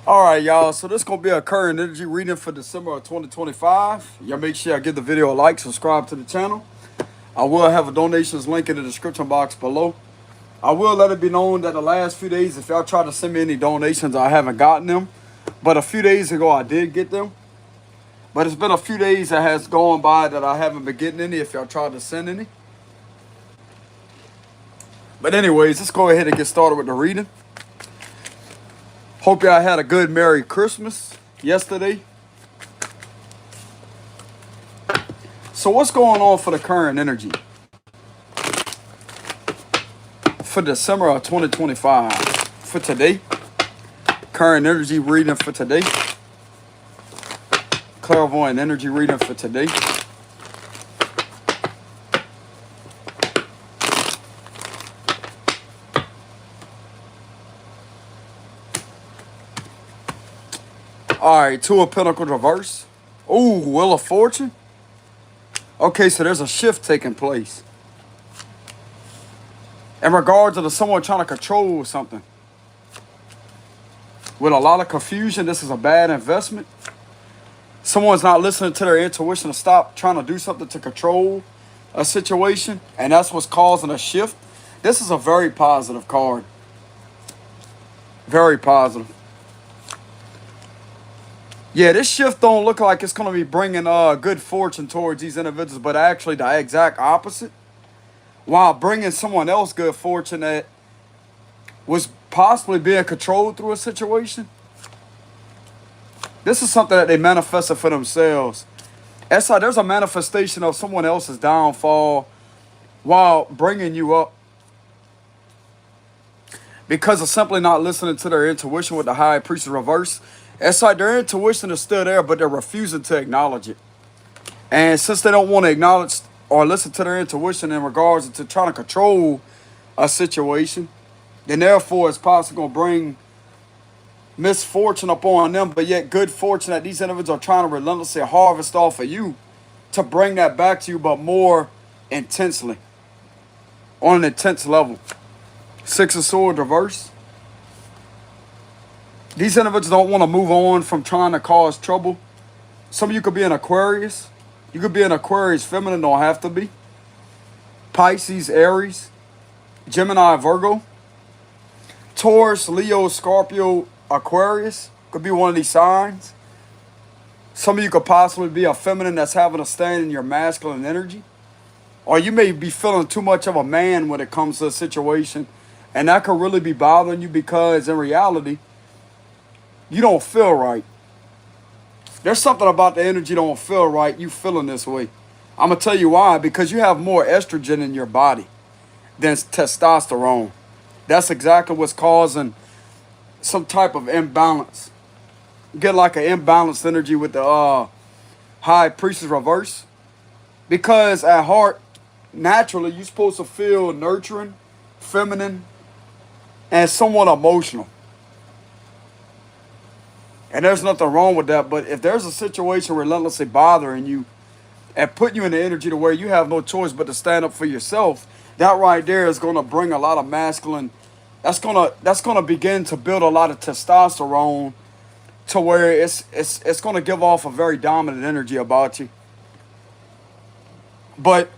All right, y'all. So this gonna be a current energy reading for December of 2025. Y'all make sure y'all give the video a like, subscribe to the channel. I will have a donations link in the description box below. I will let it be known that the last few days, if y'all try to send me any donations, I haven't gotten them. But a few days ago, I did get them. But it's been a few days that has gone by that I haven't been getting any if y'all tried to send any. But anyways, let's go ahead and get started with the reading. Hope y'all had a good Merry Christmas yesterday. So what's going on for the current energy for December of 2025? For today, current energy reading for today. Clairvoyant energy reading for today. All right, Two of Pentacles reverse. Ooh, Wheel of Fortune. Okay, so there's a shift taking place in regards to someone trying to control something. With a lot of confusion, this is a bad investment. Someone's not listening to their intuition to stop trying to do something to control a situation, and that's what's causing a shift. This is a very positive card. Very positive. Yeah, this shift don't look like it's going to be bringing good fortune towards these individuals, but actually the exact opposite. While bringing someone else good fortune that was possibly being controlled through a situation. This is something that they manifested for themselves. It's like there's a manifestation of someone else's downfall while bringing you up because of simply not listening to their intuition with the High Priestess reverse. It's like their intuition is still there, but they're refusing to acknowledge it. And since they don't want to acknowledge or listen to their intuition in regards to trying to control a situation, then therefore it's possibly going to bring misfortune upon them, but yet good fortune that these individuals are trying to relentlessly harvest off of you to bring that back to you, but more intensely, on an intense level. Six of Swords reverse. These individuals don't want to move on from trying to cause trouble. Some of you could be an Aquarius. You could be an Aquarius feminine, don't have to be. Pisces, Aries, Gemini, Virgo, Taurus, Leo, Scorpio, Aquarius. Could be one of these signs. Some of you could possibly be a feminine that's having a stand in your masculine energy. Or you may be feeling too much of a man when it comes to a situation. And that could really be bothering you because in reality, you don't feel right. There's something about the energy don't feel right. You feeling this way. I'm going to tell you why. Because you have more estrogen in your body than testosterone. That's exactly what's causing some type of imbalance. You get like an imbalanced energy with the High Priestess reverse. Because at heart, naturally, you're supposed to feel nurturing, feminine, and somewhat emotional. And there's nothing wrong with that. But if there's a situation relentlessly bothering you and putting you in the energy to where you have no choice but to stand up for yourself, that right there is going to bring a lot of masculine. That's gonna begin to build a lot of testosterone to where it's gonna give off a very dominant energy about you. But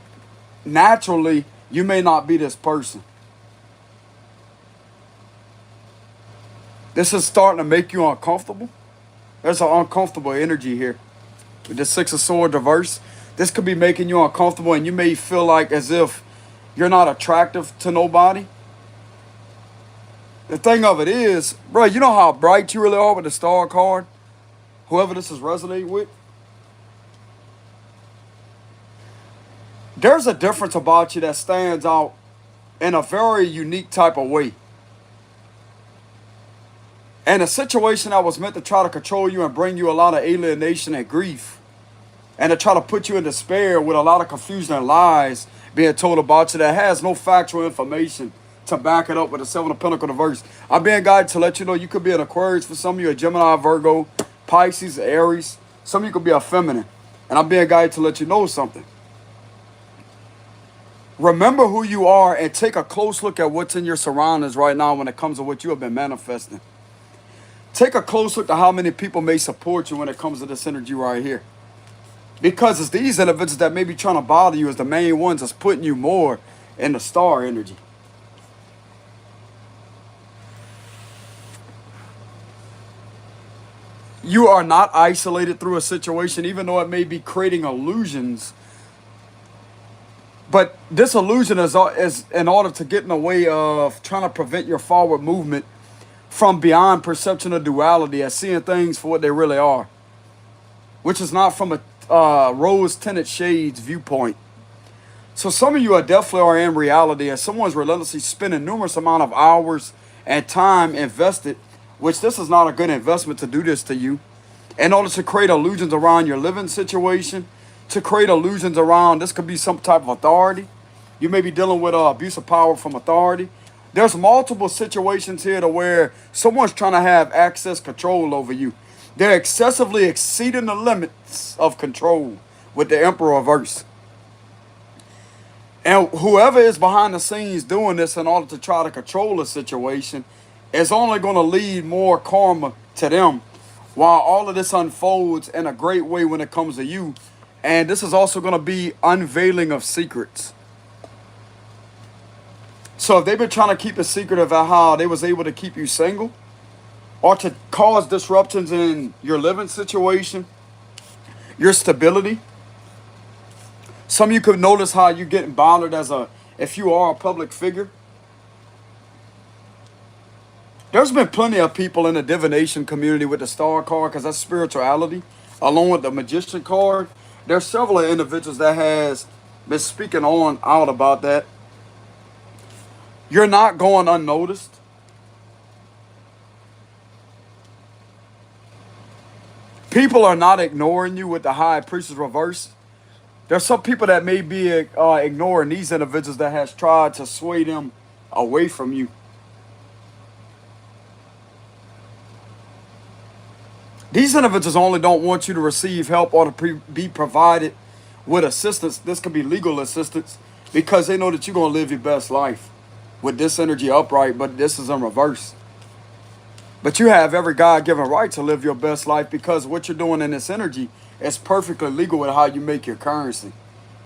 naturally, you may not be this person. This is starting to make you uncomfortable. There's an uncomfortable energy here. With the Six of Swords reverse, this could be making you uncomfortable and you may feel like as if you're not attractive to nobody. The thing of it is, bro, you know how bright you really are with the Star card? Whoever this is resonating with. There's a difference about you that stands out in a very unique type of way. And a situation that was meant to try to control you and bring you a lot of alienation and grief, and to try to put you in despair with a lot of confusion and lies being told about you that has no factual information to back it up with a Seven of Pentacles reverse. I'm being guided to let you know you could be an Aquarius for some of you, a Gemini, Virgo, Pisces, Aries. Some of you could be a feminine. And I'm being guided to let you know something. Remember who you are and take a close look at what's in your surroundings right now when it comes to what you have been manifesting. Take a close look at how many people may support you when it comes to this energy right here. Because it's these individuals that may be trying to bother you as the main ones that's putting you more in the star energy. You are not isolated through a situation, even though it may be creating illusions. But this illusion is in order to get in the way of trying to prevent your forward movement from beyond perception of duality as seeing things for what they really are, which is not from a rose-tinted shades viewpoint. So some of you are definitely are in reality as someone's relentlessly spending numerous amount of hours and time invested, which this is not a good investment to do this to you, in order to create illusions around your living situation, to create illusions around, this could be some type of authority. You may be dealing with abuse of power from authority. There's multiple situations here to where someone's trying to have access control over you. They're excessively exceeding the limits of control with the Emperor reverse. And whoever is behind the scenes doing this in order to try to control a situation is only going to lead more karma to them while all of this unfolds in a great way when it comes to you. And this is also going to be unveiling of secrets. So if they've been trying to keep a secret about how they was able to keep you single or to cause disruptions in your living situation, your stability. Some of you could notice how you're getting bothered if you are a public figure. There's been plenty of people in the divination community with the star card, because that's spirituality, along with the magician card. There's several individuals that has been speaking on out about that. You're not going unnoticed. People are not ignoring you with the high priestess reverse. There's some people that may be ignoring these individuals that has tried to sway them away from you. These individuals only don't want you to receive help or to be provided with assistance. This could be legal assistance because they know that you're going to live your best life with this energy upright, but this is in reverse. But you have every God-given right to live your best life because what you're doing in this energy is perfectly legal with how you make your currency.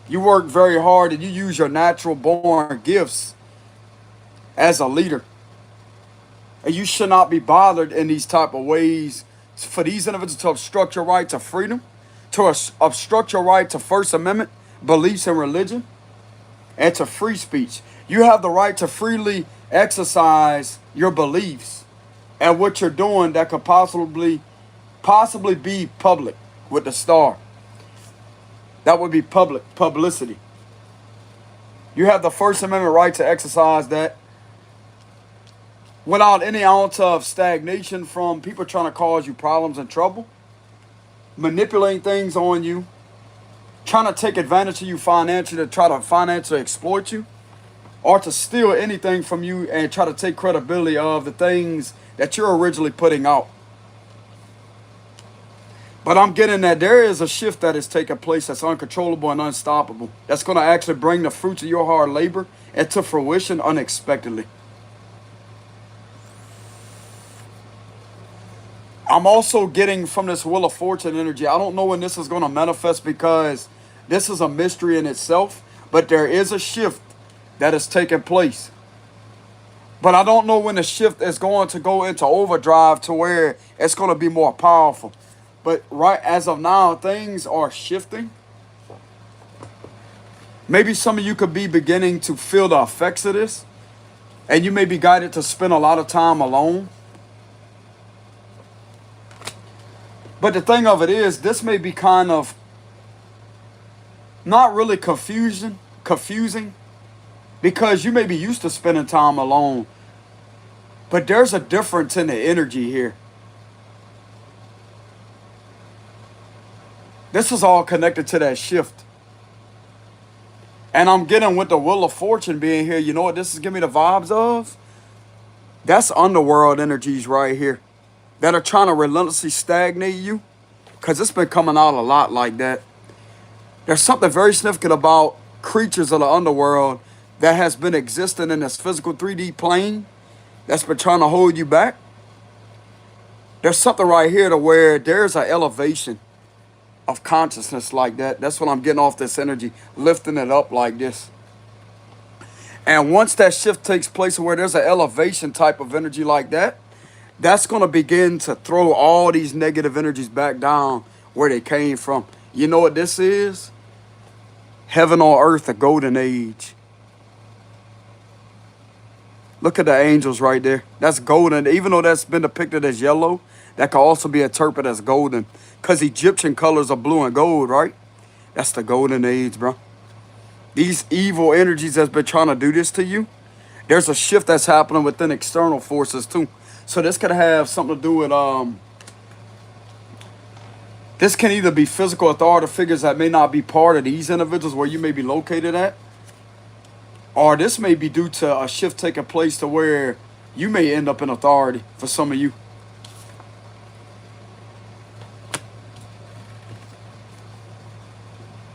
You work very hard and you use your natural born gifts as a leader. And you should not be bothered in these type of ways for these individuals to obstruct your right to freedom, to obstruct your right to First Amendment beliefs in religion, and to free speech. You have the right to freely exercise your beliefs and what you're doing that could possibly be public with the star. That would be publicity. You have the First Amendment right to exercise that without any ounce of stagnation from people trying to cause you problems and trouble, manipulating things on you, trying to take advantage of you financially to try to financially exploit you, or to steal anything from you and try to take credibility of the things that you're originally putting out. But I'm getting that there is a shift that is taking place that's uncontrollable and unstoppable. That's going to actually bring the fruits of your hard labor into fruition unexpectedly. I'm also getting from this Wheel of Fortune energy, I don't know when this is going to manifest because this is a mystery in itself, but there is a shift that is taking place. But I don't know when the shift is going to go into overdrive to where it's going to be more powerful. But right as of now, things are shifting. Maybe some of you could be beginning to feel the effects of this. And you may be guided to spend a lot of time alone. But the thing of it is, this may be kind of not really confusing, because you may be used to spending time alone. But there's a difference in the energy here. This is all connected to that shift. And I'm getting with the Wheel of Fortune being here. You know what this is giving me the vibes of? That's underworld energies right here that are trying to relentlessly stagnate you. Because it's been coming out a lot like that. There's something very significant about creatures of the underworld that has been existing in this physical 3D plane that's been trying to hold you back. There's something right here to where there's an elevation of consciousness like that. That's what I'm getting off this energy, lifting it up like this. And once that shift takes place where there's an elevation type of energy like that, that's going to begin to throw all these negative energies back down where they came from. You know what this is? Heaven on earth, a golden age. Look at the angels right there. That's golden. Even though that's been depicted as yellow, that could also be interpreted as golden. Because Egyptian colors are blue and gold, right? That's the golden age, bro. These evil energies that's been trying to do this to you, there's a shift that's happening within external forces too. So this could have something to do with, this can either be physical authority figures that may not be part of these individuals where you may be located at, or this may be due to a shift taking place to where you may end up in authority for some of you.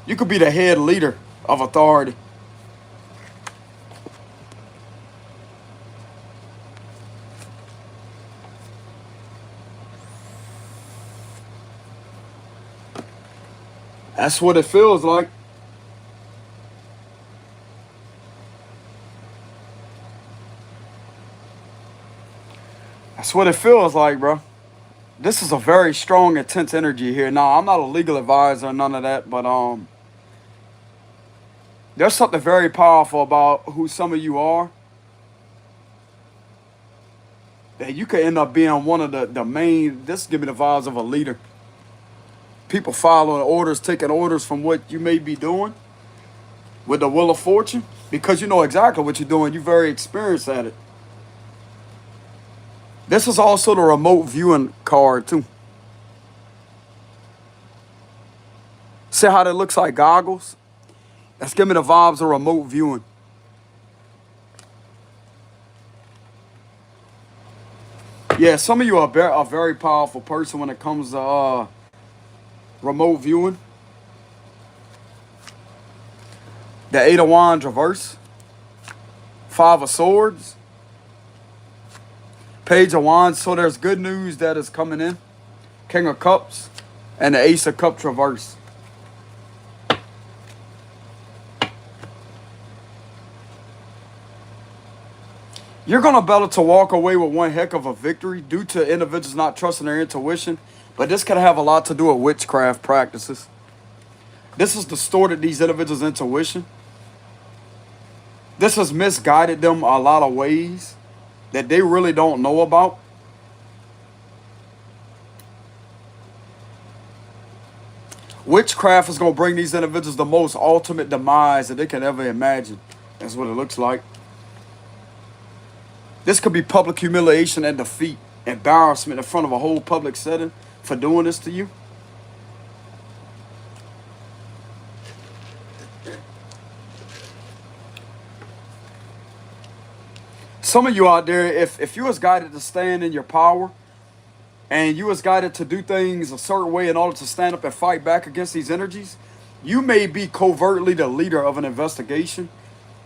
You could be the head leader of authority. That's what it feels like. That's what it feels like, bro. This is a very strong, intense energy here. Now, I'm not a legal advisor or none of that, but there's something very powerful about who some of you are. That you could end up being one of the main, this give me the vibes of a leader. People following orders, taking orders from what you may be doing with the Wheel of Fortune. Because you know exactly what you're doing. You're very experienced at it. This is also the remote viewing card too. See how that looks like goggles? That's giving me the vibes of remote viewing. Yeah, some of you are a very powerful person when it comes to remote viewing. The Eight of Wands reverse. Five of Swords. Page of Wands. So there's good news that is coming in. King of Cups. And the Ace of Cups reverse. You're going to be able to walk away with one heck of a victory due to individuals not trusting their intuition. But this could have a lot to do with witchcraft practices. This has distorted these individuals' intuition. This has misguided them a lot of ways that they really don't know about. Witchcraft is going to bring these individuals the most ultimate demise that they can ever imagine. That's what it looks like. This could be public humiliation and defeat, embarrassment in front of a whole public setting for doing this to you. Some of you out there, if you was guided to stand in your power and you was guided to do things a certain way in order to stand up and fight back against these energies, you may be covertly the leader of an investigation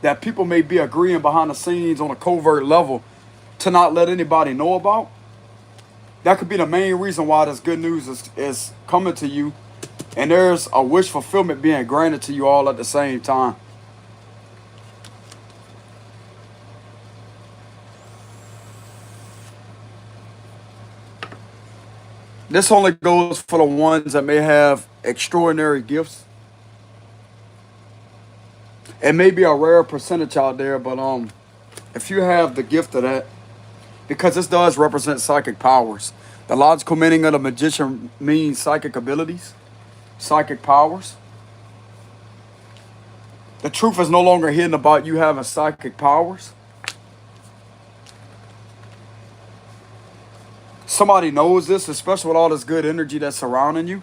that people may be agreeing behind the scenes on a covert level to not let anybody know about. That could be the main reason why this good news is coming to you. And there's a wish fulfillment being granted to you all at the same time. This only goes for the ones that may have extraordinary gifts. It may be a rare percentage out there, but if you have the gift of that, because this does represent psychic powers. The logical meaning of the magician means psychic abilities, psychic powers. The truth is no longer hidden about you having psychic powers. Somebody knows this, especially with all this good energy that's surrounding you.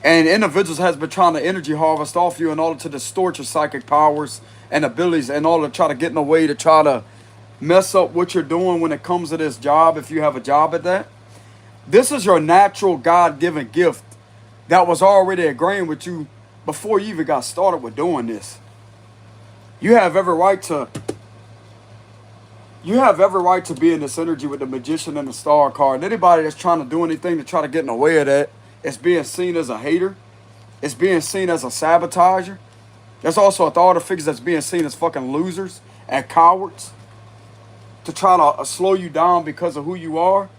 And individuals has been trying to energy harvest off you in order to distort your psychic powers and abilities in order to try to get in the way to try to mess up what you're doing when it comes to this job, if you have a job at that. This is your natural God-given gift that was already agreeing with you before you even got started with doing this. You have every right to You have every right to be in this energy with the Magician and the Star card. Anybody that's trying to do anything to try to get in the way of that, it's being seen as a hater. It's being seen as a sabotager. There's also authority figures that's being seen as fucking losers and cowards to try to slow you down because of who you are.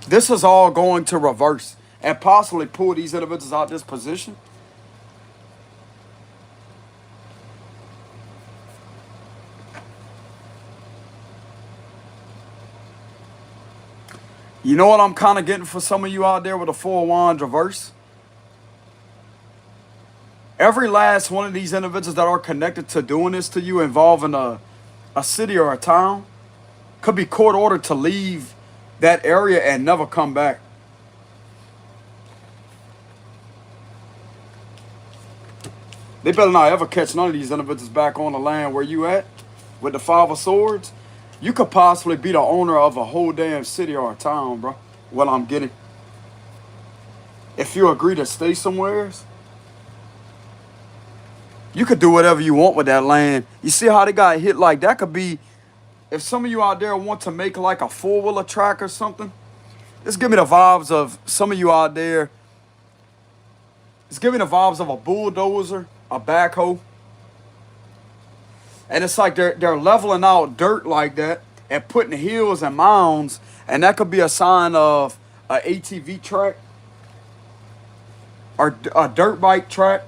This is all going to reverse and possibly pull these individuals out of this position. You know what I'm kind of getting for some of you out there with a Four of Wands reverse? Every last one of these individuals that are connected to doing this to you, involving a city or a town, could be court ordered to leave that area and never come back. They better not ever catch none of these individuals back on the land where you at with the Five of Swords. You could possibly be the owner of a whole damn city or a town, bro. What I'm getting. If you agree to stay somewheres, you could do whatever you want with that land. You see how they got hit like that? Could be, if some of you out there want to make like a four-wheeler track or something, this give me the vibes of some of you out there. It's giving the vibes of a bulldozer, a backhoe. And it's like they're leveling out dirt like that and putting hills and mounds. And that could be a sign of an ATV track or a dirt bike track,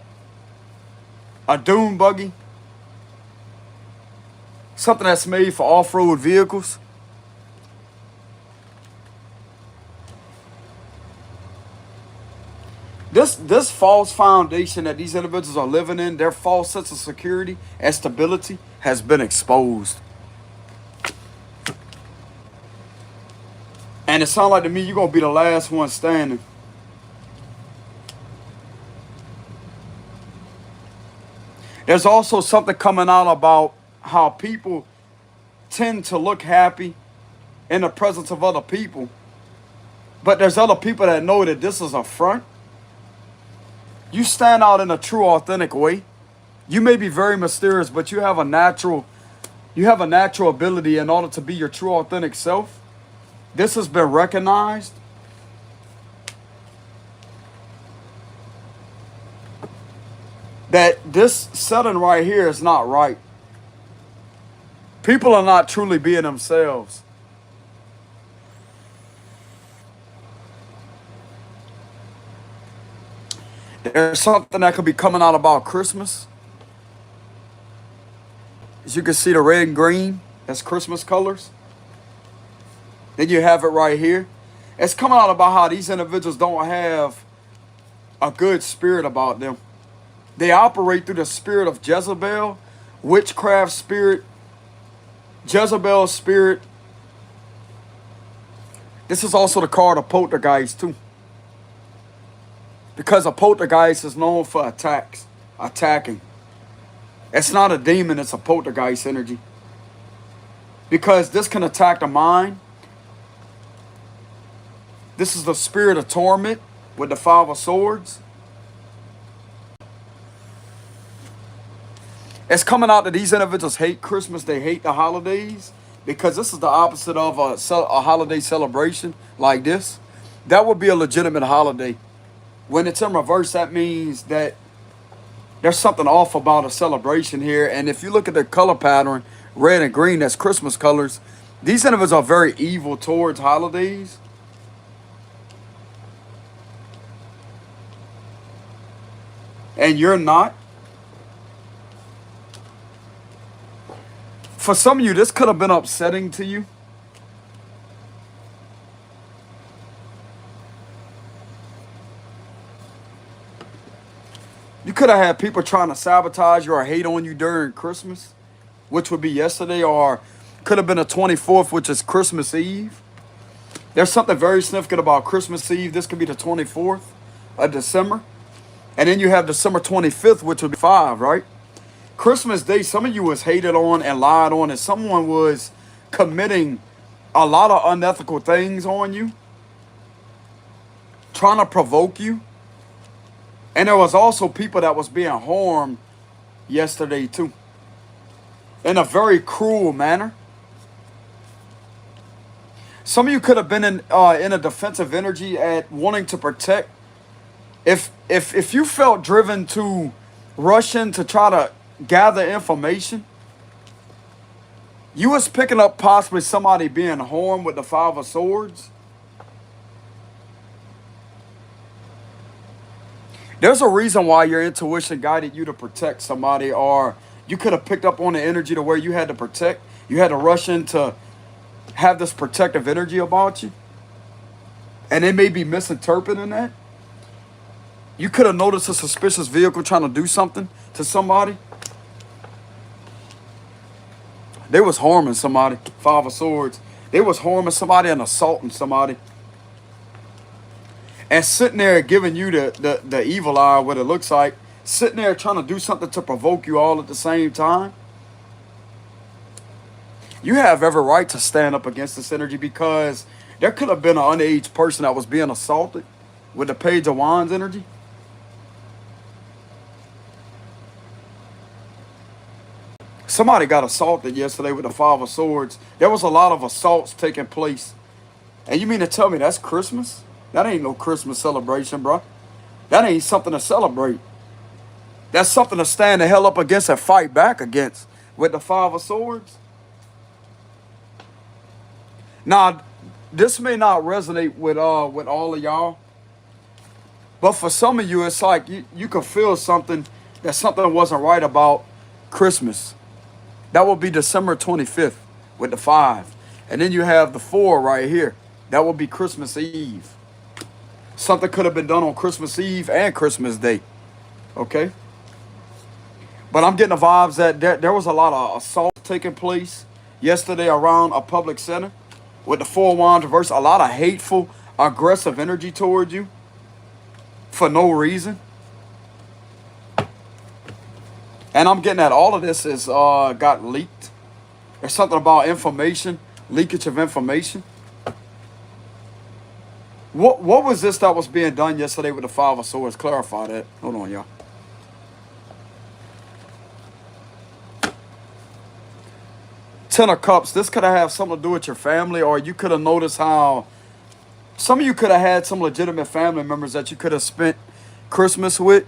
a dune buggy, something that's made for off-road vehicles. This false foundation that these individuals are living in, their false sense of security and stability, has been exposed. And it sounds like to me you're going to be the last one standing. There's also something coming out about how people tend to look happy in the presence of other people. But there's other people that know that this is a front. You stand out in a true, authentic way. You may be very mysterious, but you have a natural ability in order to be your true, authentic self. This has been recognized. That this setting right here is not right. People are not truly being themselves. There's something that could be coming out about Christmas. As you can see, the red and green, that's Christmas colors. Then you have it right here. It's coming out about how these individuals don't have a good spirit about them. They operate through the spirit of Jezebel, witchcraft spirit, Jezebel spirit. This is also the card of poltergeist too. Because a poltergeist is known for attacking. It's not a demon, it's a poltergeist energy. Because this can attack the mind. This is the spirit of torment with the Five of Swords. It's coming out that these individuals hate Christmas, they hate the holidays. Because this is the opposite of a holiday celebration like this. That would be a legitimate holiday. When it's in reverse, that means that there's something off about a celebration here. And if you look at the color pattern, red and green, that's Christmas colors. These individuals are very evil towards holidays. And you're not. For some of you, this could have been upsetting to you. You could have had people trying to sabotage you or hate on you during Christmas, which would be yesterday, or could have been the 24th, which is Christmas Eve. There's something very significant about Christmas Eve. This could be the 24th of December. And then you have December 25th, which would be 5, right? Christmas Day, some of you was hated on and lied on, and someone was committing a lot of unethical things on you, trying to provoke you. And there was also people that was being harmed yesterday too. in a very cruel manner. Some of you could have been in a defensive energy at wanting to protect. If you felt driven to rush in to try to gather information, you was picking up possibly somebody being harmed with the Five of Swords. There's a reason why your intuition guided you to protect somebody, or you could have picked up on the energy to where you had to protect. You had to rush in to have this protective energy about you. And they may be misinterpreting that. You could have noticed a suspicious vehicle trying to do something to somebody. They was harming somebody. Five of Swords. They was harming somebody and assaulting somebody. And sitting there giving you the evil eye, what it looks like. Sitting there trying to do something to provoke you all at the same time. You have every right to stand up against this energy, because there could have been an underage person that was being assaulted with the Page of Wands energy. Somebody got assaulted yesterday with the Five of Swords. There was a lot of assaults taking place. And you mean to tell me that's Christmas? That ain't no Christmas celebration, bro. That ain't something to celebrate. That's something to stand the hell up against and fight back against with the Five of Swords. Now, this may not resonate with all of y'all, but for some of you, it's like you can feel something, that something wasn't right about Christmas. That will be December 25th with the 5. And then you have the 4 right here. That will be Christmas Eve. Something could have been done on Christmas Eve and Christmas Day. Okay? But I'm getting the vibes that there was a lot of assault taking place yesterday around a public center with the 4 Wands reverse. A lot of hateful, aggressive energy towards you for no reason. And I'm getting that all of this is got leaked. There's something about information, leakage of information. What was this that was being done yesterday with the Five of Swords? Clarify that. Hold on, y'all. Ten of Cups. This could have something to do with your family, or you could have noticed how some of you could have had some legitimate family members that you could have spent Christmas with.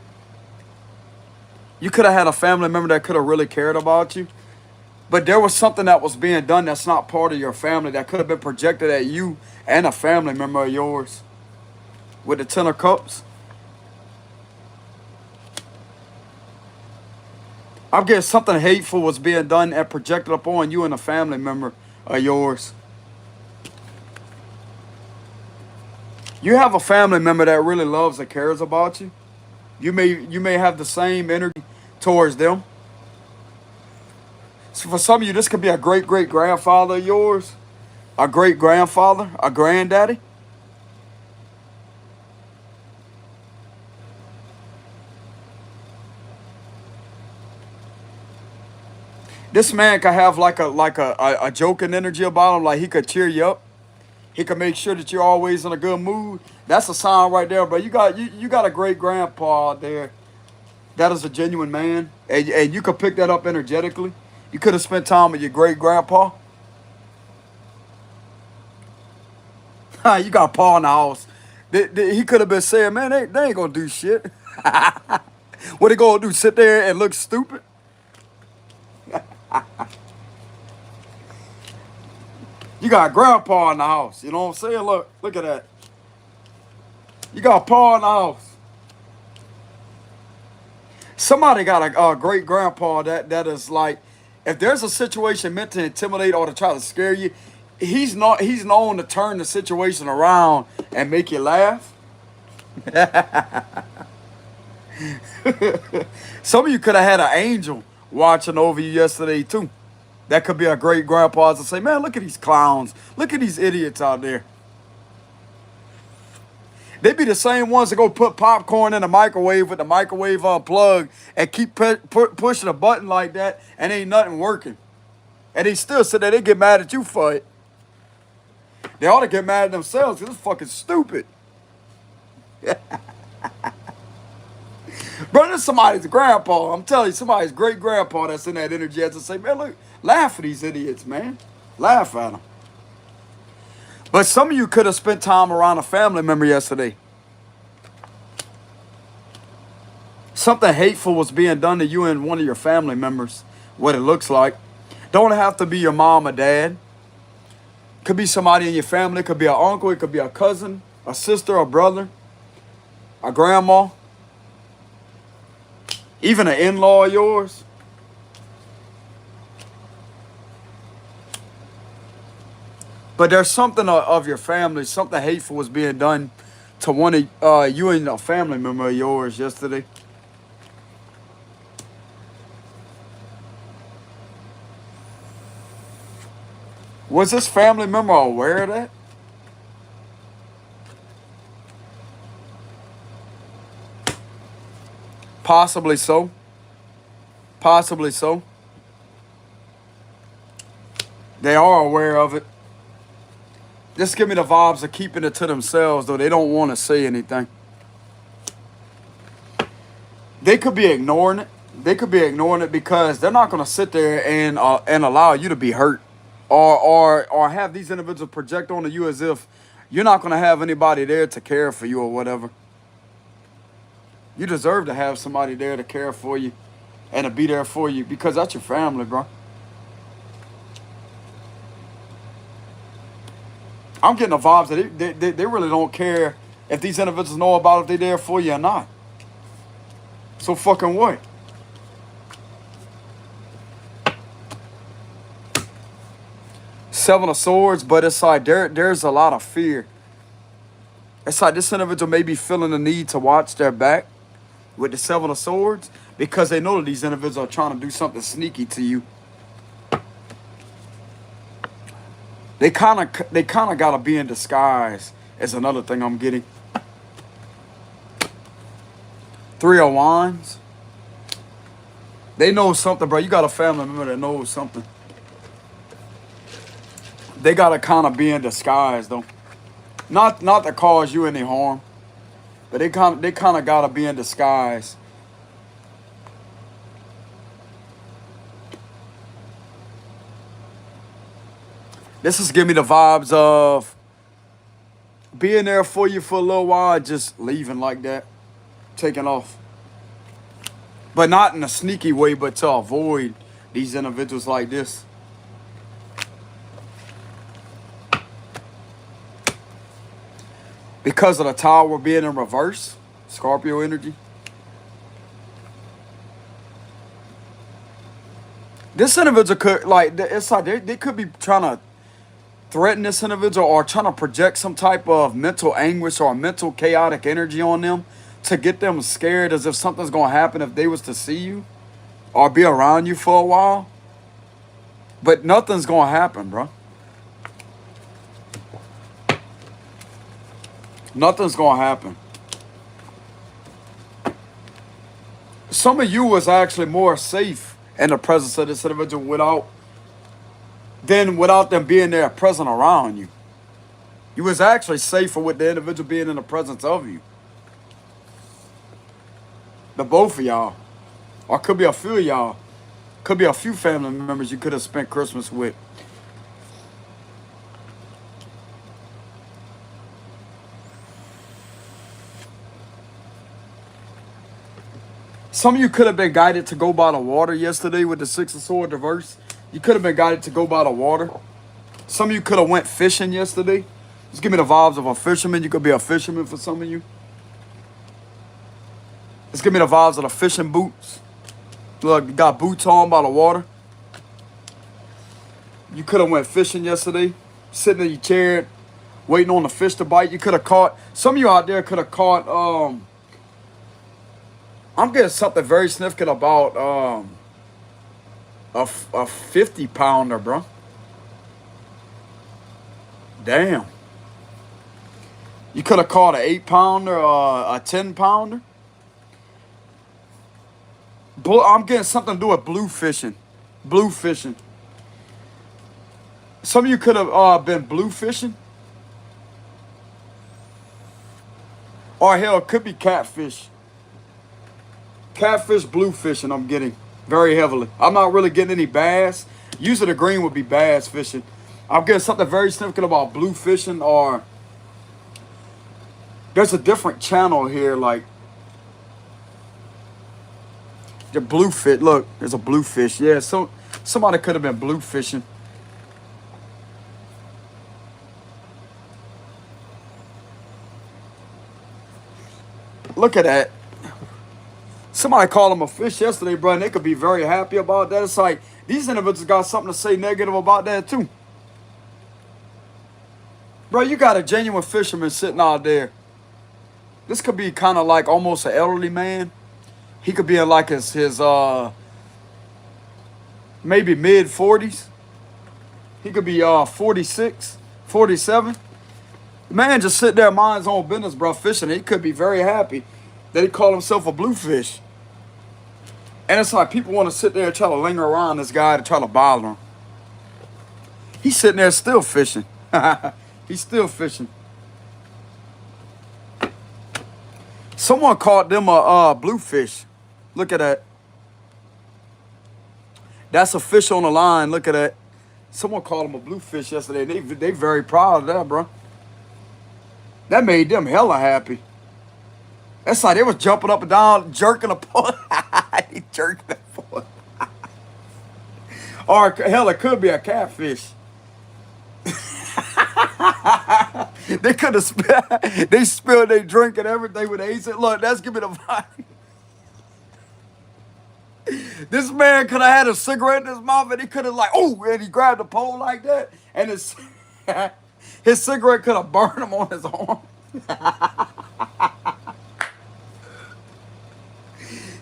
You could have had a family member that could have really cared about you. But there was something that was being done that's not part of your family that could have been projected at you and a family member of yours with the Ten of Cups. I'm getting something hateful was being done and projected upon you and a family member of yours. You have a family member that really loves and cares about you. You may have the same energy towards them. So for some of you, this could be a great-great-grandfather of yours, a great-grandfather, a granddaddy. This man could have like a joking energy about him, like he could cheer you up. He could make sure that you're always in a good mood. That's a sign right there, but you got a great grandpa out there. That is a genuine man, and you could pick that up energetically. You could have spent time with your great grandpa. You got Pa in the house. He could have been saying, man, they ain't gonna do shit. What they gonna do? Sit there and look stupid? You got grandpa in the house. You know what I'm saying? Look at that. You got Pa in the house. Somebody got a great grandpa that is like, if there's a situation meant to intimidate or to try to scare you, he's known to turn the situation around and make you laugh. Some of you could have had an angel watching over you yesterday too. That could be a great grandpa to say, man, look at these clowns. Look at these idiots out there. They be the same ones that go put popcorn in the microwave with the microwave plug and keep pushing a button like that and ain't nothing working. And they still sit there, they get mad at you for it. They ought to get mad at themselves because it's fucking stupid. Bro, this is somebody's grandpa. I'm telling you, somebody's great grandpa that's in that energy has to say, man, look, laugh at these idiots, man. Laugh at them. But some of you could have spent time around a family member yesterday. Something hateful was being done to you and one of your family members, what it looks like. Don't have to be your mom or dad. Could be somebody in your family. It could be an uncle. It could be a cousin, a sister, a brother, a grandma, even an in-law of yours. But there's something of your family, something hateful was being done to one of you and a family member of yours yesterday. Was this family member aware of that? Possibly so. Possibly so. They are aware of it. Just give me the vibes of keeping it to themselves, though. They don't want to say anything. They could be ignoring it. They could be ignoring it because they're not going to sit there and allow you to be hurt. Or have these individuals project onto you as if you're not going to have anybody there to care for you or whatever. You deserve to have somebody there to care for you and to be there for you because that's your family, bro. I'm getting the vibes that they really don't care if these individuals know about if they're there for you or not. So fucking what? Seven of Swords, but it's like there's a lot of fear. It's like this individual may be feeling the need to watch their back with the Seven of Swords because they know that these individuals are trying to do something sneaky to you. They kind of gotta be in disguise is another thing I'm getting. Three of Wands. They know something, bro. You got a family member that knows something. They gotta kind of be in disguise, though. Not to cause you any harm, but they kind of gotta be in disguise. This is giving me the vibes of being there for you for a little while, just leaving like that, taking off. But not in a sneaky way, but to avoid these individuals like this. Because of the Tower being in reverse, Scorpio energy. This individual could, like, it's like they could be trying to threaten this individual or trying to project some type of mental anguish or mental chaotic energy on them to get them scared as if something's going to happen if they was to see you or be around you for a while. But nothing's going to happen, bro. Nothing's going to happen. Some of you was actually more safe in the presence of this individual without them being there present around you. You was actually safer with the individual being in the presence of you. The both of y'all. Or could be a few of y'all. Could be a few family members you could have spent Christmas with. Some of you could have been guided to go by the water yesterday with the Six of Swords reverse. You could have been guided to go by the water. Some of you could have went fishing yesterday. Just give me the vibes of a fisherman. You could be a fisherman for some of you. Just give me the vibes of the fishing boots. Look, you got boots on by the water. You could have went fishing yesterday. Sitting in your chair, waiting on the fish to bite. You could have caught, some of you out there could have caught, I'm getting something very significant about a 50-pounder, bro. Damn. You could have caught an 8-pounder or a 10-pounder. I'm getting something to do with blue fishing. Blue fishing. Some of you could have been blue fishing. Or hell, it could be catfish. Catfish, bluefishing I'm getting very heavily. I'm not really getting any bass. Usually the green would be bass fishing. I'm getting something very significant about bluefishing, or there's a different channel here, like the bluefish. Look, there's a bluefish. Yeah, so somebody could have been bluefishing. Look at that. Somebody called them a fish yesterday, bro, and they could be very happy about that. It's like these individuals got something to say negative about that too. Bro, you got a genuine fisherman sitting out there. This could be kind of like almost an elderly man. He could be in like his maybe mid 40s. He could be 46, 47. The man just sitting there minding his own business, bro, fishing. He could be very happy that he called himself a bluefish. And it's like people want to sit there and try to linger around this guy to try to bother him. He's sitting there still fishing. He's still fishing. Someone caught them a bluefish. Look at that. That's a fish on the line. Look at that. Someone called him a bluefish yesterday. They very proud of that, bro. That made them hella happy. That's like they was jumping up and down, jerking a pole. He jerking that pole. Or hell, it could be a catfish. They could have they spilled their drink and everything when they said, look, that's giving me the vibe. This man could have had a cigarette in his mouth and he could have like, oh, and he grabbed the pole like that. And his cigarette could have burned him on his arm.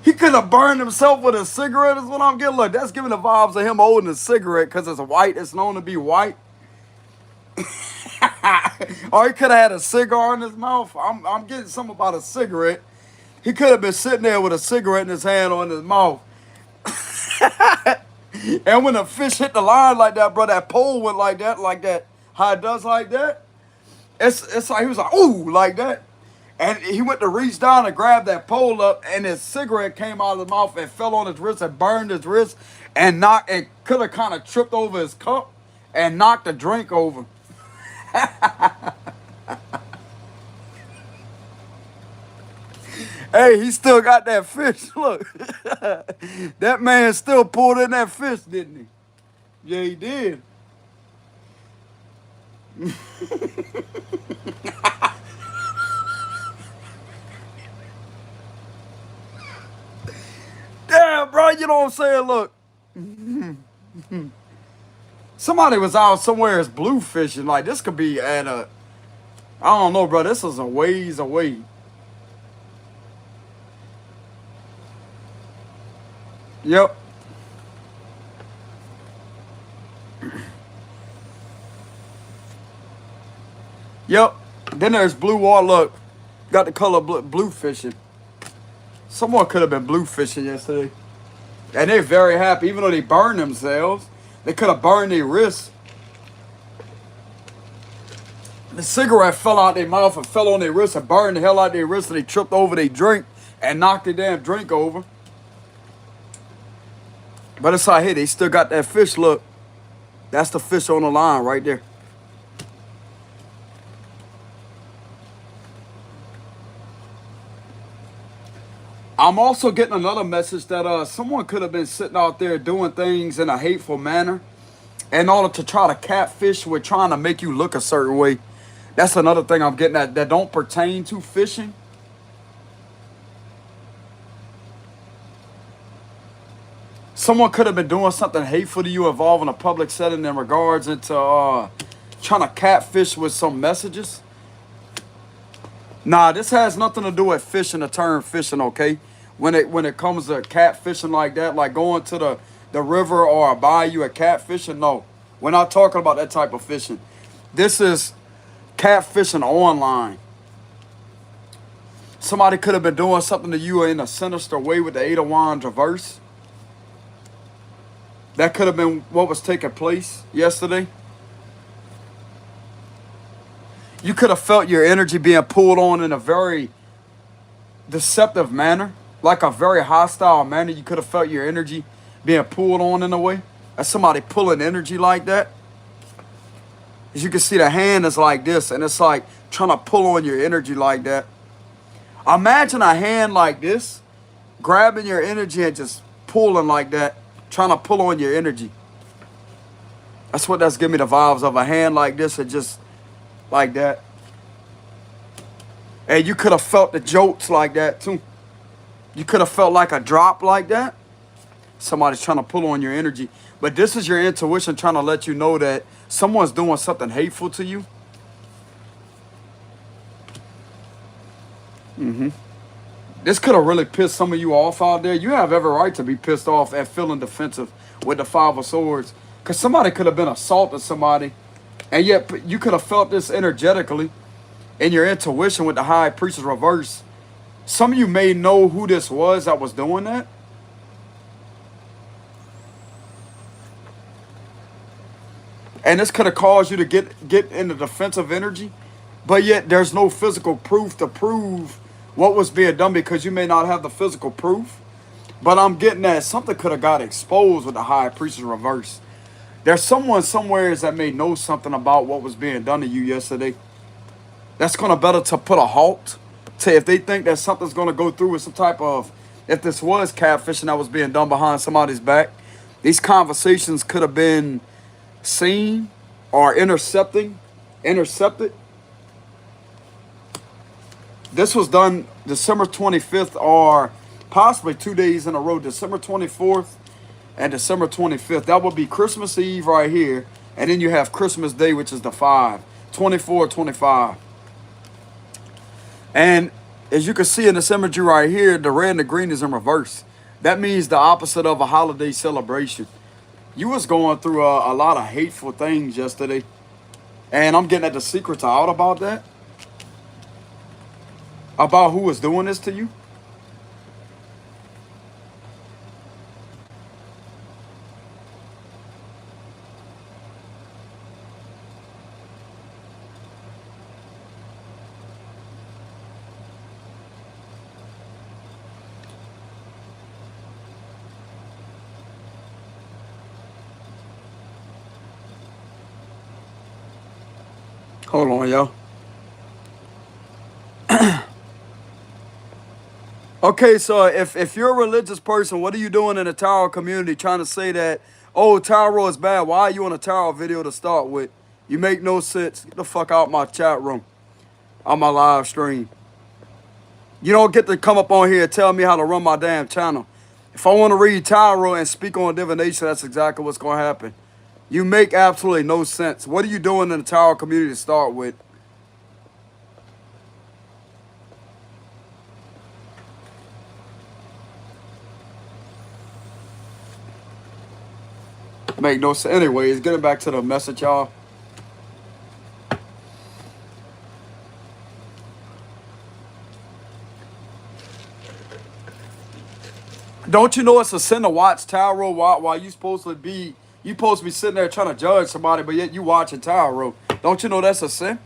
He could have burned himself with a cigarette is what I'm getting. Look, that's giving the vibes of him holding a cigarette because it's white. It's known to be white. Or he could have had a cigar in his mouth. I'm getting something about a cigarette. He could have been sitting there with a cigarette in his hand or in his mouth. And when the fish hit the line like that, bro, that pole went like that, how it does like that. It's like he was like, ooh, like that. And he went to reach down and grab that pole up, and his cigarette came out of his mouth and fell on his wrist and burned his wrist and could have kind of tripped over his cup and knocked the drink over. Hey, he still got that fish. Look, that man still pulled in that fish, didn't he? Yeah, he did. Damn, bro, you know what I'm saying? Look. Somebody was out somewhere as blue fishing. Like, this could be at I don't know, bro. This is a ways away. Yep. Yep. Then there's blue water. Look, got the color blue fishing. Someone could have been blue fishing yesterday. And they're very happy. Even though they burned themselves, they could have burned their wrists. The cigarette fell out their mouth and fell on their wrist and burned the hell out their wrist, and they tripped over their drink and knocked their damn drink over. But it's like, hey, they still got that fish. Look, that's the fish on the line right there. I'm also getting another message that someone could have been sitting out there doing things in a hateful manner in order to try to catfish with trying to make you look a certain way. That's another thing I'm getting at that don't pertain to fishing. Someone could have been doing something hateful to you involving a public setting in regards into trying to catfish with some messages. Nah, this has nothing to do with fishing, the term fishing, okay? When it comes to catfishing like that, like going to the river or a bayou and catfishing, no. We're not talking about that type of fishing. This is catfishing online. Somebody could have been doing something to you in a sinister way with the Eight of Wands reverse. That could have been what was taking place yesterday. You could have felt your energy being pulled on in a very deceptive manner. like a very hostile manner. You could have felt your energy being pulled on in a way. That's somebody pulling energy like that. As you can see, the hand is like this, and it's like trying to pull on your energy like that. Imagine a hand like this, grabbing your energy and just pulling like that, trying to pull on your energy. That's what that's giving me the vibes of, a hand like this and just like that. And you could have felt the jolts like that too. You could have felt like a drop like that. Somebody's trying to pull on your energy. But this is your intuition trying to let you know that someone's doing something hateful to you. This could have really pissed some of you off out there. You have every right to be pissed off at feeling defensive with the Five of Swords. Because somebody could have been assaulting somebody. And yet you could have felt this energetically in your intuition with the High Priestess reverse. Some of you may know who this was that was doing that. And this could have caused you to get into defensive energy. But yet there's no physical proof to prove what was being done because you may not have the physical proof. But I'm getting that something could have got exposed with the High Priestess reverse. There's someone somewhere that may know something about what was being done to you yesterday. That's going to better to put a halt to if they think that something's going to go through with some type of, if this was catfishing that was being done behind somebody's back, these conversations could have been seen or intercepted. This was done December 25th or possibly 2 days in a row, December 24th and December 25th. That would be Christmas Eve right here. And then you have Christmas Day, which is the 5, 24, 25. And as you can see in this imagery right here, the red and the green is in reverse. That means the opposite of a holiday celebration. You was going through a lot of hateful things yesterday. And I'm getting at the secrets out about that. About who was doing this to you. Hold on, y'all. Okay, so if you're a religious person, what are you doing in the tarot community trying to say that, oh, tarot is bad? Why are you on a tarot video to start with? You make no sense. Get the fuck out my chat room. On my live stream. You don't get to come up on here and tell me how to run my damn channel. If I want to read tarot and speak on divination, that's exactly what's going to happen. You make absolutely no sense. What are you doing in the tarot community to start with? Make no sense. Anyways, getting back to the message, y'all. Don't you know it's a sin to watch tarot while you supposed to be sitting there trying to judge somebody, but yet you watching tarot? Don't you know that's a sin?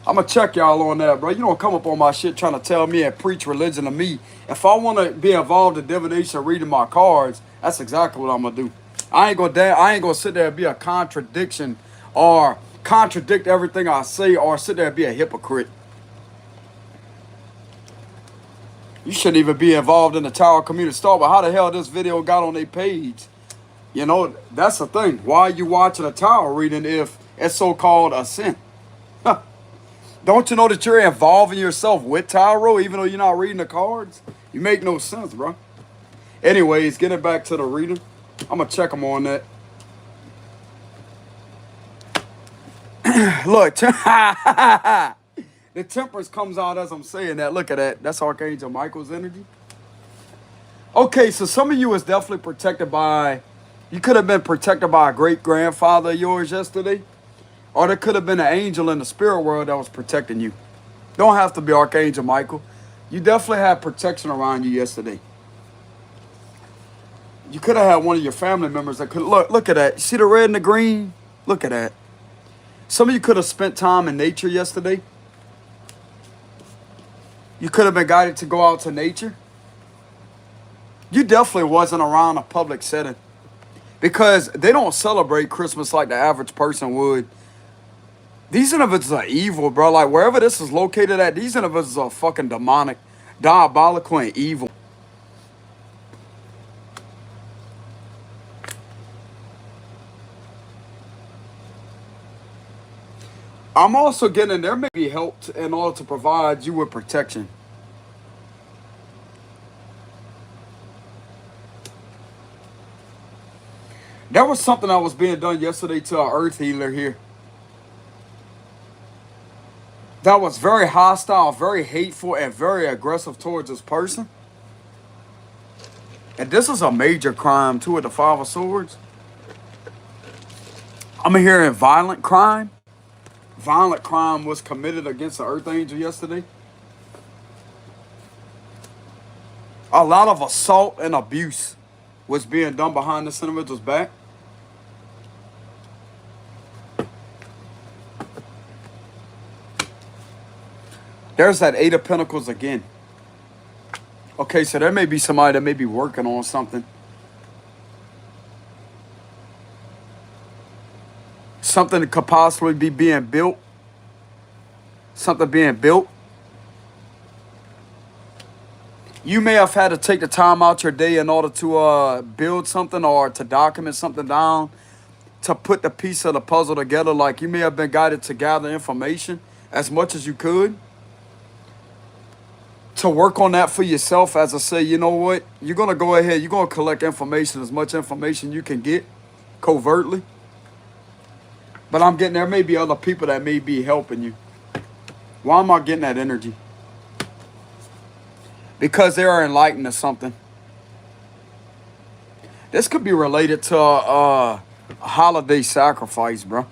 I'm going to check y'all on that, bro. You don't come up on my shit trying to tell me and preach religion to me. If I want to be involved in divination, reading my cards, that's exactly what I'm going to do. I ain't going to sit there and be a contradiction or contradict everything I say or sit there and be a hypocrite. You shouldn't even be involved in the tarot community. Start with how the hell this video got on their page. You know, that's the thing. Why are you watching a tarot reading if it's so-called a sin? Don't you know that you're involving yourself with tarot even though you're not reading the cards? You make no sense, bro. Anyways, getting back to the reading. I'm going to check them on that. Look. The Temperance comes out as I'm saying that. Look at that. That's Archangel Michael's energy. Okay, so some of you is definitely protected by... You could have been protected by a great-grandfather of yours yesterday. Or there could have been an angel in the spirit world that was protecting you. Don't have to be Archangel Michael. You definitely had protection around you yesterday. You could have had one of your family members that could... Look at that. See the red and the green? Look at that. Some of you could have spent time in nature yesterday. You could have been guided to go out to nature. You definitely wasn't around a public setting because they don't celebrate Christmas like the average person would. These individuals are evil, bro. Like wherever this is located at, these individuals are fucking demonic, diabolical, and evil. I'm also getting there may be help in order to provide you with protection. There was something that was being done yesterday to our earth healer here that was very hostile, very hateful, and very aggressive towards this person. And this is a major crime too with the Five of Swords. I'm hearing violent crime. Violent crime was committed against the Earth Angel yesterday. A lot of assault and abuse was being done behind this individual's back. There's that Eight of Pentacles again. Okay, so there may be somebody that may be working on something. Something that could possibly be being built. Something being built. You may have had to take the time out your day in order to build something or to document something down, to put the piece of the puzzle together. Like you may have been guided to gather information as much as you could. To work on that for yourself, as I say, you know what? You're going to go ahead, you're going to collect information, as much information you can get covertly. But I'm getting there may be other people that may be helping you. Why am I getting that energy? Because they are enlightened to something. This could be related to a holiday sacrifice, bro.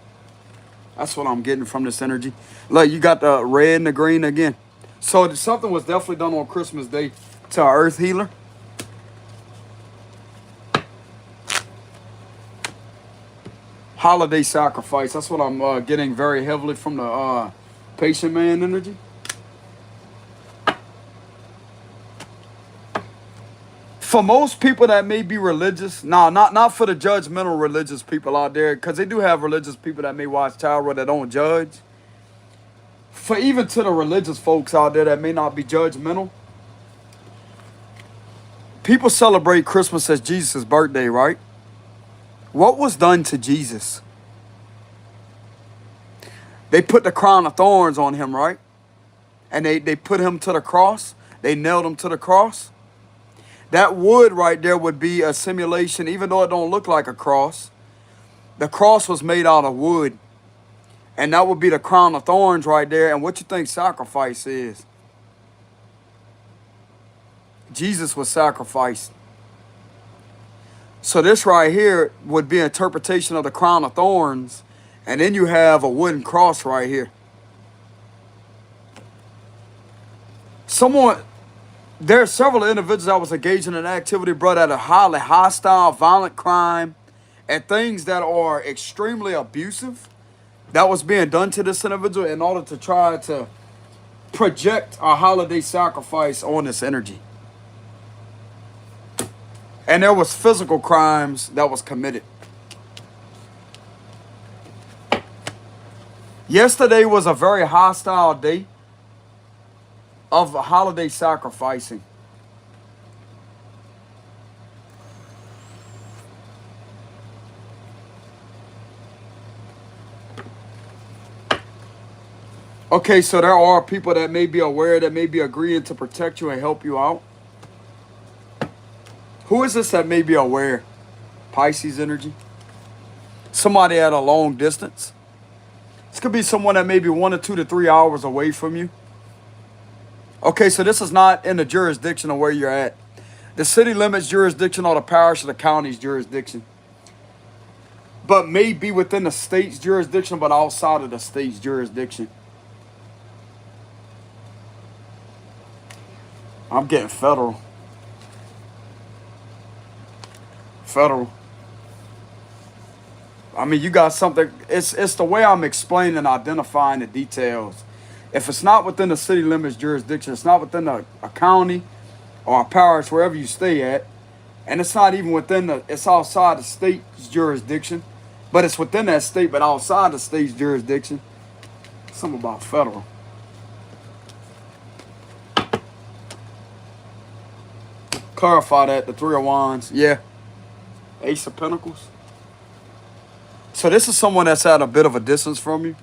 That's what I'm getting from this energy. Look, you got the red and the green again. So something was definitely done on Christmas Day to our earth healer. Holiday sacrifice. That's what I'm getting very heavily from the patient man energy. For most people that may be religious, not for the judgmental religious people out there, because they do have religious people that may watch Tower that don't judge. For even to the religious folks out there that may not be judgmental, people celebrate Christmas as Jesus' birthday, right? What was done to Jesus? They put the crown of thorns on him, right? And they put him to the cross. They nailed him to the cross. That wood right there would be a simulation, even though it don't look like a cross. The cross was made out of wood. And that would be the crown of thorns right there. And what you think sacrifice is? Jesus was sacrificed. So this right here would be an interpretation of the crown of thorns. And then you have a wooden cross right here. There are several individuals that was engaging in activity, bro, that are highly hostile, violent crime, and things that are extremely abusive. That was being done to this individual in order to try to project a holiday sacrifice on this energy. And there was physical crimes that was committed. Yesterday was a very hostile day of holiday sacrificing. Okay, so there are people that may be aware, that may be agreeing to protect you and help you out. Who is this that may be aware? Pisces energy. Somebody at a long distance. This could be someone that may be 1 to 2 to 3 hours away from you. Okay, so this is not in the jurisdiction of where you're at. The city limits jurisdiction or the parish or the county's jurisdiction. But may be within the state's jurisdiction, but outside of the state's jurisdiction. I'm getting federal. Federal. I mean, you got something. It's the way I'm explaining and identifying the details. If it's not within the city limits jurisdiction, it's not within a county or a parish, wherever you stay at, and it's not even within it's outside the state's jurisdiction, but it's within that state, but outside the state's jurisdiction. Something about federal. Clarify that, the Three of Wands, yeah. Ace of Pentacles. So this is someone that's at a bit of a distance from you.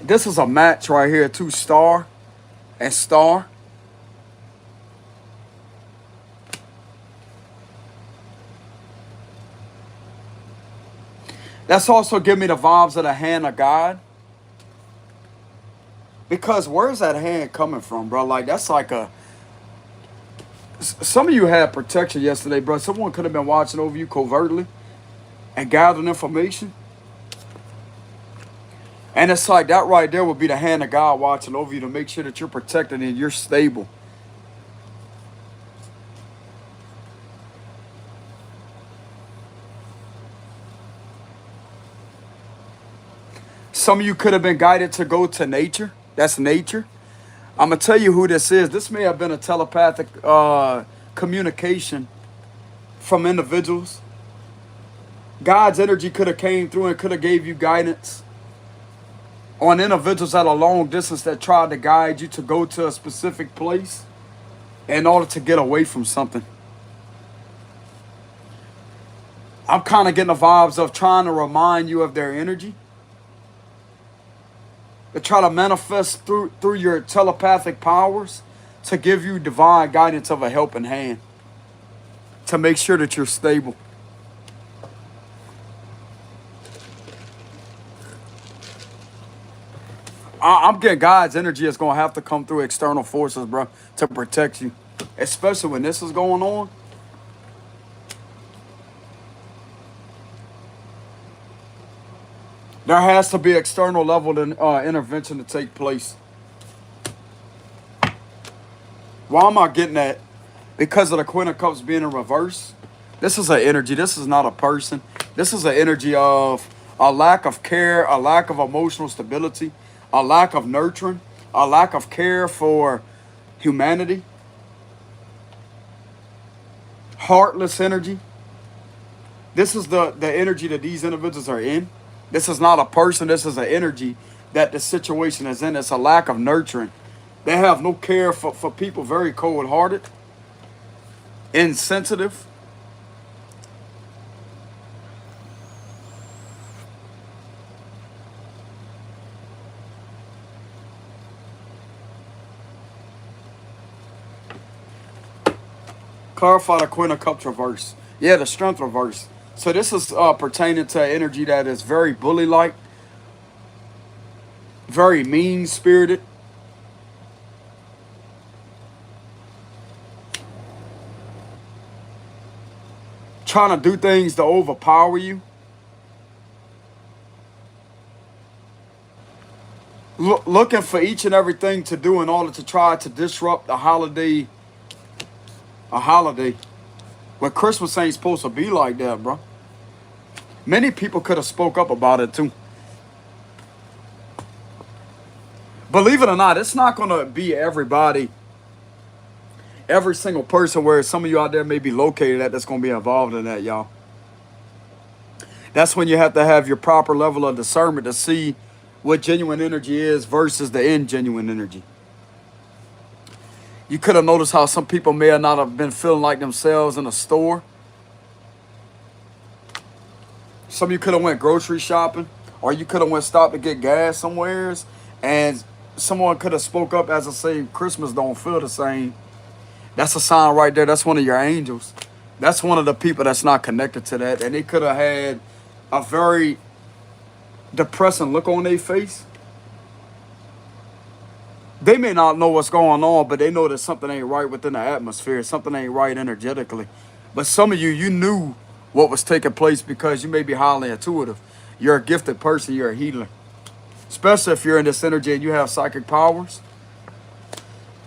This is a match right here, 2 star and star. That's also giving me the vibes of the hand of God. Because where's that hand coming from, bro? Like, that's like a... Some of you had protection yesterday, bro. Someone could have been watching over you covertly and gathering information. And it's like that right there would be the hand of God watching over you to make sure that you're protected and you're stable. Some of you could have been guided to go to nature. That's nature. I'm going to tell you who this is. This may have been a telepathic communication from individuals. God's energy could have came through and could have gave you guidance on individuals at a long distance that tried to guide you to go to a specific place in order to get away from something. I'm kind of getting the vibes of trying to remind you of their energy. To try to manifest through your telepathic powers to give you divine guidance of a helping hand. To make sure that you're stable. I'm getting God's energy is going to have to come through external forces, bro, to protect you. Especially when this is going on. There has to be external level intervention to take place. Why am I getting that? Because of the Queen of Cups being in reverse. This is an energy. This is not a person. This is an energy of a lack of care, a lack of emotional stability, a lack of nurturing, a lack of care for humanity. Heartless energy. This is the energy that these individuals are in. This is not a person. This is an energy that the situation is in. It's a lack of nurturing. They have no care for people, very cold-hearted, insensitive. Clarify the Queen of Cups reverse. Yeah, the Strength reverse. So this is pertaining to energy that is very bully-like, very mean-spirited. Trying to do things to overpower you. Looking for each and everything to do in order to try to disrupt a holiday. But Christmas ain't supposed to be like that, bro. Many people could have spoke up about it, too. Believe it or not, it's not going to be everybody, every single person where some of you out there may be located at that's going to be involved in that, y'all. That's when you have to have your proper level of discernment to see what genuine energy is versus the ingenuine energy. You could have noticed how some people may or not have been feeling like themselves in a store. Some of you could have went grocery shopping, or you could have went stopped to get gas somewheres, and someone could have spoke up as I say, Christmas don't feel the same. That's a sign right there. That's one of your angels. That's one of the people that's not connected to that, and they could have had a very depressing look on their face. They may not know what's going on, but they know that something ain't right within the atmosphere. Something ain't right energetically. But some of you, you knew what was taking place because you may be highly intuitive. You're a gifted person. You're a healer. Especially if you're in this energy and you have psychic powers.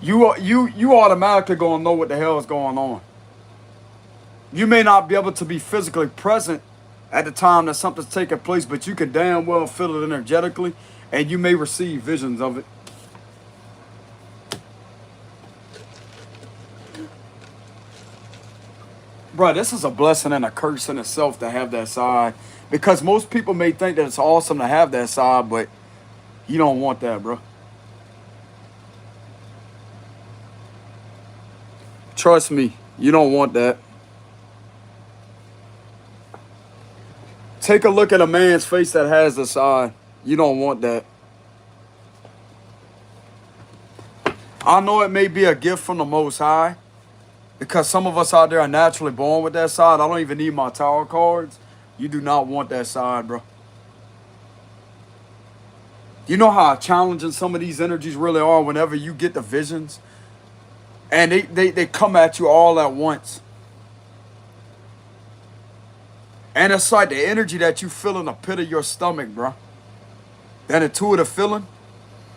You automatically going to know what the hell is going on. You may not be able to be physically present at the time that something's taking place, but you can damn well feel it energetically, and you may receive visions of it. Bro, this is a blessing and a curse in itself to have that side. Because most people may think that it's awesome to have that side, but you don't want that, bro. Trust me, you don't want that. Take a look at a man's face that has the side. You don't want that. I know it may be a gift from the Most High, because some of us out there are naturally born with that side. I don't even need my tower cards. You do not want that side, bro. You know how challenging some of these energies really are whenever you get the visions? And they come at you all at once. And it's like the energy that you feel in the pit of your stomach, bro. That intuitive feeling.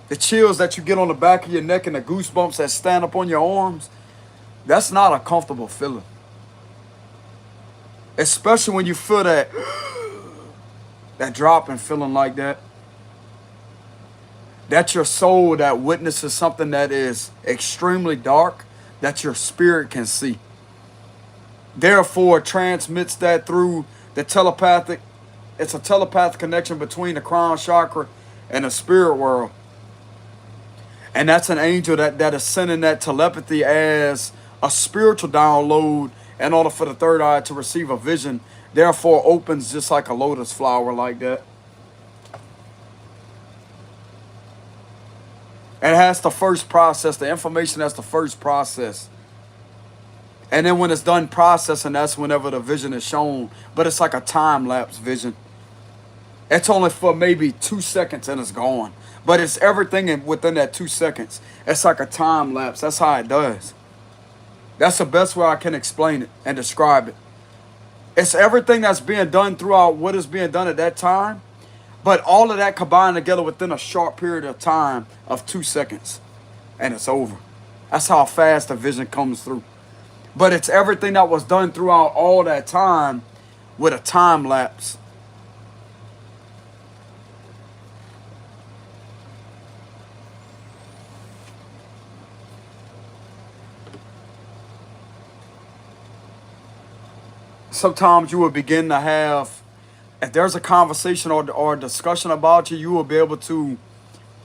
The chills that you get on the back of your neck and the goosebumps that stand up on your arms. That's not a comfortable feeling. Especially when you feel that, that dropping feeling like that. That's your soul that witnesses something that is extremely dark that your spirit can see. Therefore, it transmits that through the telepathic. It's a telepathic connection between the crown chakra and the spirit world. And that's an angel that is sending that telepathy as a spiritual download in order for the third eye to receive a vision. Therefore, opens just like a lotus flower like that. It has to first process the information. That's the first process. And then when it's done processing, that's whenever the vision is shown. But it's like a time-lapse vision. It's only for maybe 2 seconds and it's gone. But it's everything within that 2 seconds. It's like a time lapse. That's how it does. That's the best way I can explain it and describe it. It's everything that's being done throughout what is being done at that time. But all of that combined together within a short period of time of 2 seconds. And it's over. That's how fast the vision comes through. But it's everything that was done throughout all that time with a time lapse. Sometimes you will begin to have, if there's a conversation or a discussion about you, you will be able to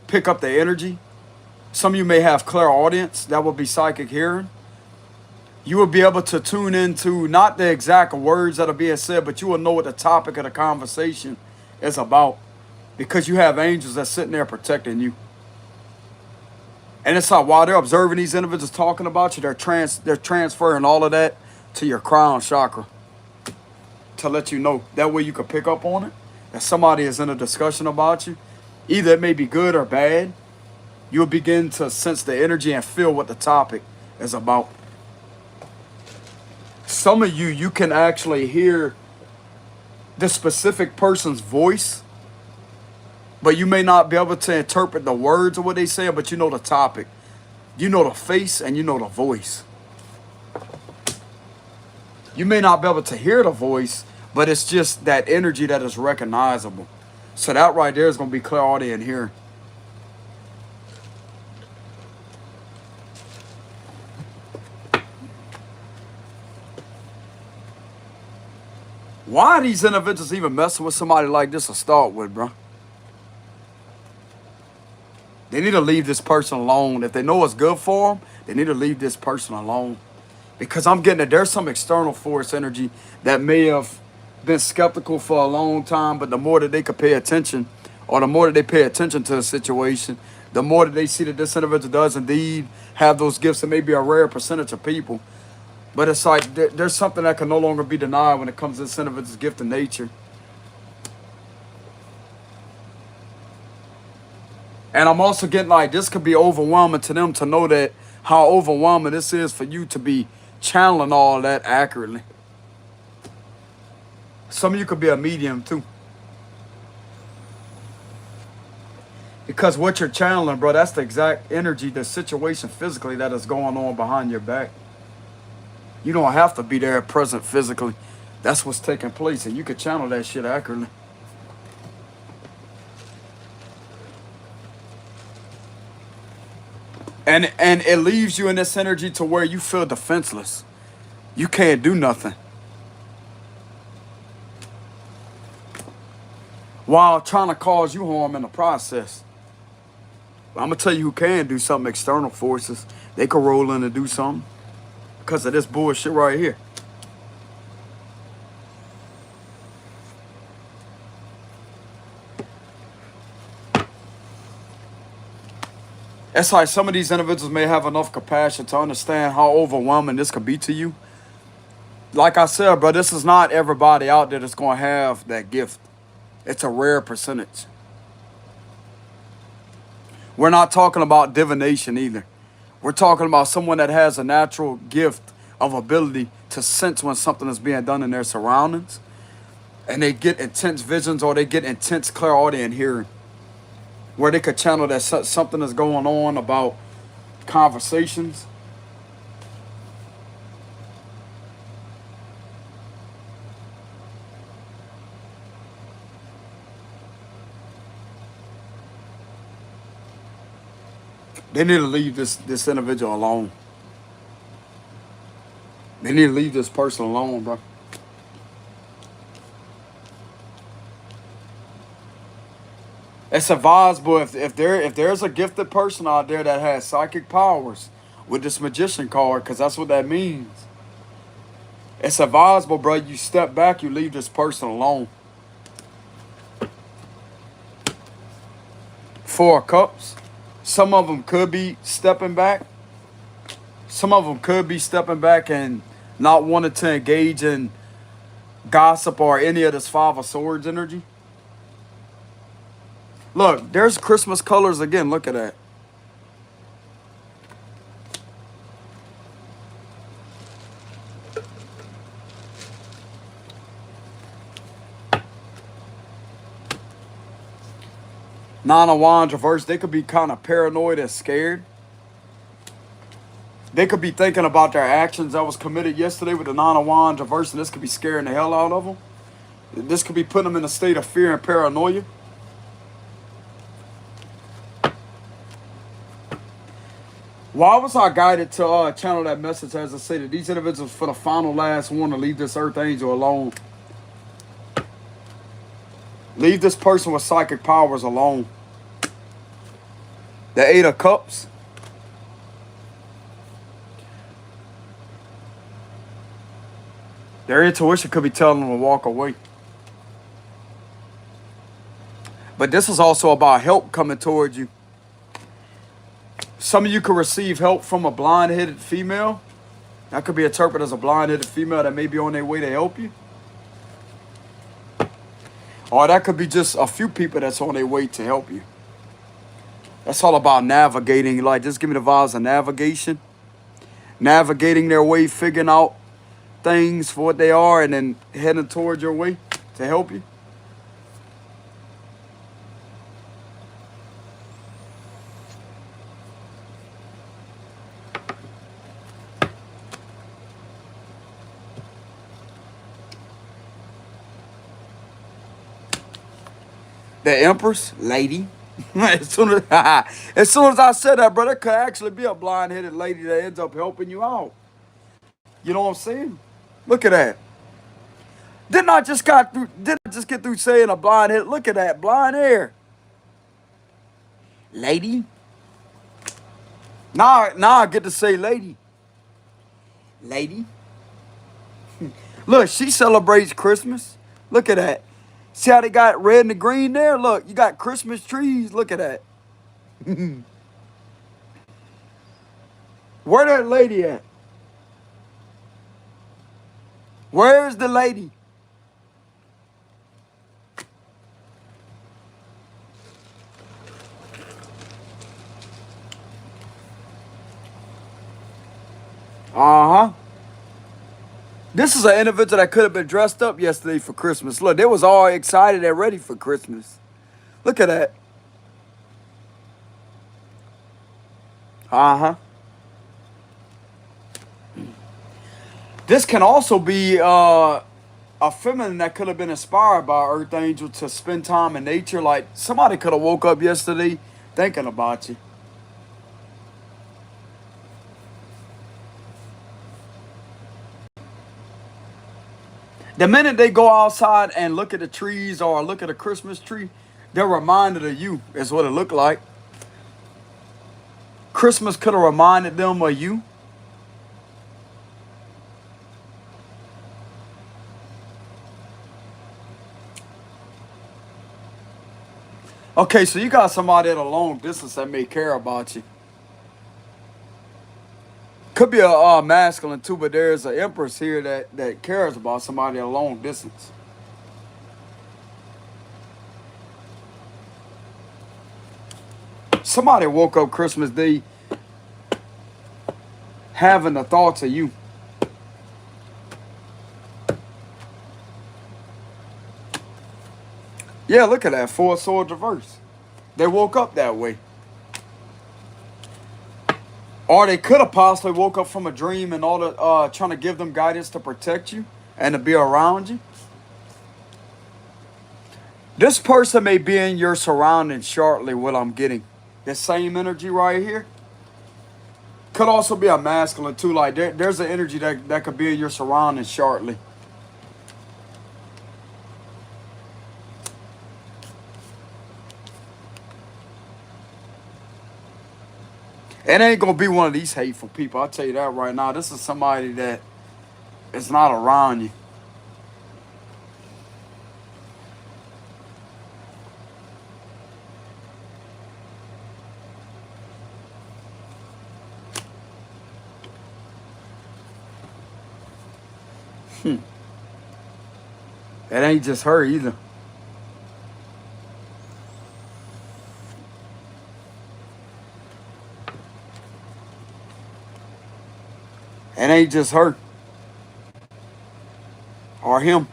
pick up the energy. Some of you may have clairaudience. That will be psychic hearing. You will be able to tune into not the exact words that are being said, but you will know what the topic of the conversation is about, because you have angels that's sitting there protecting you. And it's like while they're observing these individuals talking about you, they're transferring all of that to your crown chakra to let you know. That way you can pick up on it, that somebody is in a discussion about you. Either it may be good or bad. You'll begin to sense the energy and feel what the topic is about. Some of you can actually hear the specific person's voice, but you may not be able to interpret the words of what they say, but you know the topic. You know the face and you know the voice. You may not be able to hear the voice, but it's just that energy that is recognizable. So that right there is going to be clairaudient here. Why are these individuals even messing with somebody like this to start with, bro? They need to leave this person alone. If they know it's good for them, they need to leave this person alone. Because I'm getting that there's some external force energy that may have been skeptical for a long time, but the more that they could pay attention, or the more that they pay attention to the situation, the more that they see that this individual does indeed have those gifts. It may be a rare percentage of people, but it's like there's something that can no longer be denied when it comes to this individual's gift of nature. And I'm also getting like this could be overwhelming to them to know that how overwhelming this is for you to be channeling all that accurately. Some of you could be a medium too. Because what you're channeling, bro, that's the exact energy, the situation physically that is going on behind your back. You don't have to be there present physically. That's what's taking place, and you could channel that shit accurately. And it leaves you in this energy to where you feel defenseless. You can't do nothing. While trying to cause you harm in the process. I'm gonna tell you who can do something. External forces. They could roll in and do something. Because of this bullshit right here. It's like some of these individuals may have enough compassion to understand how overwhelming this could be to you. Like I said, bro, this is not everybody out there that's going to have that gift. It's a rare percentage. We're not talking about divination either. We're talking about someone that has a natural gift of ability to sense when something is being done in their surroundings. And they get intense visions or they get intense clairaudient hearing. Where they could channel that something is going on about conversations. They need to leave this individual alone. They need to leave this person alone, bro. It's advisable if there's a gifted person out there that has psychic powers with this magician card, because that's what that means. It's advisable, bro. You step back, you leave this person alone. 4 of Cups. Some of them could be stepping back. Some of them could be stepping back and not wanting to engage in gossip or any of this 5 of Swords energy. Look, there's Christmas colors again. Look at that. Nine of Wands reverse. They could be kind of paranoid and scared. They could be thinking about their actions that was committed yesterday with the Nine of Wands reverse, and this could be scaring the hell out of them. This could be putting them in a state of fear and paranoia. Why was I guided to channel that message as I say that these individuals for the final last one to leave this earth angel alone? Leave this person with psychic powers alone. The 8 of Cups. Their intuition could be telling them to walk away. But this is also about help coming towards you. Some of you could receive help from a blind-headed female. That could be interpreted as a blind-headed female that may be on their way to help you. Or that could be just a few people that's on their way to help you. That's all about navigating. Like, just give me the vibes of navigation. Navigating their way, figuring out things for what they are, and then heading towards your way to help you. The Empress, lady. as soon as I said that, bro, there could actually be a blind-headed lady that ends up helping you out. You know what I'm saying? Look at that. Didn't I just get through saying a blind head? Look at that blind hair. Lady. Now I get to say lady. Lady. Look, she celebrates Christmas. Look at that. See how they got red and the green there? Look, you got Christmas trees. Look at that. Where that lady at? Where's the lady? Uh-huh. This is an individual that could have been dressed up yesterday for Christmas. Look, they was all excited and ready for Christmas. Look at that. Uh-huh. This can also be a feminine that could have been inspired by Earth Angel to spend time in nature. Like somebody could have woke up yesterday thinking about you. The minute they go outside and look at the trees or look at a Christmas tree, they're reminded of you, is what it looked like. Christmas could have reminded them of you. Okay, so you got somebody at a long distance that may care about you. Could be a masculine too, but there's an empress here that cares about somebody at a long distance. Somebody woke up Christmas Day having the thoughts of you. Yeah, look at that. Four swords reverse. They woke up that way. Or they could have possibly woke up from a dream and all the trying to give them guidance to protect you and to be around you. This person may be in your surroundings shortly, what I'm getting. This same energy right here. Could also be a masculine too. Like there's an energy that could be in your surroundings shortly. It ain't gonna be one of these hateful people. I'll tell you that right now. This is somebody that is not around you. It ain't just her either. It ain't just her or him.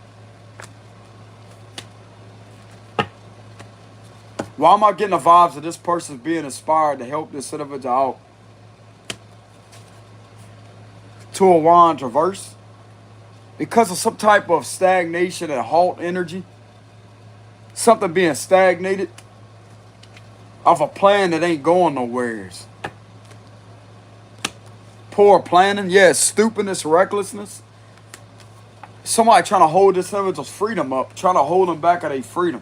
Why am I getting the vibes of this person's being inspired to help this individual out? Two of Wands reverse. Because of some type of stagnation and halt energy. Something being stagnated. Of a plan that ain't going nowheres. Poor planning. Yeah, stupidness, recklessness. Somebody trying to hold this individual's freedom up. Trying to hold them back at their freedom.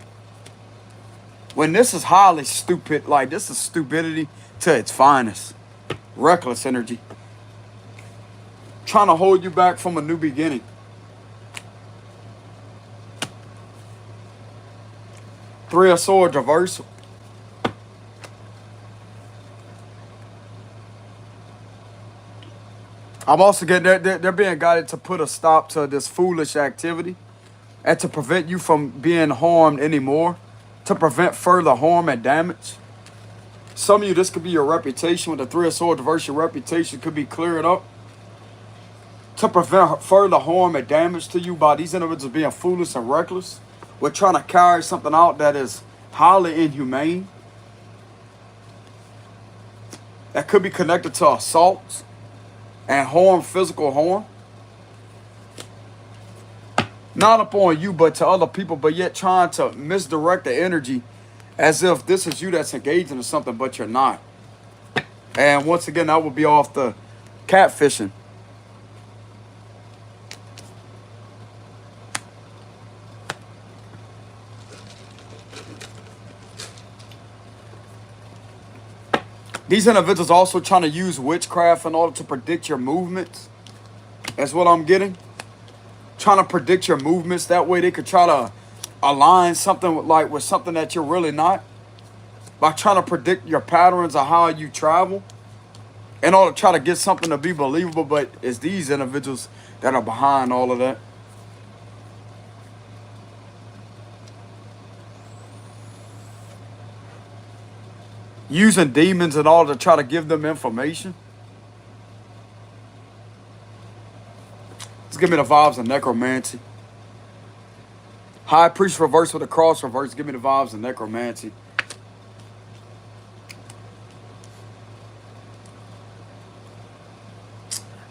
When this is highly stupid, like this is stupidity to its finest. Reckless energy. Trying to hold you back from a new beginning. Three of Swords reversal. I'm also getting they're being guided to put a stop to this foolish activity and to prevent you from being harmed anymore, to prevent further harm and damage. Some of you, this could be your reputation. With the Three of Swords reverse, your reputation could be cleared up to prevent further harm and damage to you by these individuals being foolish and reckless. We're trying to carry something out that is highly inhumane. That could be connected to assaults and harm, physical harm. Not upon you, but to other people, but yet trying to misdirect the energy as if this is you that's engaging in something, but you're not. And once again, that would be off the catfishing. These individuals also trying to use witchcraft in order to predict your movements. That's what I'm getting. Trying to predict your movements. That way they could try to align something with something that you're really not. By trying to predict your patterns of how you travel. In order to try to get something to be believable. But it's these individuals that are behind all of that. Using demons and all to try to give them information. Let's give me the vibes of necromancy. High priest reverse with a cross reverse. Give me the vibes of necromancy.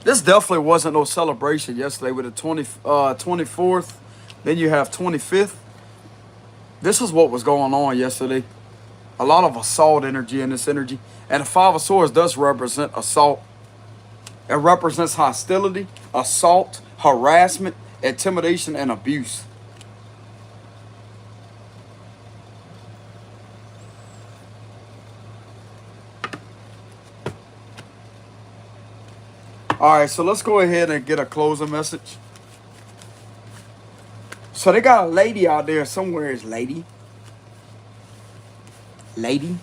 This definitely wasn't no celebration yesterday with the 24th Then you have 25th. This is what was going on yesterday. A lot of assault energy in this energy. And the Five of Swords does represent assault. It represents hostility, assault, harassment, intimidation, and abuse. All right, so let's go ahead and get a closing message. So they got a lady out there somewhere. Is lady? Lady?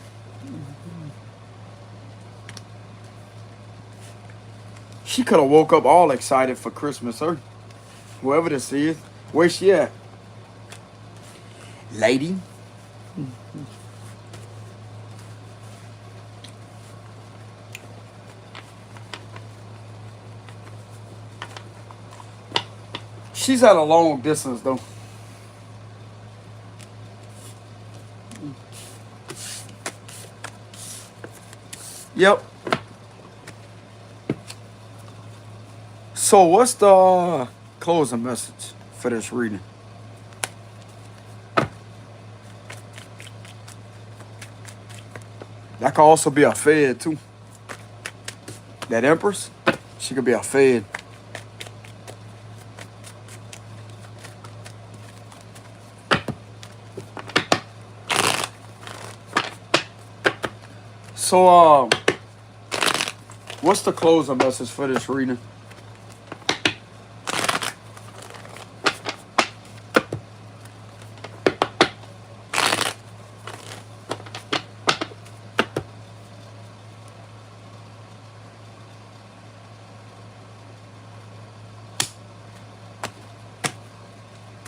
She could have woke up all excited for Christmas, or whoever this is. Where's she at? Lady? She's at a long distance, though. Yep. So what's the closing message for this reading? That could also be a Fed, too. That Empress, she could be a Fed. So, what's the closing message for this reading?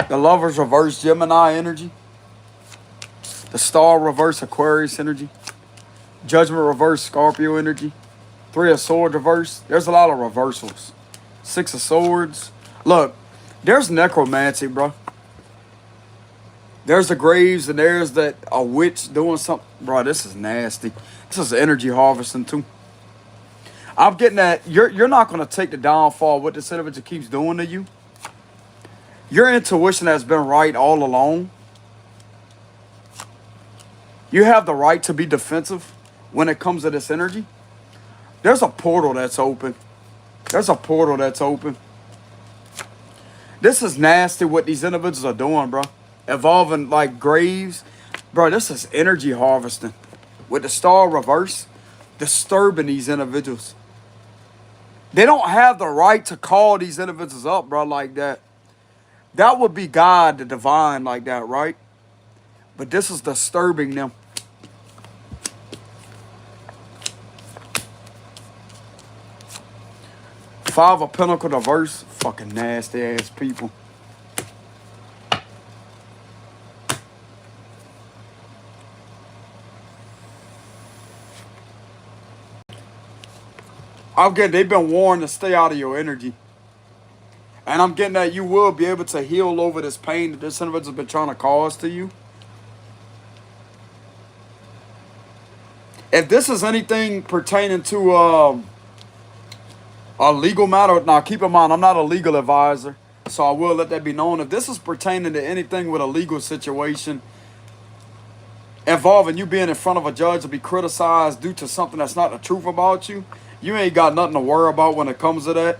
The Lovers reverse Gemini energy. The Star reverse Aquarius energy. Judgment reverse Scorpio energy. Three of Swords reverse. There's a lot of reversals. Six of Swords. Look, there's necromancy, bro. There's the graves and there's that a witch doing something. Bro, this is nasty. This is energy harvesting too. I'm getting that you're not going to take the downfall of what this individual keeps doing to you. Your intuition has been right all along. You have the right to be defensive when it comes to this energy. There's a portal that's open. There's a portal that's open. This is nasty what these individuals are doing, bro. Evolving like graves. Bro, this is energy harvesting. With the Star reverse, disturbing these individuals. They don't have the right to call these individuals up, bro, like that. That would be God, the divine, like that, right? But this is disturbing them. Five of Pentacles reverse. Fucking nasty ass people. I'm getting, they've been warned to stay out of your energy. And I'm getting that you will be able to heal over this pain that this individual's been trying to cause to you. If this is anything pertaining to a legal matter, now keep in mind, I'm not a legal advisor, so I will let that be known. If this is pertaining to anything with a legal situation involving you being in front of a judge to be criticized due to something that's not the truth about you, you ain't got nothing to worry about when it comes to that.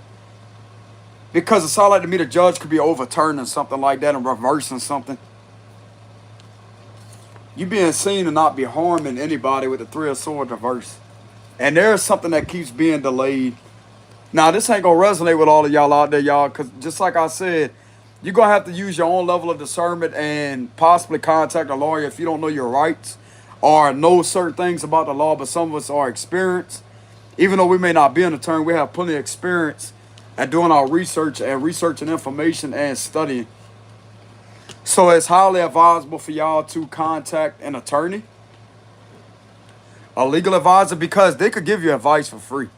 Because it sounds like to me the judge could be overturning something like that and reversing something. You being seen to not be harming anybody with the Three of Swords reverse. And there's something that keeps being delayed. Now, this ain't going to resonate with all of y'all out there, y'all. Because just like I said, you're going to have to use your own level of discernment and possibly contact a lawyer if you don't know your rights or know certain things about the law. But some of us are experienced. Even though we may not be an attorney, we have plenty of experience at doing our research and researching information and studying. So it's highly advisable for y'all to contact an attorney, a legal advisor, because they could give you advice for free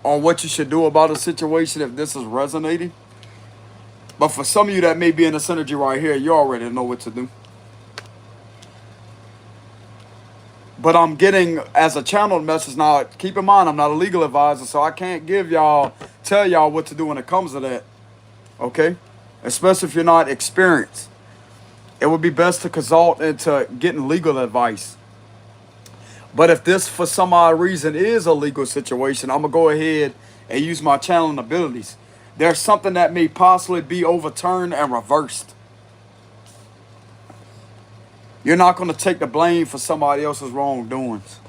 on what you should do about a situation if this is resonating. But for some of you that may be in this energy right here, you already know what to do. But I'm getting, as a channeled message now, keep in mind, I'm not a legal advisor, so I can't tell y'all what to do when it comes to that. okay? Especially if you're not experienced. It would be best to consult into getting legal advice. But if this, for some odd reason, is a legal situation, I'm going to go ahead and use my channeling abilities. There's something that may possibly be overturned and reversed. You're not going to take the blame for somebody else's wrongdoings.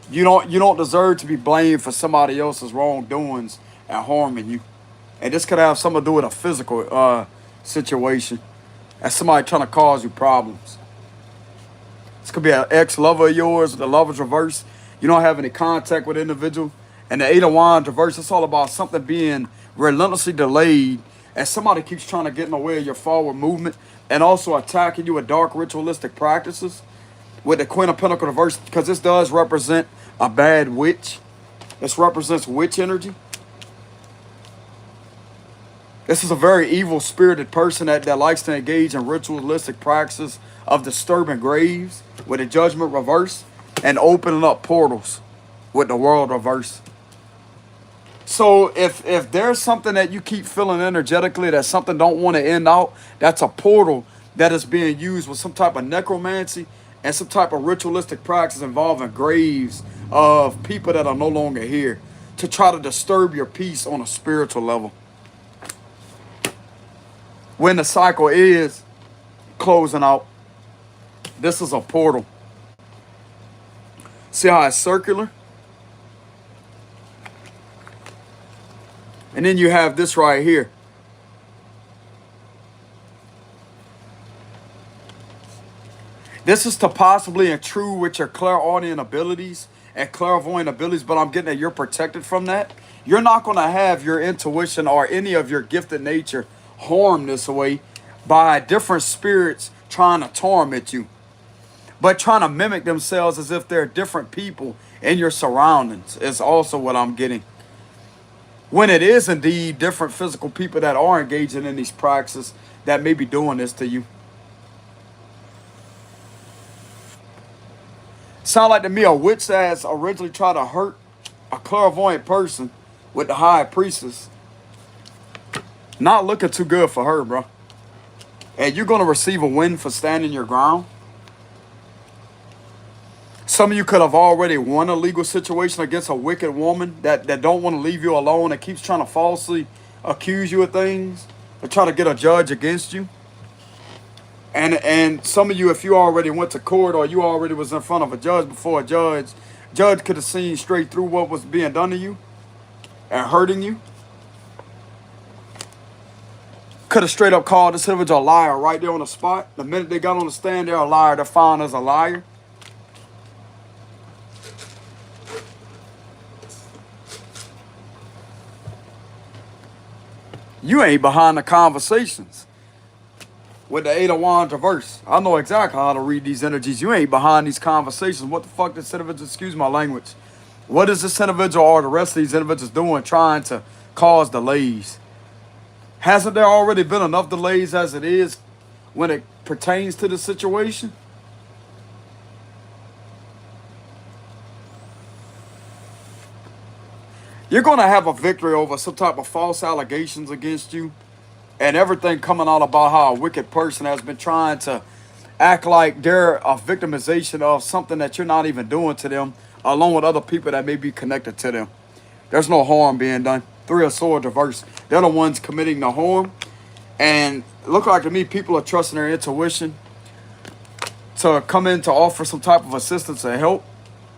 You don't deserve to be blamed for somebody else's wrongdoings and harming you. And this could have something to do with a physical situation. And somebody trying to cause you problems. This could be an ex-lover of yours, the lover's reverse. You don't have any contact with the individual. And the Eight of Wands reverse, it's all about something being relentlessly delayed. And somebody keeps trying to get in the way of your forward movement. And also attacking you with dark ritualistic practices. With the Queen of Pentacles reverse, because this does represent a bad witch. This represents witch energy. This is a very evil-spirited person that likes to engage in ritualistic practices of disturbing graves with the Judgment reverse and opening up portals with the World reverse. So if there's something that you keep feeling energetically that something don't want to end out, that's a portal that is being used with some type of necromancy and some type of ritualistic practice involving graves of people that are no longer here to try to disturb your peace on a spiritual level. When the cycle is closing out, this is a portal. See how it's circular? And then you have this right here. This is to possibly intrude with your clairaudient abilities and clairvoyant abilities, but I'm getting that you're protected from that. You're not going to have your intuition or any of your gifted nature harmed this way by different spirits trying to torment you, but trying to mimic themselves as if they're different people in your surroundings is also what I'm getting. When it is indeed different physical people that are engaging in these practices that may be doing this to you. Sound like to me a witch has originally tried to hurt a clairvoyant person with the high priestess. Not looking too good for her, bro. And you're going to receive a win for standing your ground. Some of you could have already won a legal situation against a wicked woman that don't want to leave you alone and keeps trying to falsely accuse you of things or try to get a judge against you. And some of you, if you already went to court or you already was in front of a judge before a judge could have seen straight through what was being done to you and hurting you. Could have straight up called this individual a liar right there on the spot. The minute they got on the stand, they're a liar. They're found as a liar. You ain't behind the conversations with the Eight of Wands reverse. I know exactly how to read these energies. You ain't behind these conversations. What the fuck this individual, excuse my language. What is this individual or the rest of these individuals doing trying to cause delays? Hasn't there already been enough delays as it is when it pertains to the situation? You're going to have a victory over some type of false allegations against you and everything coming out about how a wicked person has been trying to act like they're a victimization of something that you're not even doing to them, along with other people that may be connected to them. There's no harm being done. Three of Swords reverse. They're the ones committing the harm. And it look like to me people are trusting their intuition to come in to offer some type of assistance and help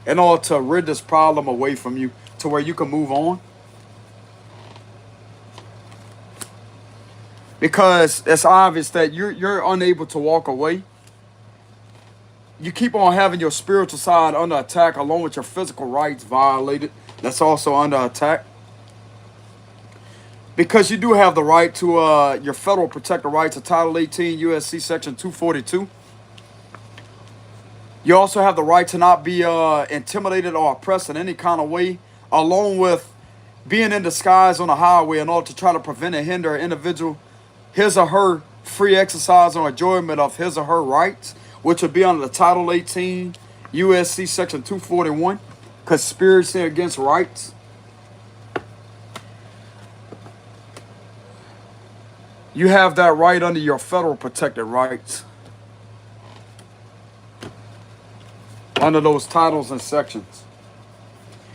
in order to rid this problem away from you to where you can move on. Because it's obvious that you're unable to walk away. You keep on having your spiritual side under attack along with your physical rights violated. That's also under attack. Because you do have the right to your federal protected rights of Title 18 U.S.C. Section 242. You also have the right to not be intimidated or oppressed in any kind of way, along with being in disguise on the highway in order to try to prevent and hinder an individual, his or her free exercise or enjoyment of his or her rights, which would be under the Title 18 U.S.C. Section 241, conspiracy against rights. You have that right under your federal protected rights, under those titles and sections.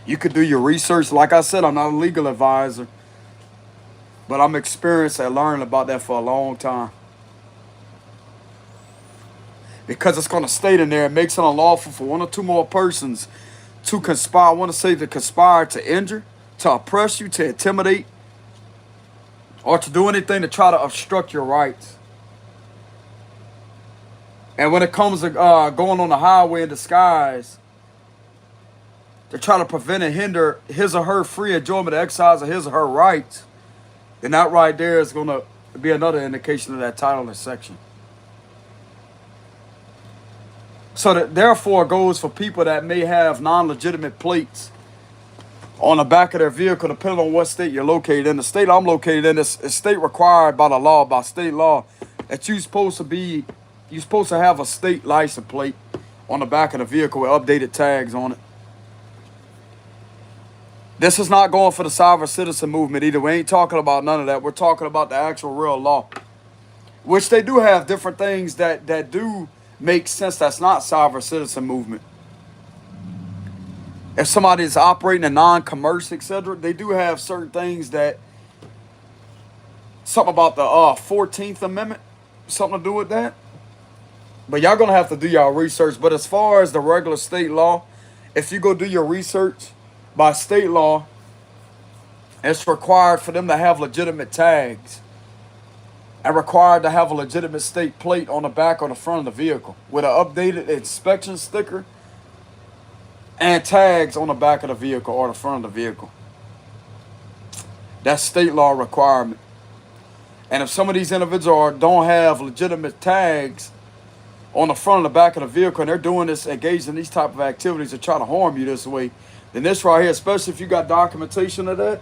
You could do your research. Like I said, I'm not a legal advisor, but I'm experienced at learning about that for a long time. Because it's going to state in there, it makes it unlawful for one or two more persons to conspire. I want to say to conspire to injure, to oppress you, to intimidate, or to do anything to try to obstruct your rights. And when it comes to going on the highway in disguise, to try to prevent and hinder his or her free enjoyment, exercise of his or her rights, then that right there is going to be another indication of that title and section. So that therefore it goes for people that may have non-legitimate plates on the back of their vehicle, depending on what state you're located in. The state I'm located in is state required by the law, by state law, that you're supposed to have a state license plate on the back of the vehicle with updated tags on it. This is not going for the sovereign citizen movement either. We ain't talking about none of that. We're talking about the actual real law, which they do have different things that do make sense. That's not sovereign citizen movement. If somebody is operating a non-commerce, etc., they do have certain things that, something about the 14th Amendment, something to do with that. But y'all going to have to do y'all research. But as far as the regular state law, if you go do your research, by state law, it's required for them to have legitimate tags and required to have a legitimate state plate on the back or the front of the vehicle with an updated inspection sticker and tags on the back of the vehicle or the front of the vehicle. That's state law requirement. And if some of these individuals don't have legitimate tags on the front and the back of the vehicle, and they're doing this, engaged in these type of activities to try to harm you this way, then this right here, especially if you got documentation of that,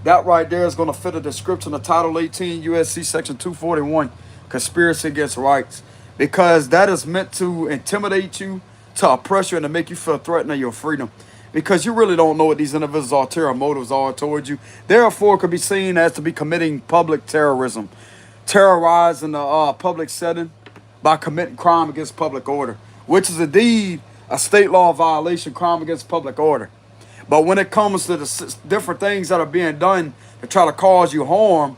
that right there is going to fit a description of Title 18 USC Section 241, conspiracy against rights, because that is meant to intimidate you, to oppress you, and to make you feel threatened of your freedom, because you really don't know what these individuals' ulterior motives are towards you. Therefore, it could be seen as to be committing public terrorism, terrorizing the public setting by committing crime against public order, which is indeed a state law violation, crime against public order. But when it comes to the different things that are being done to try to cause you harm,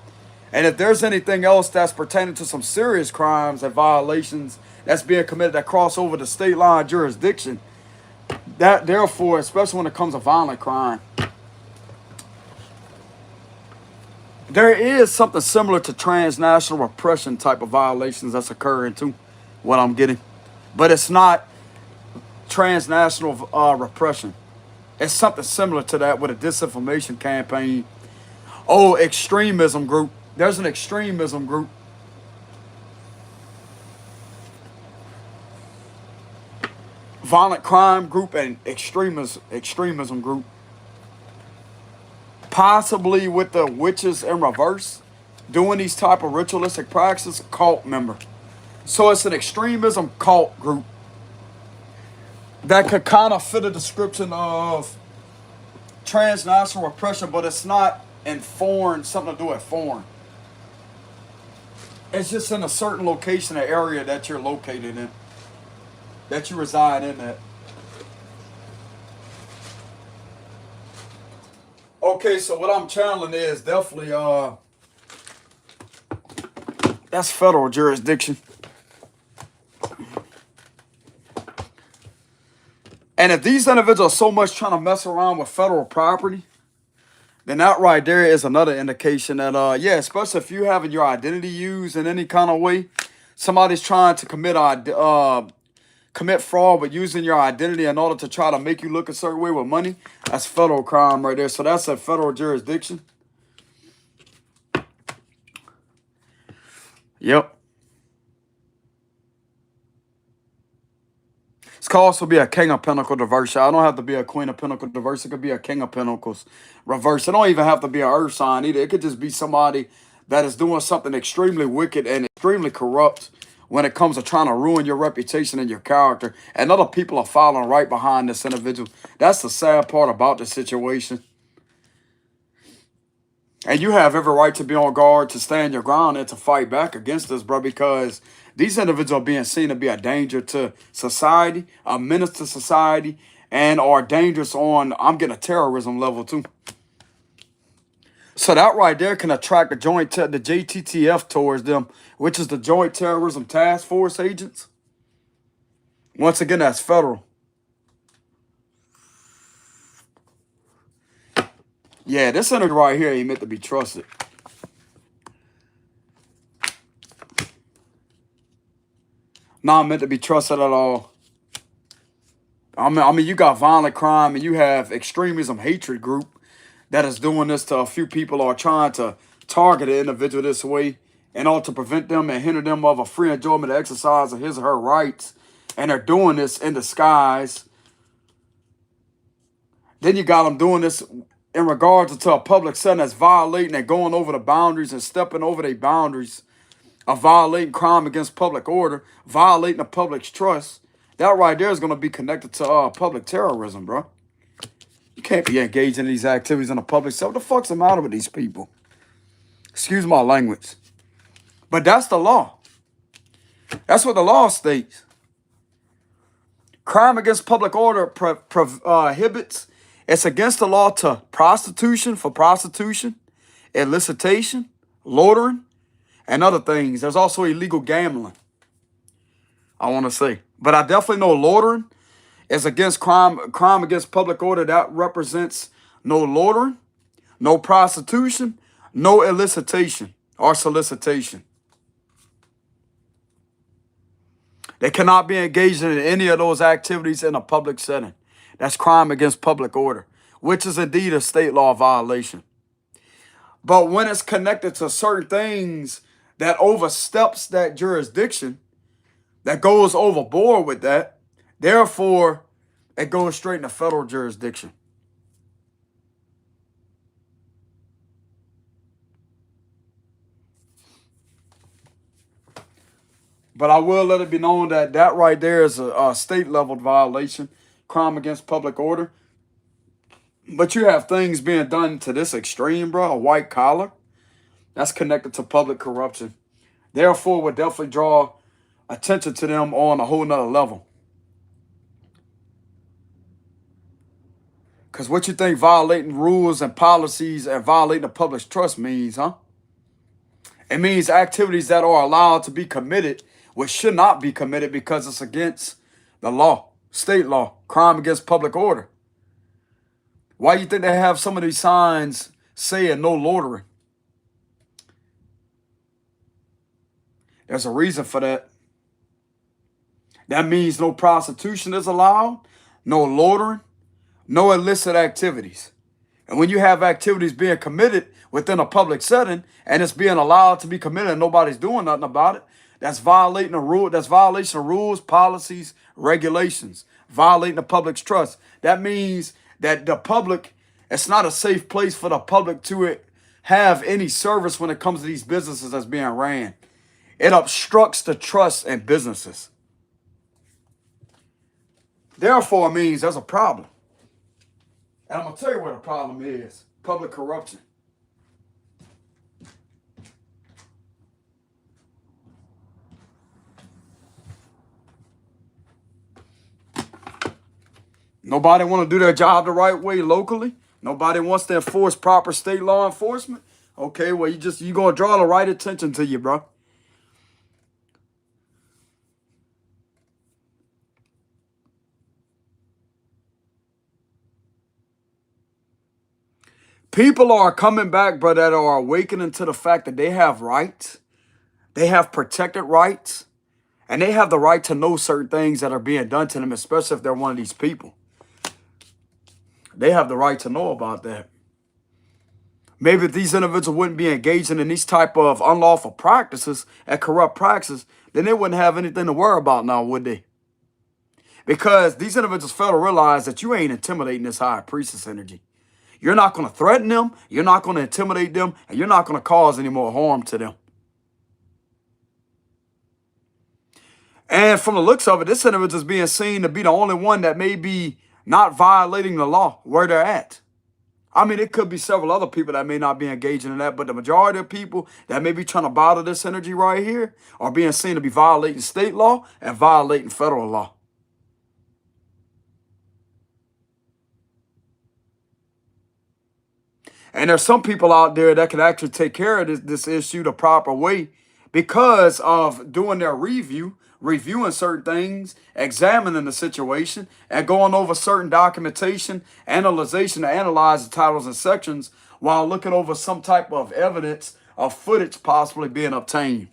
and if there's anything else that's pertaining to some serious crimes and violations that's being committed that cross over the state line jurisdiction, that therefore, especially when it comes to violent crime, there is something similar to transnational repression type of violations that's occurring too, what I'm getting. But it's not transnational repression. It's something similar to that with a disinformation campaign. Oh, extremism group. There's an extremism group. Violent crime group and extremism group. Possibly with the witches in reverse, doing these type of ritualistic practices, cult member. So it's an extremism cult group that could kind of fit a description of transnational repression, but it's not in foreign, something to do with foreign. It's just in a certain location or area that you're located in, that you reside in that. Okay, so what I'm channeling is definitely, that's federal jurisdiction. And if these individuals are so much trying to mess around with federal property, then that right there is another indication that, yeah, especially if you're having your identity used in any kind of way, somebody's trying to commit fraud with using your identity in order to try to make you look a certain way with money, that's federal crime right there. So that's a federal jurisdiction. Yep. It could also be a King of Pentacles reverse. I don't have to be a Queen of Pentacles reverse. It could be a King of Pentacles reverse. It don't even have to be an Earth sign either. It could just be somebody that is doing something extremely wicked and extremely corrupt when it comes to trying to ruin your reputation and your character. And other people are following right behind this individual. That's the sad part about the situation. And you have every right to be on guard, to stand your ground, and to fight back against this, bro, because these individuals are being seen to be a danger to society, a menace to society, and are dangerous on, I'm getting a terrorism level too. So that right there can attract the the JTTF towards them, which is the Joint Terrorism Task Force agents. Once again, that's federal. Yeah, this energy right here ain't meant to be trusted. Not meant to be trusted at all. I mean, you got violent crime and you have extremism hatred group that is doing this to a few people or trying to target an individual this way in order to prevent them and hinder them of a free enjoyment of exercise of his or her rights. And they're doing this in disguise. Then you got them doing this in regards to a public setting that's violating and going over the boundaries and stepping over their boundaries of violating crime against public order, violating the public's trust. That right there is going to be connected to public terrorism, bro. You can't be engaged in these activities in the public. So what the fuck's the matter with these people? Excuse my language. But that's the law. That's what the law states. Crime against public order prohibits. It's against the law to prostitution for prostitution, elicitation, loitering, and other things. There's also illegal gambling, I want to say. But I definitely know loitering is against crime against public order. That represents no loitering, no prostitution, no elicitation or solicitation. They cannot be engaged in any of those activities in a public setting. That's crime against public order, which is indeed a state law violation. But when it's connected to certain things that oversteps that jurisdiction, that goes overboard with that, therefore, it goes straight into federal jurisdiction. But I will let it be known that that right there is a state-level violation, crime against public order. But you have things being done to this extreme, bro, a white collar, that's connected to public corruption. Therefore, would definitely draw attention to them on a whole nother level. Because what you think violating rules and policies and violating the public's trust means, huh? It means activities that are allowed to be committed, which should not be committed because it's against the law, state law, crime against public order. Why do you think they have some of these signs saying no loitering? There's a reason for that. That means no prostitution is allowed, no loitering, no illicit activities. And when you have activities being committed within a public setting and it's being allowed to be committed and nobody's doing nothing about it, that's violating a rule. That's violation of rules, policies, regulations, violating the public's trust. That means that the public, it's not a safe place for the public to have any service when it comes to these businesses that's being ran. It obstructs the trust in businesses. Therefore, it means there's a problem. And I'm going to tell you what the problem is. Public corruption. Nobody want to do their job the right way locally. Nobody wants to enforce proper state law enforcement. Okay, well, you're going to draw the right attention to you, bro. People are coming back, but that are awakening to the fact that they have rights. They have protected rights. And they have the right to know certain things that are being done to them, especially if they're one of these people. They have the right to know about that. Maybe if these individuals wouldn't be engaging in these type of unlawful practices and corrupt practices, then they wouldn't have anything to worry about now, would they? Because these individuals fail to realize that you ain't intimidating this high priestess energy. You're not going to threaten them. You're not going to intimidate them. And you're not going to cause any more harm to them. And from the looks of it, this individual is being seen to be the only one that may be not violating the law where they're at. I mean, it could be several other people that may not be engaging in that, but the majority of people that may be trying to bottle this energy right here are being seen to be violating state law and violating federal law. And there's some people out there that can actually take care of this issue the proper way because of doing their reviewing certain things, examining the situation, and going over certain documentation, analyzation to analyze the titles and sections while looking over some type of evidence of footage possibly being obtained.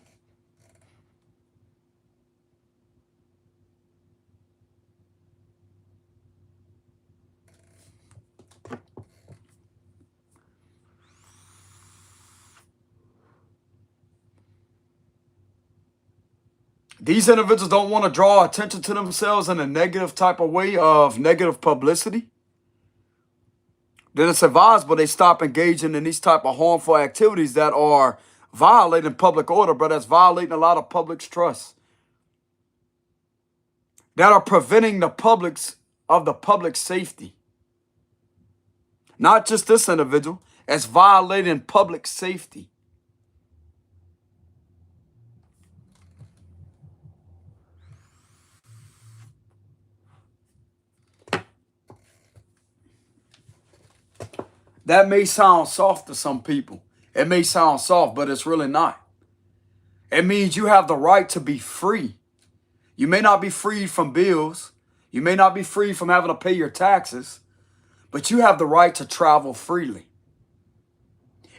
These individuals don't want to draw attention to themselves in a negative type of way of negative publicity. Then it's advisable they stop engaging in these type of harmful activities that are violating public order, but that's violating a lot of public's trust. That are preventing the public's safety. Not just this individual, it's violating public safety. That may sound soft to some people. It may sound soft, but it's really not. It means you have the right to be free. You may not be freed from bills. You may not be free from having to pay your taxes, but you have the right to travel freely.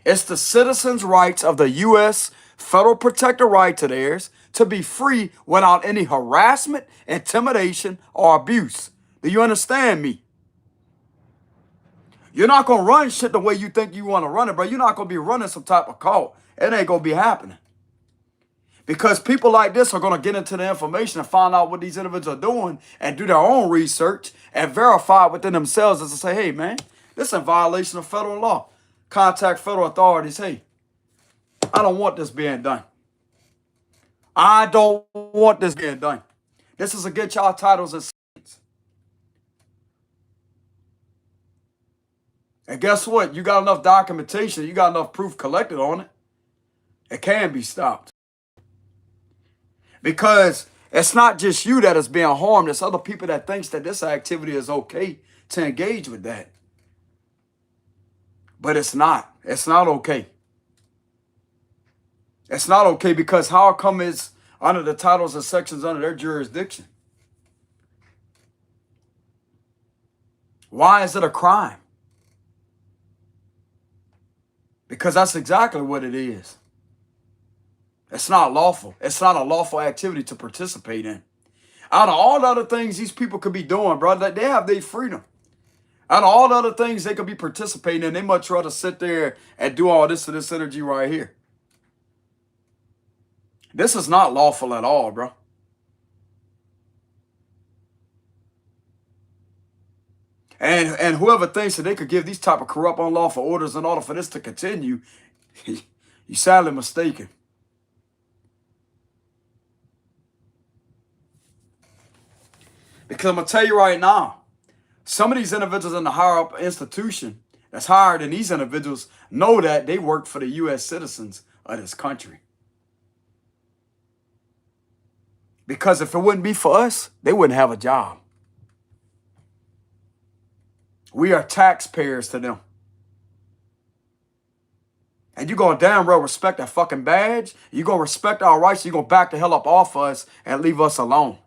It's the citizens' rights of the U.S. federal protected right to theirs to be free without any harassment, intimidation, or abuse. Do you understand me? You're not going to run shit the way you think you want to run it, bro. You're not going to be running some type of cult. It ain't going to be happening. Because people like this are going to get into the information and find out what these individuals are doing and do their own research and verify it within themselves as to say, hey, man, this is in violation of federal law. Contact federal authorities. Hey, I don't want this being done. I don't want this being done. This is against y'all titles and sections. And guess what? You got enough documentation. You got enough proof collected on it. It can be stopped. Because it's not just you that is being harmed. It's other people that thinks that this activity is okay to engage with that. But it's not. It's not okay. It's not okay because how come it's under the titles and sections under their jurisdiction? Why is it a crime? Because that's exactly what it is. It's not lawful. It's not a lawful activity to participate in. Out of all the other things these people could be doing, bro, they have their freedom. Out of all the other things they could be participating in, they much rather sit there and do all this to this energy right here. This is not lawful at all, bro. And whoever thinks that they could give these type of corrupt, unlawful orders in order for this to continue, you're sadly mistaken. Because I'm going to tell you right now, some of these individuals in the higher up institution that's higher than these individuals know that they work for the U.S. citizens of this country. Because if it wouldn't be for us, they wouldn't have a job. We are taxpayers to them. And you're going to damn well respect that fucking badge. You're going to respect our rights. You're going to back the hell up off us and leave us alone.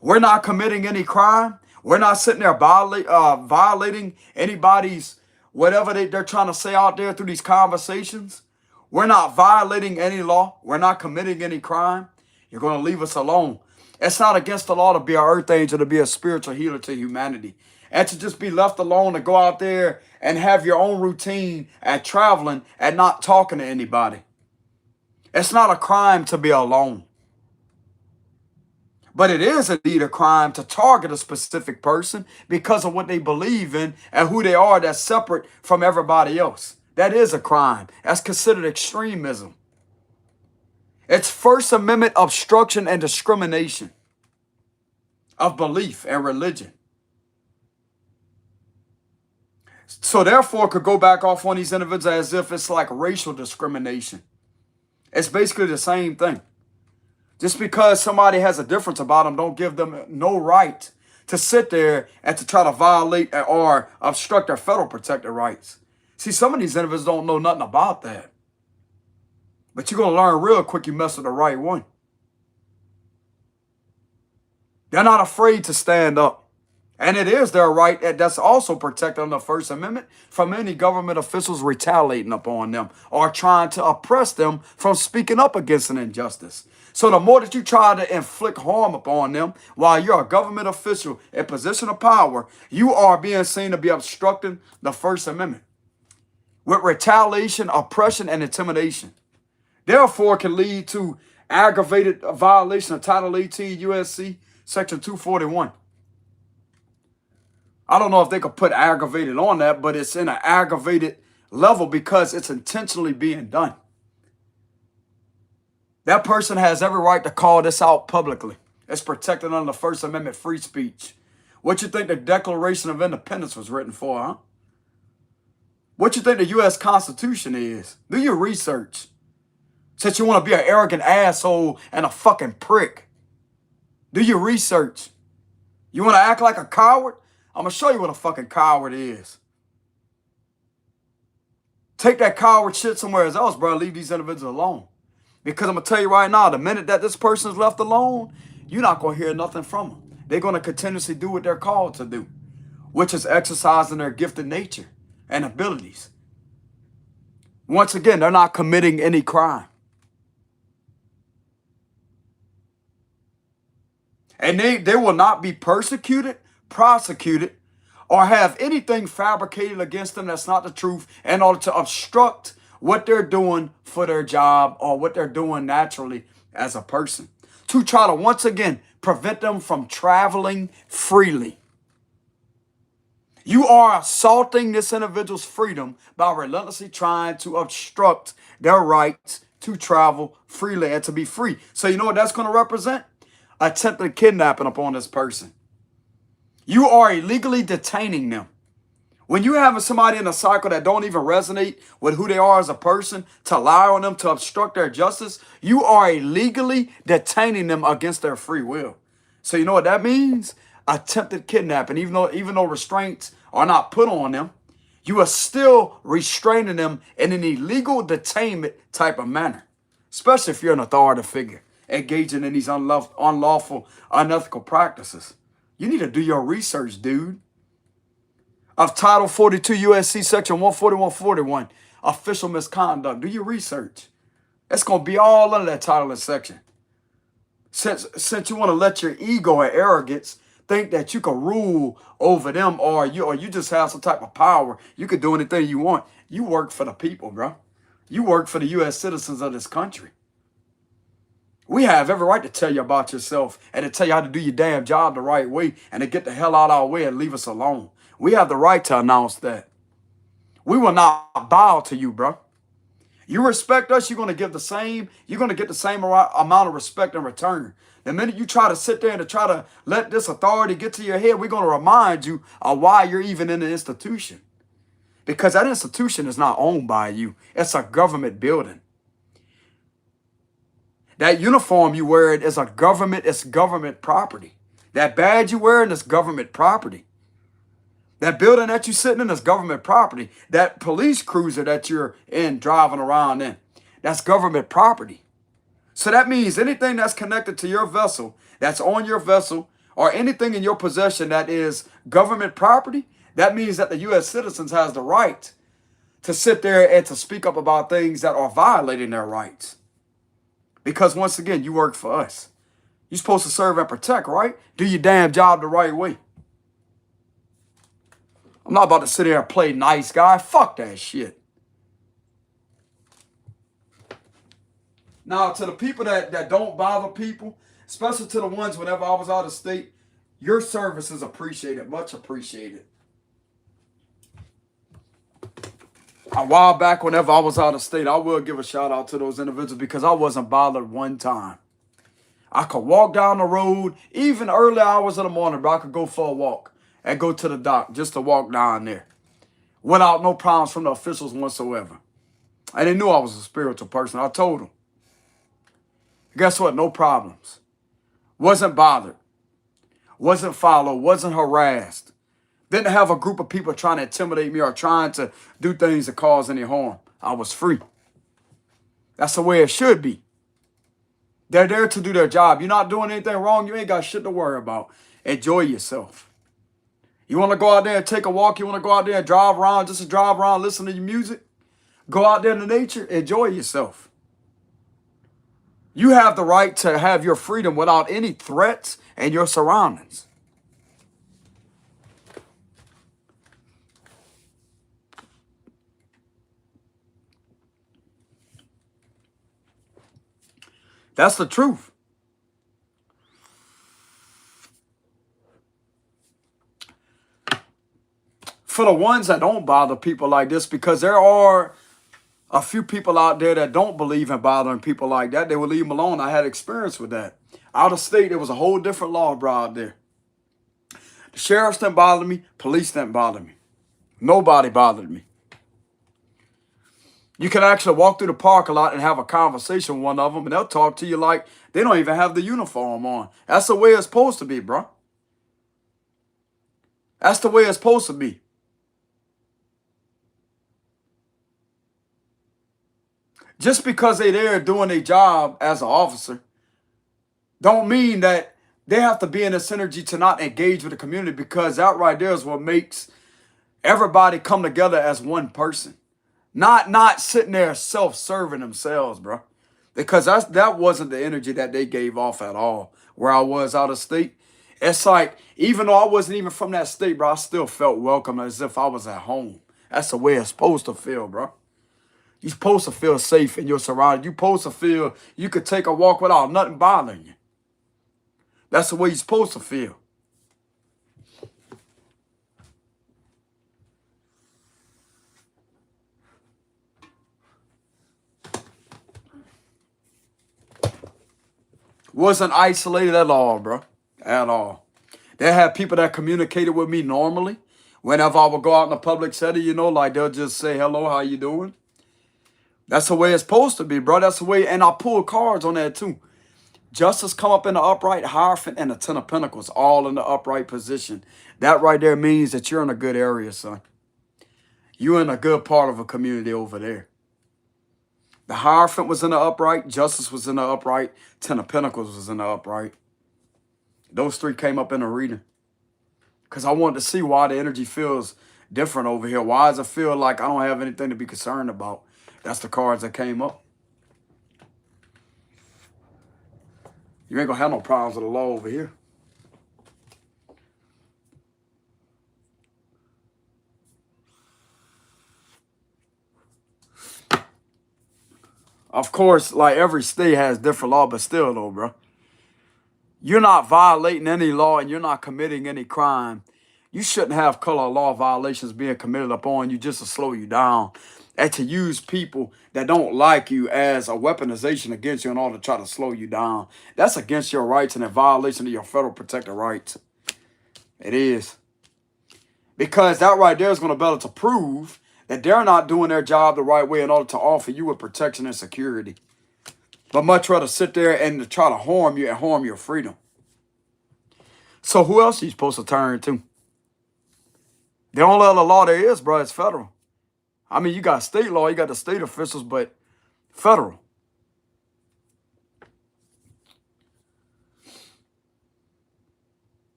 We're not committing any crime. We're not sitting there violating anybody's whatever they're trying to say out there through these conversations. We're not violating any law. We're not committing any crime. You're going to leave us alone. It's not against the law to be an earth angel, to be a spiritual healer to humanity. And to just be left alone to go out there and have your own routine and traveling and not talking to anybody. It's not a crime to be alone. But it is indeed a crime to target a specific person because of what they believe in and who they are that's separate from everybody else. That is a crime. That's considered extremism. It's First Amendment obstruction and discrimination of belief and religion. So therefore, could go back off on these individuals as if it's like racial discrimination. It's basically the same thing. Just because somebody has a difference about them, don't give them no right to sit there and to try to violate or obstruct their federal protected rights. See, some of these individuals don't know nothing about that. But you're going to learn real quick you mess with the right one. They're not afraid to stand up. And it is their right that's also protected under the First Amendment from any government officials retaliating upon them or trying to oppress them from speaking up against an injustice. So the more that you try to inflict harm upon them while you're a government official in position of power, you are being seen to be obstructing the First Amendment with retaliation, oppression, and intimidation. Therefore, can lead to aggravated violation of Title 18 USC Section 241. I don't know if they could put aggravated on that, but it's in an aggravated level because it's intentionally being done. That person has every right to call this out publicly. It's protected under the First Amendment free speech. What you think the Declaration of Independence was written for, huh? What you think the U.S. Constitution is? Do your research. Since you want to be an arrogant asshole and a fucking prick. Do your research. You want to act like a coward? I'm going to show you what a fucking coward is. Take that coward shit somewhere else, bro. Leave these individuals alone. Because I'm going to tell you right now, the minute that this person is left alone, you're not going to hear nothing from them. They're going to continuously do what they're called to do, which is exercising their gifted nature and abilities. Once again, they're not committing any crime. And they will not be persecuted, prosecuted, or have anything fabricated against them that's not the truth in order to obstruct what they're doing for their job or what they're doing naturally as a person. To try to, once again, prevent them from traveling freely. You are assaulting this individual's freedom by relentlessly trying to obstruct their rights to travel freely and to be free. So you know what that's going to represent? Attempted kidnapping upon this person. You are illegally detaining them. When you have somebody in a cycle that don't even resonate with who they are as a person, to lie on them, to obstruct their justice, you are illegally detaining them against their free will. So you know what that means? Attempted kidnapping. Even though restraints are not put on them, you are still restraining them in an illegal detainment type of manner, especially if you're an authority figure engaging in these unlawful, unethical practices. You need to do your research, dude. Of Title 42 USC Section 141-41, official misconduct. Do your research. It's going to be all under that title and section. Since you want to let your ego and arrogance think that you can rule over them or you just have some type of power, you can do anything you want. You work for the people, bro. You work for the U.S. citizens of this country. We have every right to tell you about yourself and to tell you how to do your damn job the right way and to get the hell out of our way and leave us alone. We have the right to announce that. We will not bow to you, bro. You respect us, you're going to get the same amount of respect in return. The minute you try to sit there and to try to let this authority get to your head, we're going to remind you of why you're even in the institution. Because that institution is not owned by you. It's a government building. That uniform you wearing is it's government property. That badge you wearing is government property. That building that you're sitting in is government property. That police cruiser that you're in, driving around in, that's government property. So that means anything that's connected to your vessel, that's on your vessel, or anything in your possession that is government property, that means that the U.S. citizens has the right to sit there and to speak up about things that are violating their rights. Because once again, you work for us. You're supposed to serve and protect, right? Do your damn job the right way. I'm not about to sit here and play nice guy. Fuck that shit. Now, to the people that don't bother people, especially to the ones whenever I was out of state, your service is appreciated, much appreciated. A while back, whenever I was out of state, I will give a shout out to those individuals because I wasn't bothered one time. I could walk down the road, even early hours of the morning, bro. I could go for a walk and go to the dock just to walk down there without no problems from the officials whatsoever. And they knew I was a spiritual person. I told them. Guess what? No problems. Wasn't bothered. Wasn't followed. Wasn't harassed. Didn't have a group of people trying to intimidate me or trying to do things to cause any harm. I was free. That's the way it should be. They're there to do their job. You're not doing anything wrong. You ain't got shit to worry about. Enjoy yourself. You want to go out there and take a walk? You want to go out there and drive around, just to drive around, listen to your music? Go out there in the nature, enjoy yourself. You have the right to have your freedom without any threats and your surroundings. That's the truth. For the ones that don't bother people like this, because there are a few people out there that don't believe in bothering people like that, they will leave them alone. I had experience with that. Out of state, there was a whole different law brought out there. The sheriffs didn't bother me. Police didn't bother me. Nobody bothered me. You can actually walk through the park a lot and have a conversation with one of them, and they'll talk to you like they don't even have the uniform on. That's the way it's supposed to be, bro. That's the way it's supposed to be. Just because they're there doing their job as an officer, don't mean that they have to be in a synergy to not engage with the community, because that right there is what makes everybody come together as one person. Not sitting there self-serving themselves, bro. Because that wasn't the energy that they gave off at all. Where I was out of state, it's like, even though I wasn't even from that state, bro, I still felt welcome as if I was at home. That's the way it's supposed to feel, bro. You're supposed to feel safe in your surroundings. You're supposed to feel you could take a walk without nothing bothering you. That's the way you're supposed to feel. Wasn't isolated at all, bro. At all. They had people that communicated with me normally. Whenever I would go out in the public setting, you know, like they'll just say, hello, how you doing? That's the way it's supposed to be, bro. That's the way. And I pull cards on that too. Justice come up in the upright, Hierophant, and the Ten of Pentacles, all in the upright position. That right there means that you're in a good area, son. You're in a good part of a community over there. The Hierophant was in the upright. Justice was in the upright. Ten of Pentacles was in the upright. Those three came up in the reading. Because I wanted to see why the energy feels different over here. Why does it feel like I don't have anything to be concerned about? That's the cards that came up. You ain't going to have no problems with the law over here. Of course, like every state has different law, but still though, bro. You're not violating any law and you're not committing any crime. You shouldn't have color law violations being committed upon you just to slow you down and to use people that don't like you as a weaponization against you in order to try to slow you down. That's against your rights and a violation of your federal protected rights. It is. Because that right there is going to be able to prove that they're not doing their job the right way in order to offer you with protection and security. But much rather sit there and to try to harm you and harm your freedom. So who else are you supposed to turn to? The only other law there is, bro, is federal. I mean, you got state law, you got the state officials, but federal.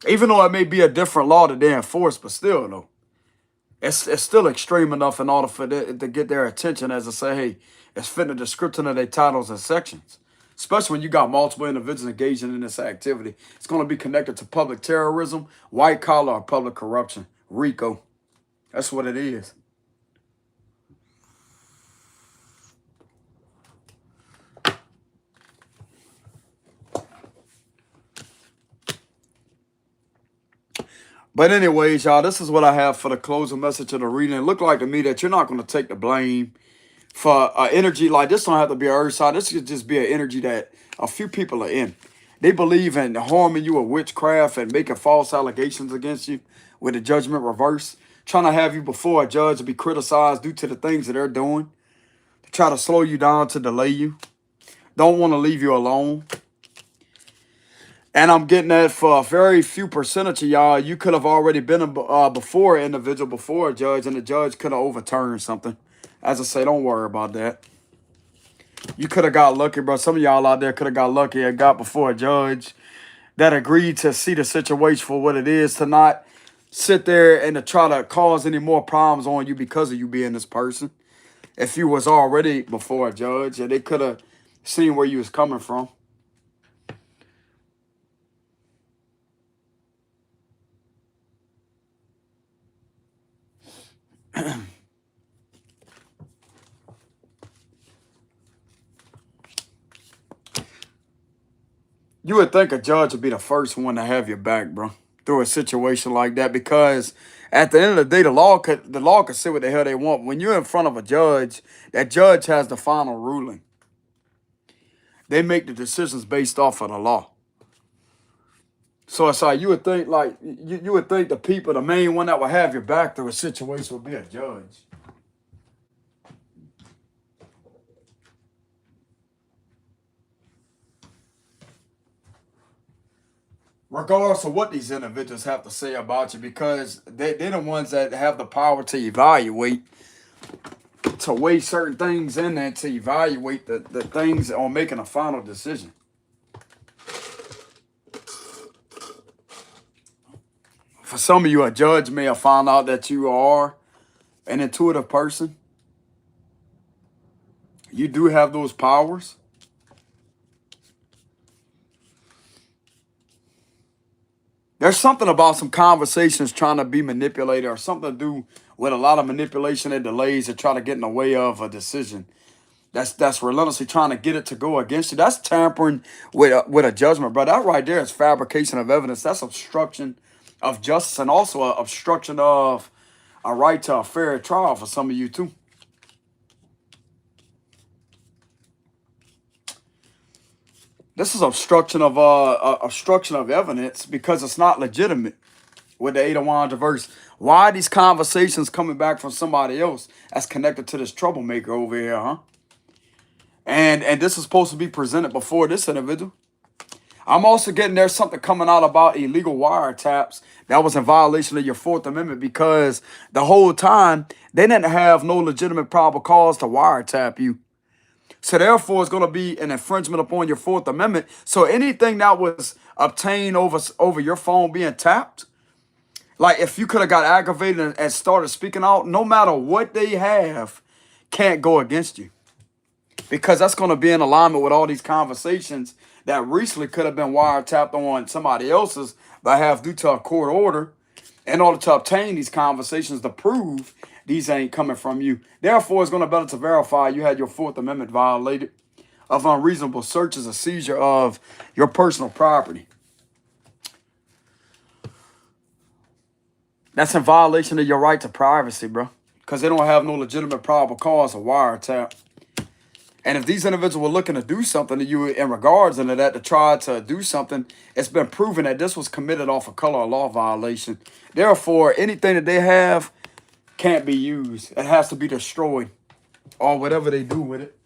Even though it may be a different law that they enforce, but still, though, it's still extreme enough in order for it to get their attention as to say, hey, it's fitting the description of their titles and sections. Especially when you got multiple individuals engaging in this activity. It's going to be connected to public terrorism, white collar, or public corruption. RICO. That's what it is. But anyways, y'all, this is what I have for the closing message of the reading. It looked like to me that you're not going to take the blame for energy like this. Don't have to be an earth sign. This could just be an energy that a few people are in. They believe in harming you with witchcraft and making false allegations against you with the judgment reverse, trying to have you before a judge to be criticized due to the things that they're doing, to try to slow you down, to delay you. Don't want to leave you alone. And I'm getting that for a very few percentage of y'all, you could have already been before an individual, before a judge, and the judge could have overturned something. As I say, don't worry about that. You could have got lucky, bro. Some of y'all out there could have got lucky and got before a judge that agreed to see the situation for what it is, to not sit there and to try to cause any more problems on you because of you being this person. If you was already before a judge, and they could have seen where you was coming from. You would think a judge would be the first one to have your back, bro, through a situation like that, because at the end of the day, the law could say what the hell they want. When you're in front of a judge, that judge has the final ruling. They make the decisions based off of the law. So it's like you would think, like you would think the people, the main one that would have your back through a situation would be a judge. Regardless of what these individuals have to say about you, because they're the ones that have the power to evaluate, to weigh certain things in there, to evaluate the things on making a final decision. For some of you, a judge may have found out that you are an intuitive person. You do have those powers. There's something about some conversations trying to be manipulated, or something to do with a lot of manipulation and delays to try to get in the way of a decision. That's relentlessly trying to get it to go against you. That's tampering with a judgment, bro. That right there is fabrication of evidence. That's obstruction of justice, and also a obstruction of a right to a fair trial for some of you too. This is obstruction of evidence because it's not legitimate with the Eight of Wands reverse. Why are these conversations coming back from somebody else that's connected to this troublemaker over here, huh? And this is supposed to be presented before this individual. I'm also getting there's something coming out about illegal wiretaps that was in violation of your Fourth Amendment, because the whole time they didn't have no legitimate probable cause to wiretap you. So therefore, it's going to be an infringement upon your Fourth Amendment. So anything that was obtained over your phone being tapped, like if you could have got aggravated and started speaking out, no matter what they have, can't go against you. Because that's going to be in alignment with all these conversations that recently could have been wiretapped on somebody else's behalf due to a court order, in order to obtain these conversations to prove these ain't coming from you. Therefore, it's going to be better to verify you had your Fourth Amendment violated of unreasonable searches or seizure of your personal property. That's in violation of your right to privacy, bro, because they don't have no legitimate probable cause of wiretap. And if these individuals were looking to do something to you in regards to that, to try to do something, it's been proven that this was committed off a color of law violation. Therefore, anything that they have can't be used. It has to be destroyed, or whatever they do with it.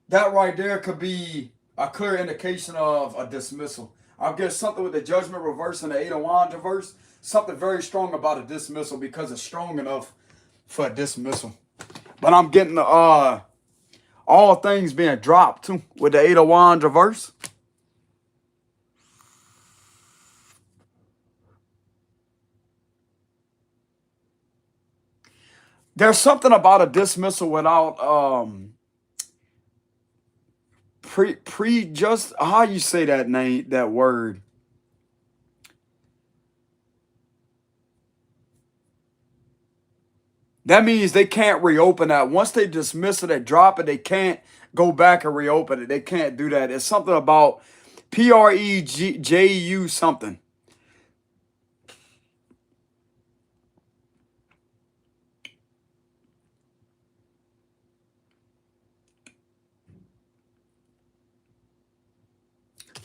That right there could be a clear indication of a dismissal. I'll get something with the judgment reverse and the Eight of Wands reverse. Something very strong about a dismissal, because it's strong enough for a dismissal. But I'm getting all things being dropped too with the Eight of Wands reverse. There's something about a dismissal without just how you say that word. That means they can't reopen that. Once they dismiss it, they drop it, they can't go back and reopen it. They can't do that. It's something about PREJU something.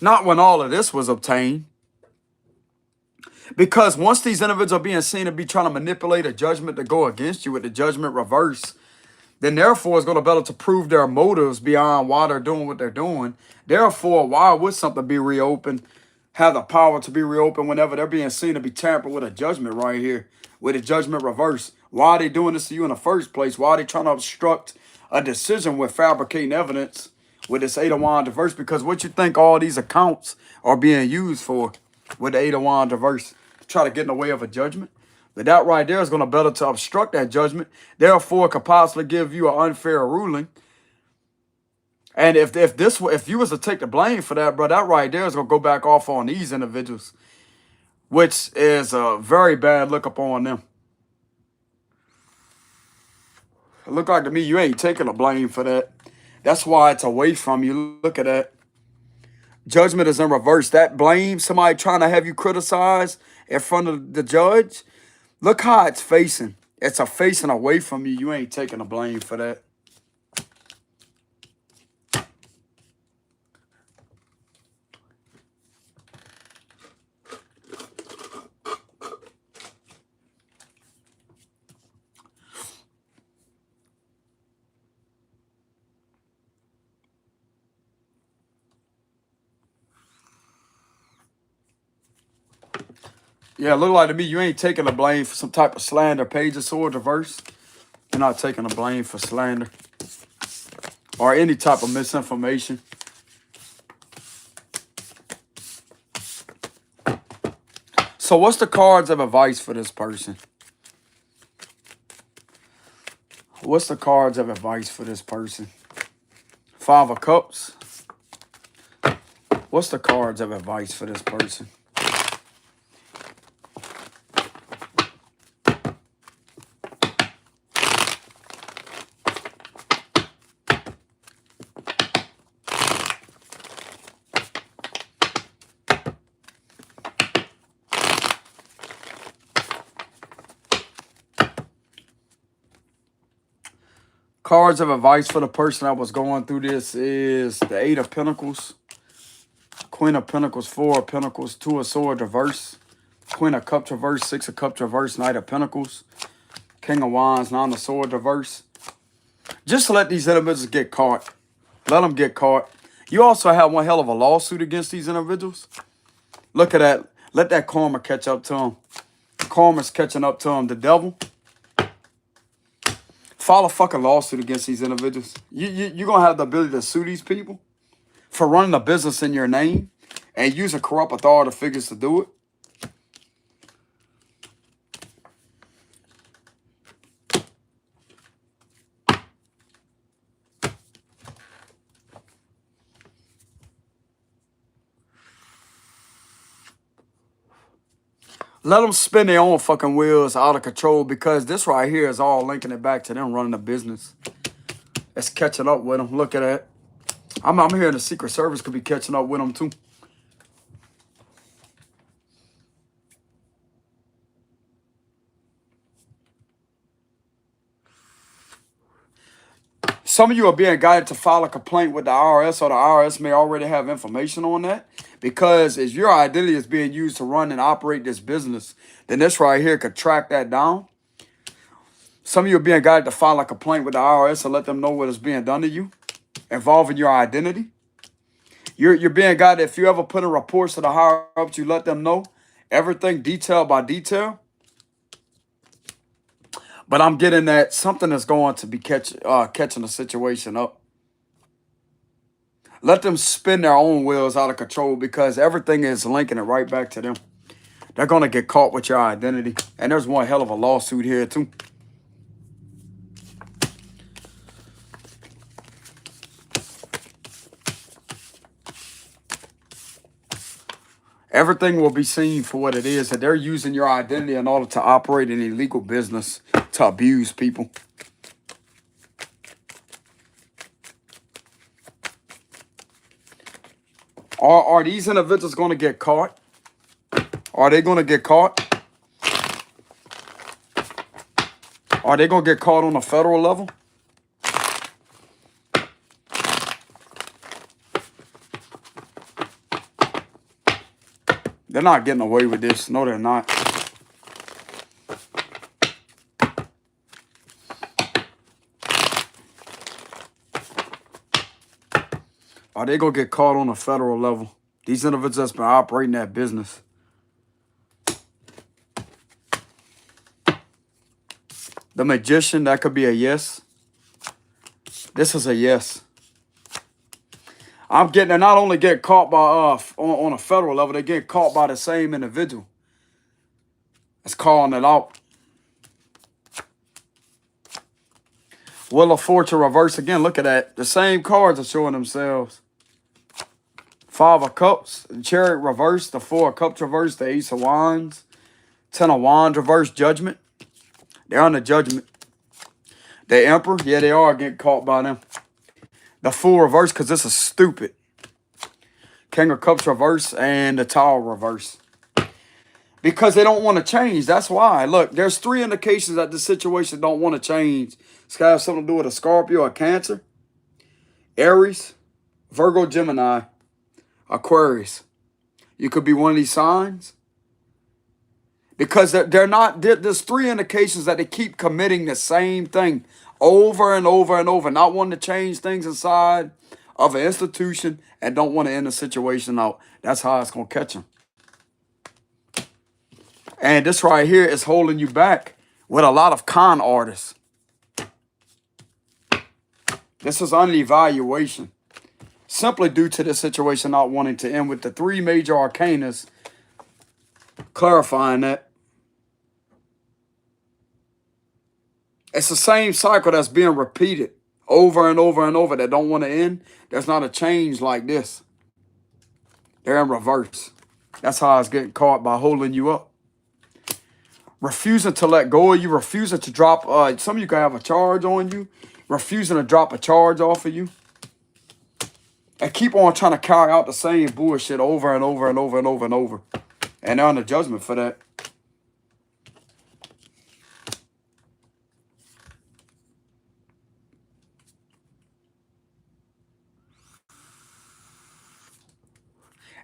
Not when all of this was obtained. Because once these individuals are being seen to be trying to manipulate a judgment to go against you with the judgment reverse, then therefore it's going to be able to prove their motives beyond why they're doing what they're doing. Therefore, why would something be reopened, have the power to be reopened whenever they're being seen to be tampered with a judgment right here, with a judgment reverse? Why are they doing this to you in the first place? Why are they trying to obstruct a decision with fabricating evidence with this Eight of Wands reverse? Because what you think all these accounts are being used for with the Eight of Wands reverse? To try to get in the way of a judgment? But that right there is going to better to obstruct that judgment. Therefore, it could possibly give you an unfair ruling. And if you was to take the blame for that, bro, that right there is going to go back off on these individuals, which is a very bad look upon them. It look like to me you ain't taking the blame for that. That's why it's away from you. Look at that. Judgment is in reverse. That blame, somebody trying to have you criticize in front of the judge, look how it's facing. It's a facing away from you. You ain't taking the blame for that. Yeah, it look like to me you ain't taking the blame for some type of slander. Page of Swords reverse. You're not taking the blame for slander or any type of misinformation. So what's the cards of advice for this person? What's the cards of advice for this person? Five of Cups. What's the cards of advice for this person? Cards of advice for the person that was going through this is the Eight of Pentacles, Queen of Pentacles, Four of Pentacles, Two of Swords reverse, Queen of Cups reverse, Six of Cups reverse, Knight of Pentacles, King of Wands, Nine of Swords reverse. Just let these individuals get caught. Let them get caught. You also have one hell of a lawsuit against these individuals. Look at that. Let that karma catch up to them. Karma's catching up to them. The devil. File a fucking lawsuit against these individuals. You're going to have the ability to sue these people for running a business in your name and using corrupt authority figures to do it. Let them spin their own fucking wheels out of control, because this right here is all linking it back to them running a business. It's catching up with them. Look at that. I'm hearing the Secret Service could be catching up with them too. Some of you are being guided to file a complaint with the IRS, or the IRS may already have information on that. Because as your identity is being used to run and operate this business, then this right here could track that down. Some of you are being guided to file a complaint with the IRS and let them know what is being done to you, involving your identity. You're being guided, if you ever put in reports to the higher ups, you let them know everything detail by detail. But I'm getting that something is going to be catching the situation up. Let them spin their own wheels out of control, because everything is linking it right back to them. They're going to get caught with your identity. And there's one hell of a lawsuit here too. Everything will be seen for what it is, that they're using your identity in order to operate an illegal business to abuse people. Are these individuals going to get caught? Are they going to get caught? Are they going to get caught on a federal level? They're not getting away with this. No, they're not. Are they going to get caught on a federal level? These individuals that's been operating that business. The Magician, that could be a yes. This is a yes. I'm getting, they're not only getting caught by, on a federal level, they're getting caught by the same individual. That's calling it out. Wheel of Fortune reverse again. Look at that. The same cards are showing themselves. 5 of Cups, the Chariot reverse, the 4 of Cups reverse, the Ace of Wands, 10 of Wands reverse, Judgment. They're on the Judgment. The Emperor, yeah, they are getting caught by them. The Fool reverse, because this is stupid. King of Cups reverse and the Tower reverse. Because they don't want to change. That's why. Look, there's 3 indications that the situation don't want to change. It's got to have something to do with a Scorpio or Cancer, Aries, Virgo, Gemini, Aquarius. You could be one of these signs. Because they're not, there's 3 indications that they keep committing the same thing over and over and over. Not wanting to change things inside of an institution and don't want to end the situation out. That's how it's going to catch them. And this right here is holding you back with a lot of con artists. This is under evaluation. Simply due to this situation not wanting to end with the 3 major arcanas clarifying that. It's the same cycle that's being repeated over and over and over that don't want to end. There's not a change like this. They're in reverse. That's how it's getting caught, by holding you up. Refusing to let go of you. Refusing to drop. Some of you can have a charge on you. Refusing to drop a charge off of you. And keep on trying to carry out the same bullshit over and over and over and over and over. And they're under judgment for that.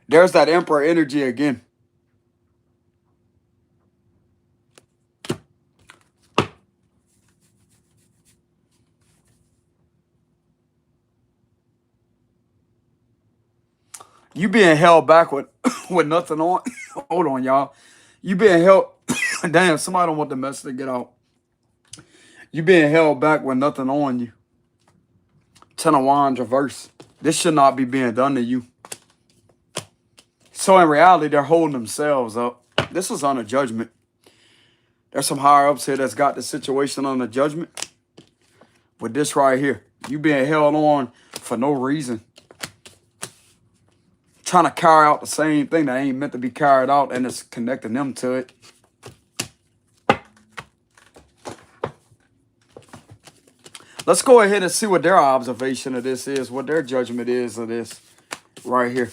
There's that Emperor energy again. You being held back with nothing on. Hold on, y'all. You being held. Damn, somebody don't want the message to get out. You being held back with nothing on you. 10 of Wands reverse. This should not be being done to you. So in reality, they're holding themselves up. This is under judgment. There's some higher ups here that's got the situation under judgment. With this right here, you being held on for no reason. Trying to carry out the same thing that ain't meant to be carried out, and it's connecting them to it. Let's go ahead and see what their observation of this is, what their judgment is of this right here.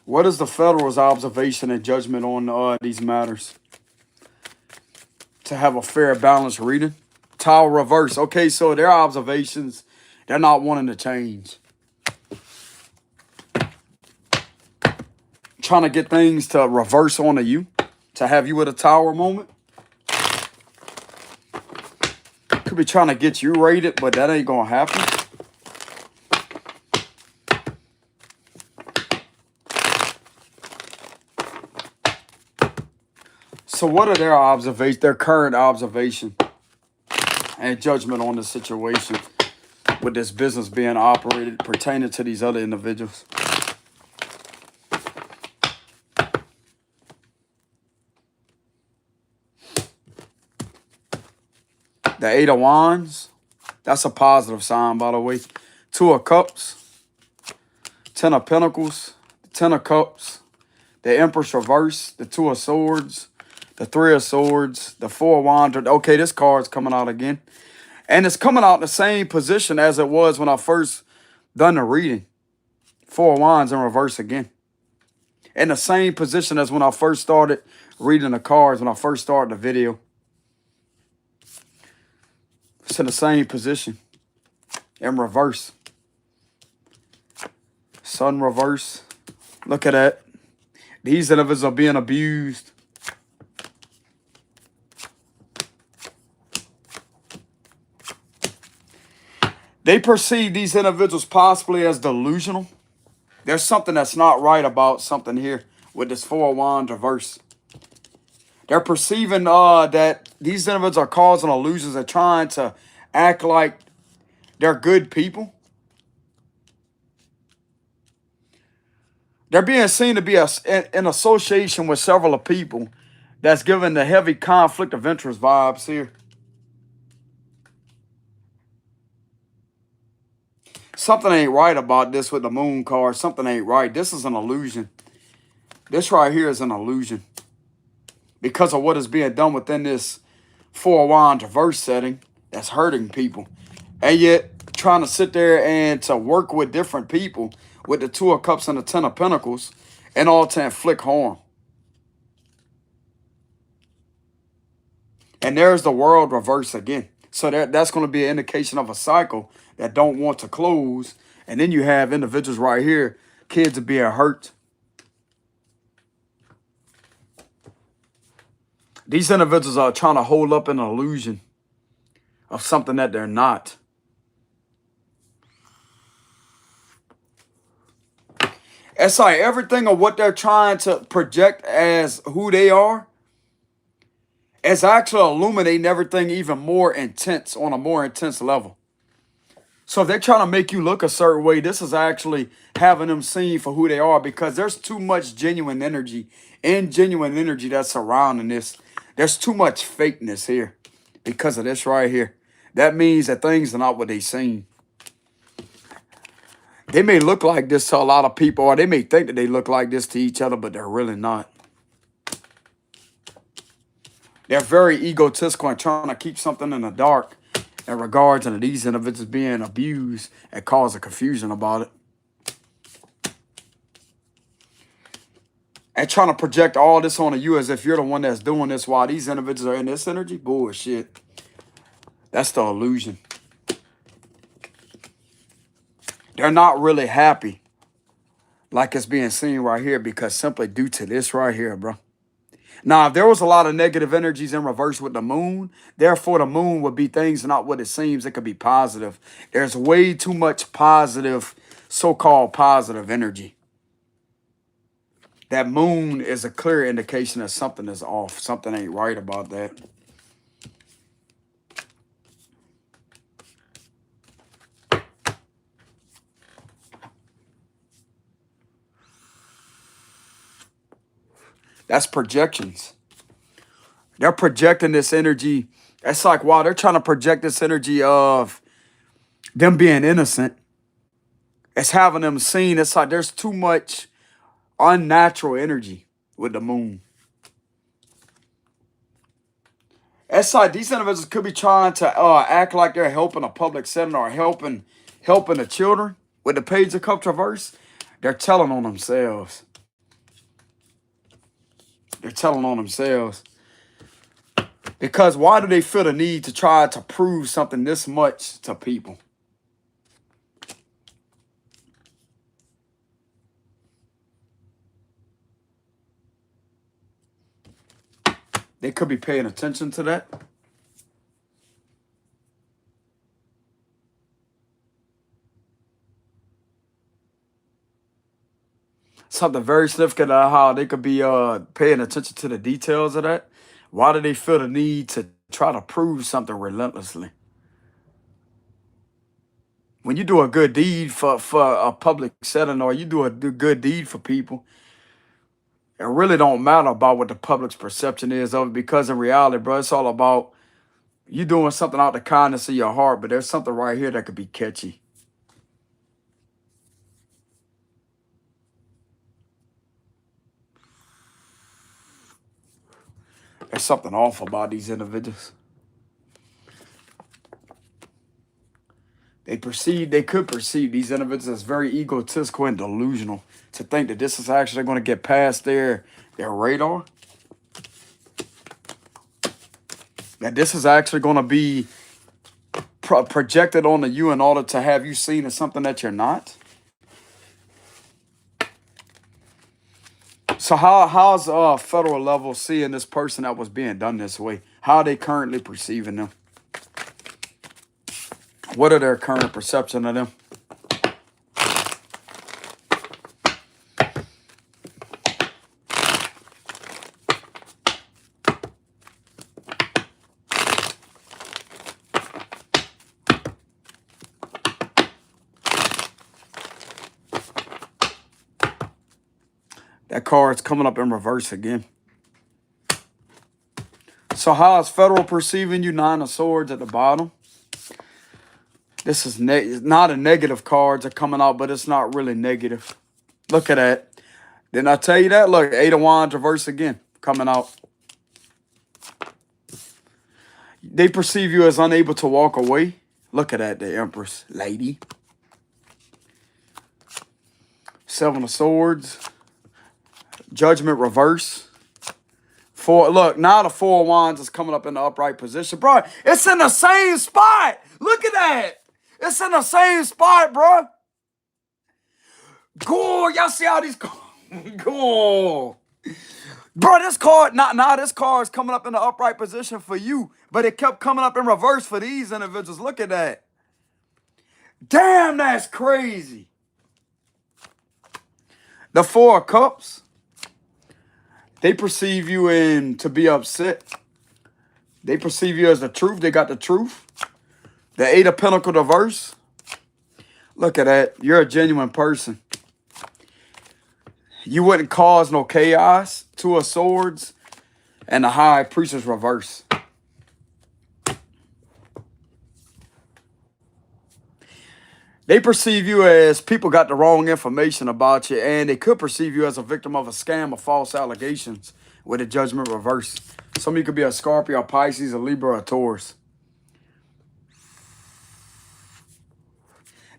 What is the Federal's observation and judgment on these matters? To have a fair, balanced reading. Tower reverse. Okay, so their observations, they're not wanting to change. Trying to get things to reverse onto you. To have you with a tower moment. Could be trying to get you rated, but that ain't going to happen. So what are their observations, their current observation and judgment on the situation with this business being operated pertaining to these other individuals? The 8 of Wands, that's a positive sign, by the way. 2 of Cups, 10 of Pentacles, 10 of Cups, the Empress reverse, the 2 of Swords, the 3 of Swords, the 4 of Wands. Okay, this card's coming out again. And it's coming out in the same position as it was when I first done the reading. 4 of Wands in reverse again. In the same position as when I first started reading the cards, when I first started the video. It's in the same position. in reverse. Sun reverse. Look at that. These individuals are being abused. They perceive these individuals possibly as delusional. There's something that's not right about something here with this Four of Wands reverse. They're perceiving that these individuals are causing illusions. They're trying to act like they're good people. They're being seen to be in association with several of people that's giving the heavy conflict of interest vibes here. Something ain't right about this with the moon card. Something ain't right. This is an illusion. This right here is an illusion. Because of what is being done within this Four of Wands reverse setting that's hurting people. And yet trying to sit there and to work with different people with the Two of Cups and the Ten of Pentacles and all to inflict harm. And there's the World reverse again. So that's going to be an indication of a cycle that don't want to close. And then you have individuals right here, kids are being hurt. These individuals are trying to hold up an illusion of something that they're not. It's like everything of what they're trying to project as who they are is actually illuminating everything even more intense, on a more intense level. So if they're trying to make you look a certain way, this is actually having them seen for who they are, because there's too much genuine energy that's surrounding this. There's too much fakeness here because of this right here. That means that things are not what they seem. They may look like this to a lot of people, or they may think that they look like this to each other, but they're really not. They're very egotistical and trying to keep something in the dark in regards to these individuals being abused and causing confusion about it. And trying to project all this onto you as if you're the one that's doing this while these individuals are in this energy. Bullshit. That's the illusion. They're not really happy like it's being seen right here, because simply due to this right here, bro. Now, if there was a lot of negative energies in reverse with the moon, therefore the moon would be things not what it seems. It could be positive. There's way too much positive, so-called positive energy. That moon is a clear indication that something is off. Something ain't right about that. That's projections. They're projecting this energy. It's like, wow, they're trying to project this energy of them being innocent. It's having them seen. It's like there's too much unnatural energy with the moon. It's like these individuals could be trying to act like they're helping a public setting or helping the children. With the Page of Cups reverse, they're telling on themselves. They're telling on themselves. Because why do they feel the need to try to prove something this much to people? They could be paying attention to that. Something very significant of how they could be paying attention to the details of that. Why do they feel the need to try to prove something relentlessly? When you do a good deed for a public setting, or you do a good deed for people, it really don't matter about what the public's perception is of it, because in reality, bro, it's all about you doing something out of the kindness of your heart. But there's something right here that could be catchy. There's something off about these individuals. They could perceive these individuals as very egotistical and delusional, to think that this is actually going to get past their radar. That this is actually going to be projected onto you in order to have you seen as something that you're not. So how's federal level seeing this person that was being done this way? How are they currently perceiving them? What are their current perception of them? That card's coming up in reverse again. So how is federal perceiving you? Nine of Swords at the bottom. This is not a negative cards are coming out, but it's not really negative. Look at that. Didn't I tell you that? Look, Eight of Wands reverse again coming out. They perceive you as unable to walk away. Look at that, the Empress lady. Seven of Swords. Judgment reverse. Look, now the Four of Wands is coming up in the upright position. Bro, it's in the same spot. Look at that. It's in the same spot, bro. Go. Y'all see how these go. Bro, this card, now this card is coming up in the upright position for you, but it kept coming up in reverse for these individuals. Look at that. Damn, that's crazy. The Four of Cups. They perceive you to be upset. They perceive you as the truth. They got the truth. The Eight of Pentacles reverse. Look at that. You're a genuine person. You wouldn't cause no chaos. Two of Swords. And the High Priestess reverse. They perceive you as people got the wrong information about you, and they could perceive you as a victim of a scam or false allegations with a Judgment reverse. Some of you could be a Scorpio, a Pisces, a Libra, or a Taurus.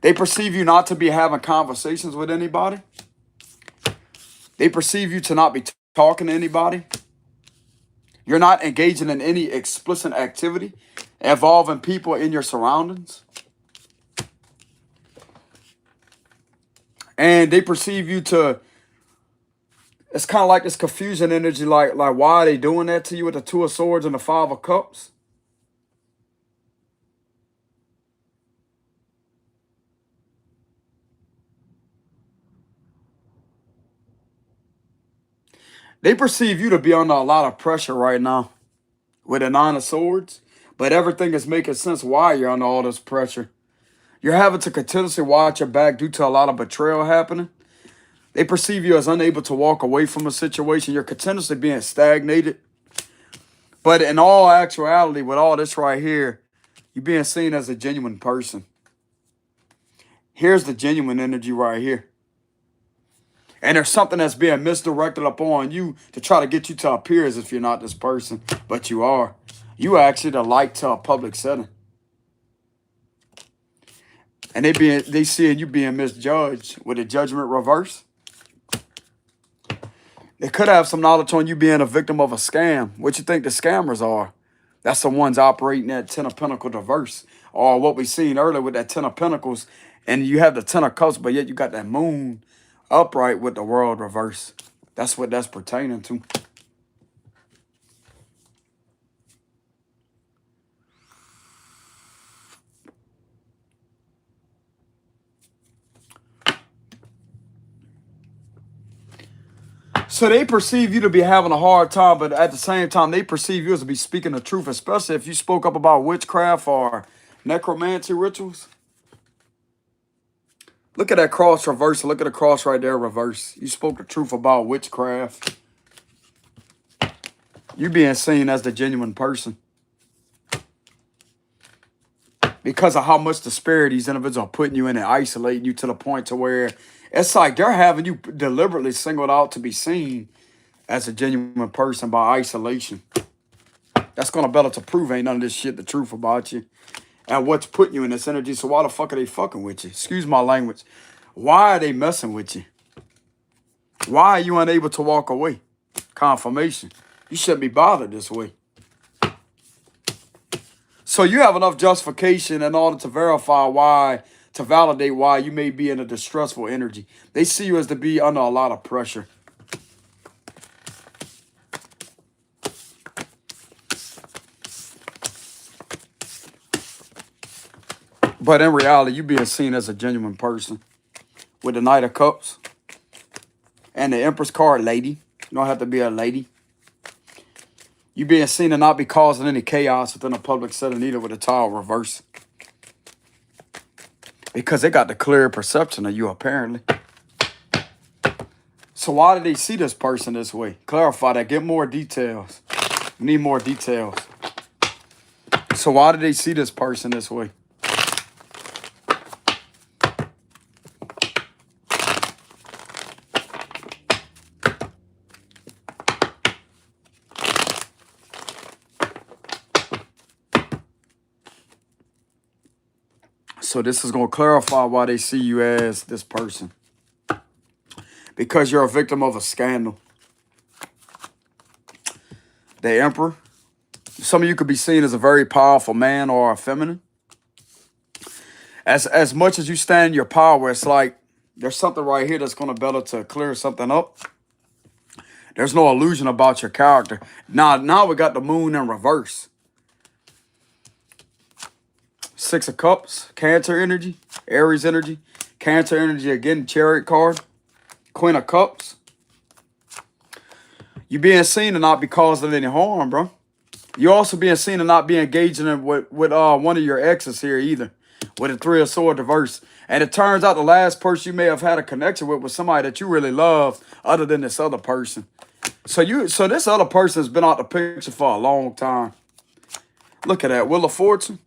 They perceive you not to be having conversations with anybody. They perceive you to not be talking to anybody. You're not engaging in any explicit activity involving people in your surroundings. And they perceive you to, it's kind of like this confusion energy, like why are they doing that to you with the Two of Swords and the Five of Cups? They perceive you to be under a lot of pressure right now with the Nine of Swords, but everything is making sense why you're under all this pressure. You're having to continuously watch your back due to a lot of betrayal happening. They perceive you as unable to walk away from a situation. You're continuously being stagnated. But in all actuality, with all this right here, you're being seen as a genuine person. Here's the genuine energy right here. And there's something that's being misdirected upon you to try to get you to appear as if you're not this person, but you are. You are actually the light to a public setting. And they seeing you being misjudged with a Judgment reverse. They could have some knowledge on you being a victim of a scam. What you think the scammers are? That's the ones operating that Ten of Pentacles reverse. Or what we seen earlier with that Ten of Pentacles. And you have the Ten of Cups, but yet you got that Moon upright with the World reverse. That's what that's pertaining to. So they perceive you to be having a hard time, but at the same time, they perceive you as to be speaking the truth, especially if you spoke up about witchcraft or necromancy rituals. Look at that cross reverse. Look at the cross right there reverse. You spoke the truth about witchcraft. You being seen as the genuine person. Because of how much the spirit these individuals are putting you in and isolating you to the point to where it's like they're having you deliberately singled out to be seen as a genuine person by isolation. That's going to better to prove ain't none of this shit the truth about you. And what's putting you in this energy. So why the fuck are they fucking with you? Excuse my language. Why are they messing with you? Why are you unable to walk away? Confirmation. You shouldn't be bothered this way. So you have enough justification in order to verify why, to validate why you may be in a distressful energy. They see you as to be under a lot of pressure. But in reality, you being seen as a genuine person with the Knight of Cups and the Empress card, lady. You don't have to be a lady. You being seen to not be causing any chaos within a public setting either with the Tower reverse. Because they got the clear perception of you, apparently. So why did they see this person this way? Clarify that. Get more details. We need more details. So why did they see this person this way? So this is going to clarify why they see you as this person. Because you're a victim of a scandal. The Emperor. Some of you could be seen as a very powerful man or a feminine. As much as you stand in your power, it's like there's something right here that's going to better to clear something up. There's no illusion about your character. Now we got the moon in reverse. Six of Cups, Cancer energy, Aries energy, Cancer energy again, Chariot card, Queen of Cups. You being seen to not be causing any harm, bro. You also being seen to not be engaging in with one of your exes here either, with a Three of Swords reverse. And it turns out the last person you may have had a connection with was somebody that you really loved, other than this other person. So this other person has been out the picture for a long time. Look at that, Wheel of Fortune.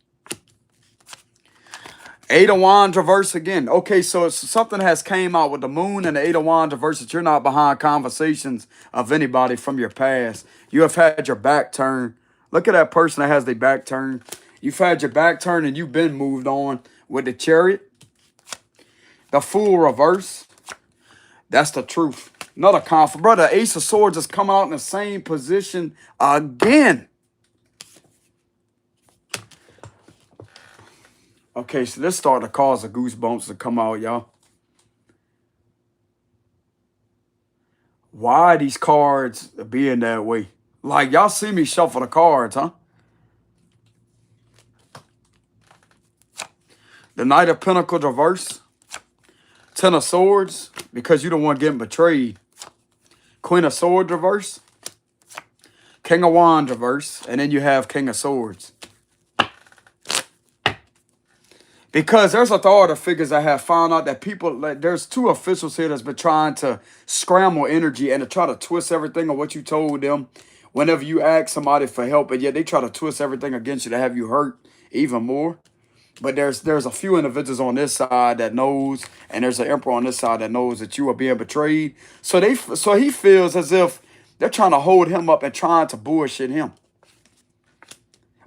Eight of Wands reverse again. Okay, so something has came out with the moon and the Eight of Wands reverse that you're not behind conversations of anybody from your past. You have had your back turned. Look at that person that has their back turned. You've had your back turned and you've been moved on with the Chariot. The Fool reverse. That's the truth. Another conflict. Brother, Ace of Swords is coming out in the same position again. Okay, so this started to cause the goosebumps to come out, y'all. Why are these cards being that way? Like, y'all see me shuffle the cards, huh? The Knight of Pentacles reverse. Ten of Swords, because you're the one getting betrayed. Queen of Swords reverse. King of Wands reverse. And then you have King of Swords. Because there's authority figures that have found out that people, like, there's two officials here that's been trying to scramble energy and to try to twist everything of what you told them whenever you ask somebody for help, and yet they try to twist everything against you to have you hurt even more. But there's a few individuals on this side that knows, and there's an Emperor on this side that knows that you are being betrayed. So he feels as if they're trying to hold him up and trying to bullshit him.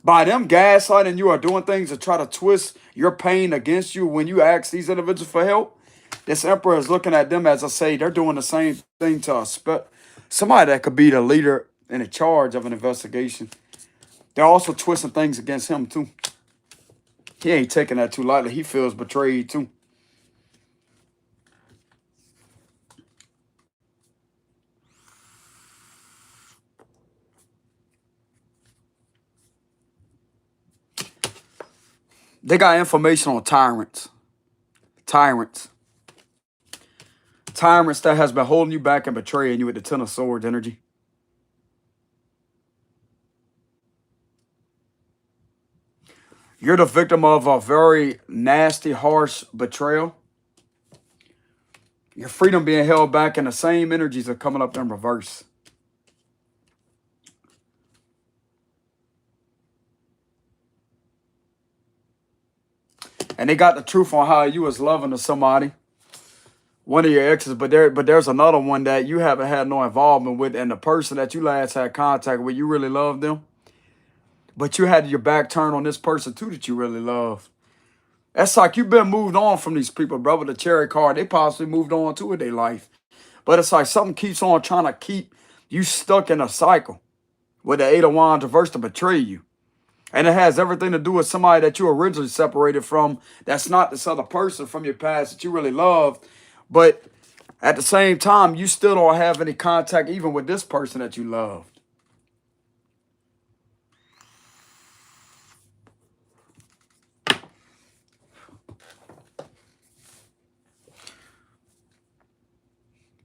By them gaslighting you or doing things to try to twist your pain against you when you ask these individuals for help, this Emperor is looking at them as I say, they're doing the same thing to somebody that could be the leader and in charge of an investigation. They're also twisting things against him too. He ain't taking that too lightly. He feels betrayed too. They got information on tyrants. Tyrants that has been holding you back and betraying you with the Ten of Swords energy. You're the victim of a very nasty, harsh betrayal. Your freedom being held back, and the same energies are coming up in reverse. And they got the truth on how you was loving to somebody, one of your exes, but there's another one that you haven't had no involvement with, and the person that you last had contact with, you really loved them. But you had your back turned on this person too that you really love. That's like you've been moved on from these people, bro. With the Chariot card, they possibly moved on too in their life. But it's like something keeps on trying to keep you stuck in a cycle with the Eight of Wands reverse to betray you. And it has everything to do with somebody that you originally separated from. That's not this other person from your past that you really loved. But at the same time, you still don't have any contact even with this person that you loved.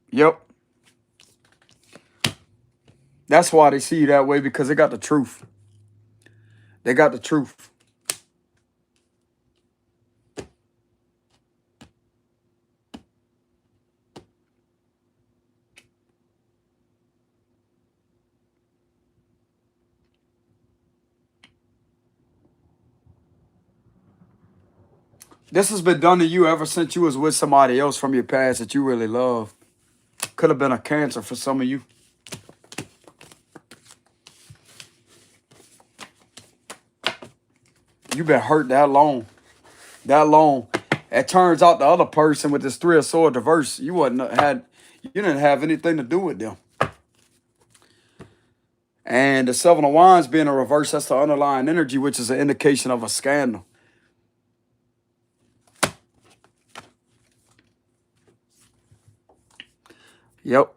Yep. That's why they see you that way, because they got the truth. They got the truth. This has been done to you ever since you was with somebody else from your past that you really loved. Could have been a cancer for some of you. You've been hurt that long. That long. It turns out the other person with this Three of Swords reverse, you didn't have anything to do with them. And the Seven of Wands being a reverse, that's the underlying energy, which is an indication of a scandal. Yep.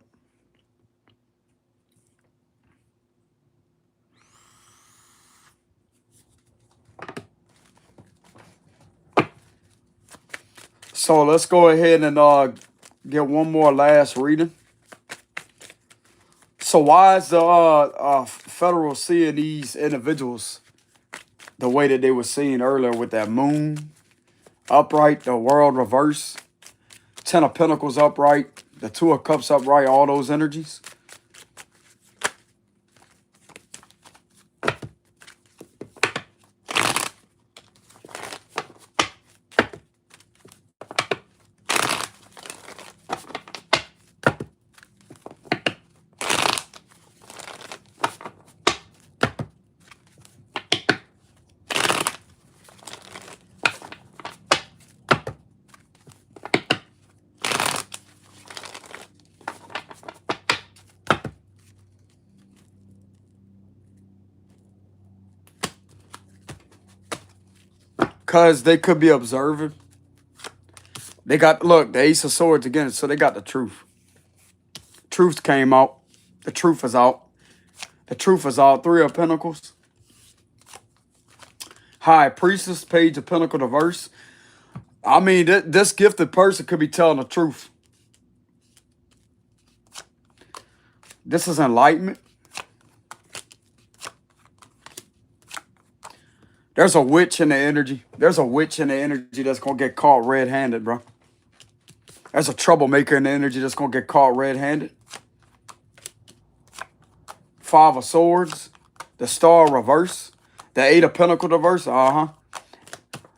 So let's go ahead and get one more last reading. So why is the federal seeing these individuals the way that they were seeing earlier with that moon upright, the world reverse, Ten of Pentacles upright, the Two of Cups upright, all those energies? Because they could be observing. They got, look, the Ace of Swords again, so they got the truth. Truth came out. The truth is out. The truth is out. Three of Pentacles. High Priestess, Page of Pentacles, reverse. I mean, this gifted person could be telling the truth. This is enlightenment. There's a witch in the energy. There's a witch in the energy that's going to get caught red-handed, bro. There's a troublemaker in the energy that's going to get caught red-handed. Five of Swords. The Star reverse. The Eight of Pentacles reverse.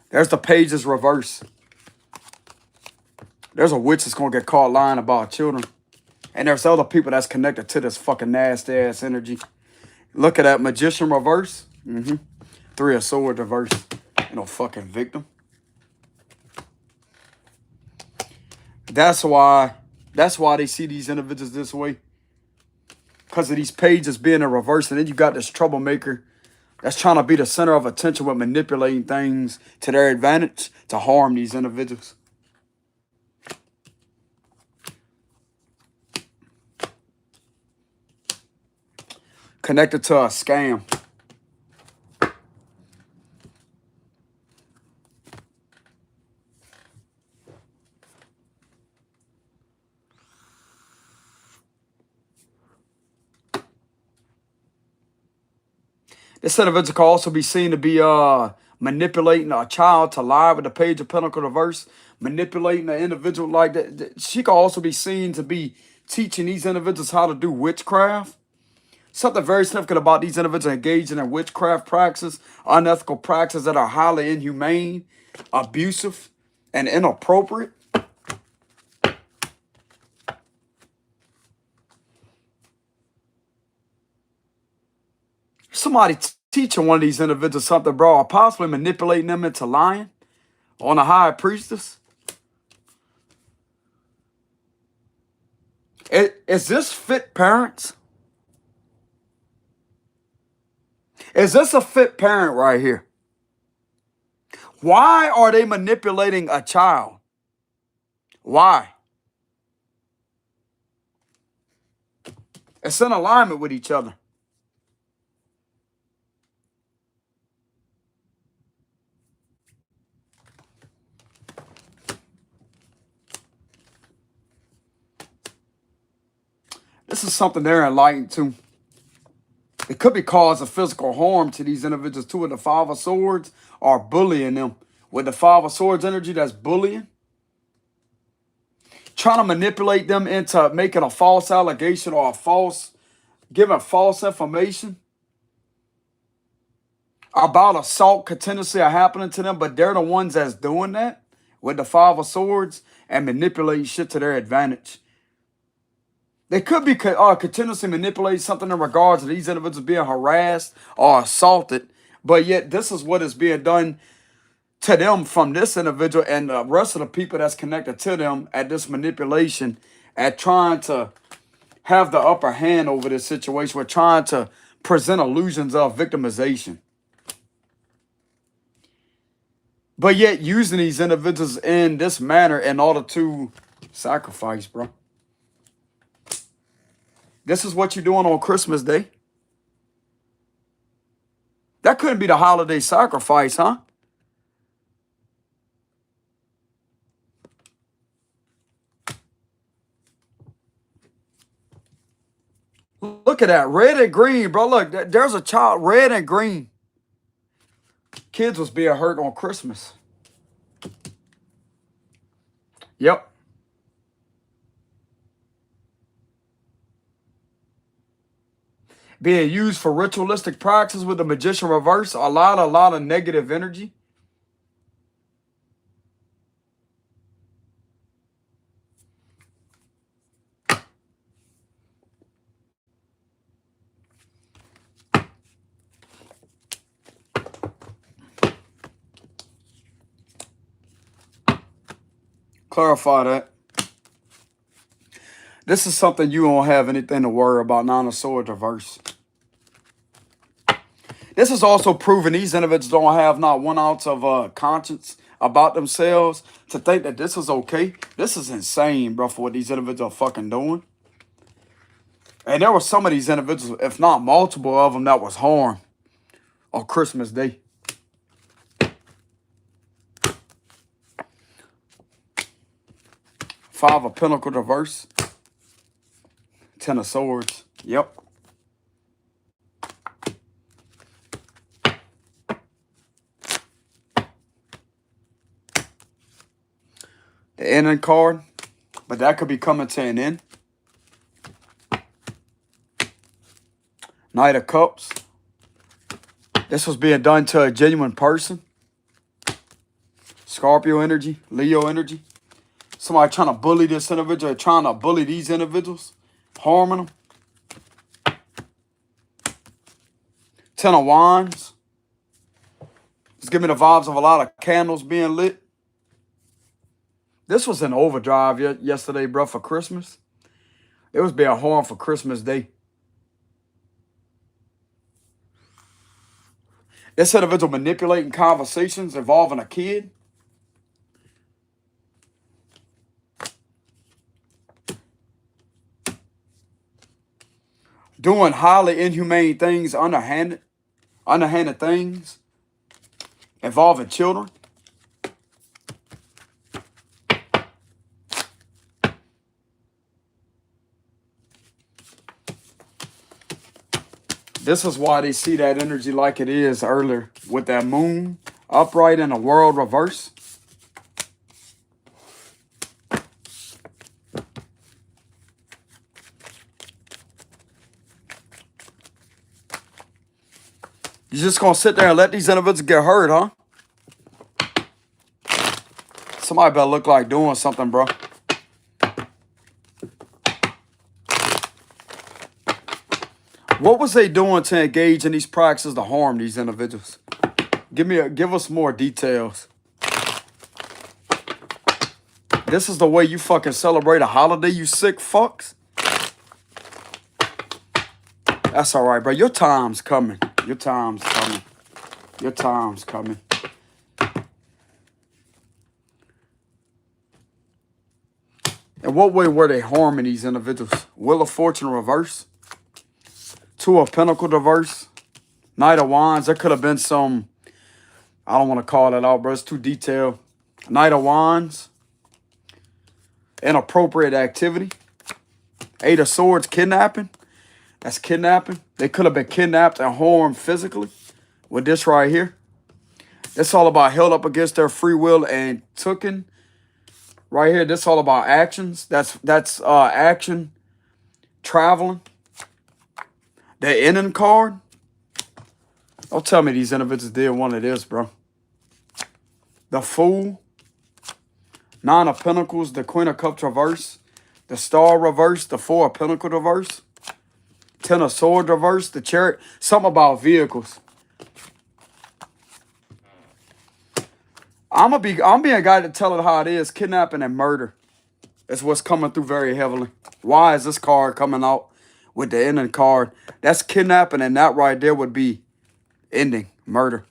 There's the Pages reverse. There's a witch that's going to get caught lying about children. And there's other people that's connected to this fucking nasty-ass energy. Look at that Magician reverse. Three of Swords reverse. You know, fucking victim. That's why they see these individuals this way. Because of these pages being in reverse. And then you got this troublemaker that's trying to be the center of attention with manipulating things to their advantage to harm these individuals. Connected to a scam. This individual can also be seen to be manipulating a child to lie with the Page of Pentacles reverse. Manipulating an individual like that. She can also be seen to be teaching these individuals how to do witchcraft. Something very significant about these individuals engaging in witchcraft practices, unethical practices that are highly inhumane, abusive, and inappropriate. Somebody teaching one of these individuals something, bro, or possibly manipulating them into lying on a High Priestess. Is this fit parents? Is this a fit parent right here? Why are they manipulating a child? Why? It's in alignment with each other. This is something they're enlightened to. It could be cause of physical harm to these individuals too. With the Five of Swords are bullying them. With the Five of Swords energy, that's bullying. Trying to manipulate them into making a false allegation or giving false information about assault continuously happening to them, but they're the ones that's doing that with the Five of Swords and manipulating shit to their advantage. They could be continuously manipulating something in regards to these individuals being harassed or assaulted, but yet this is what is being done to them from this individual and the rest of the people that's connected to them at this manipulation, at trying to have the upper hand over this situation. We're trying to present illusions of victimization, but yet using these individuals in this manner in order to sacrifice, bro. This is what you're doing on Christmas Day. That couldn't be the holiday sacrifice, huh? Look at that. Red and green, bro. Look, there's a child. Red and green. Kids was being hurt on Christmas. Yep. Being used for ritualistic practices with the magician reverse. A lot of negative energy. Clarify that. This is something you don't have anything to worry about. Nine of Swords reverse. This is also proving these individuals don't have not 1 ounce of conscience about themselves to think that this is okay. This is insane, bro, for what these individuals are fucking doing. And there were some of these individuals, if not multiple of them, that was harmed on Christmas Day. Five of Pentacles reverse. 10 of Swords. Yep. The ending card. But that could be coming to an end. Knight of Cups. This was being done to a genuine person. Scorpio energy. Leo energy. Somebody trying to bully this individual. Trying to bully these individuals. Harming them. 10 of Wands. It's giving me the vibes of a lot of candles being lit. This was in overdrive yesterday, bro, for Christmas. It was being harmed for Christmas Day. This individual manipulating conversations involving a kid. Doing highly inhumane things, underhanded things involving children. This is why they see that energy like it is earlier with that moon upright and the world reverse. You're just going to sit there and let these individuals get hurt, huh? Somebody better look like doing something, bro. What was they doing to engage in these practices to harm these individuals? Give us more details. This is the way you fucking celebrate a holiday, you sick fucks? That's all right, bro. Your time's coming. Your time's coming. Your time's coming. In what way were they harming these individuals? Wheel of Fortune reverse. Two of Pentacles reverse. Knight of Wands. There could have been some, I don't want to call that out, bro. It's too detailed. Knight of Wands. Inappropriate activity. Eight of Swords, kidnapping. That's kidnapping. They could have been kidnapped and harmed physically with this right here. It's all about held up against their free will and tooken. Right here, this all about actions. That's action, traveling. The ending card. Don't tell me these individuals did one of this, bro. The Fool. Nine of Pentacles, the Queen of Cups reverse. The Star reverse, the Four of Pentacles reverse. Ten of Swords reverse, the Chariot. Something about vehicles. I'm being a guy to tell it how it is. Kidnapping and murder is what's coming through very heavily. Why is this card coming out with the ending card? That's kidnapping, and that right there would be ending, murder.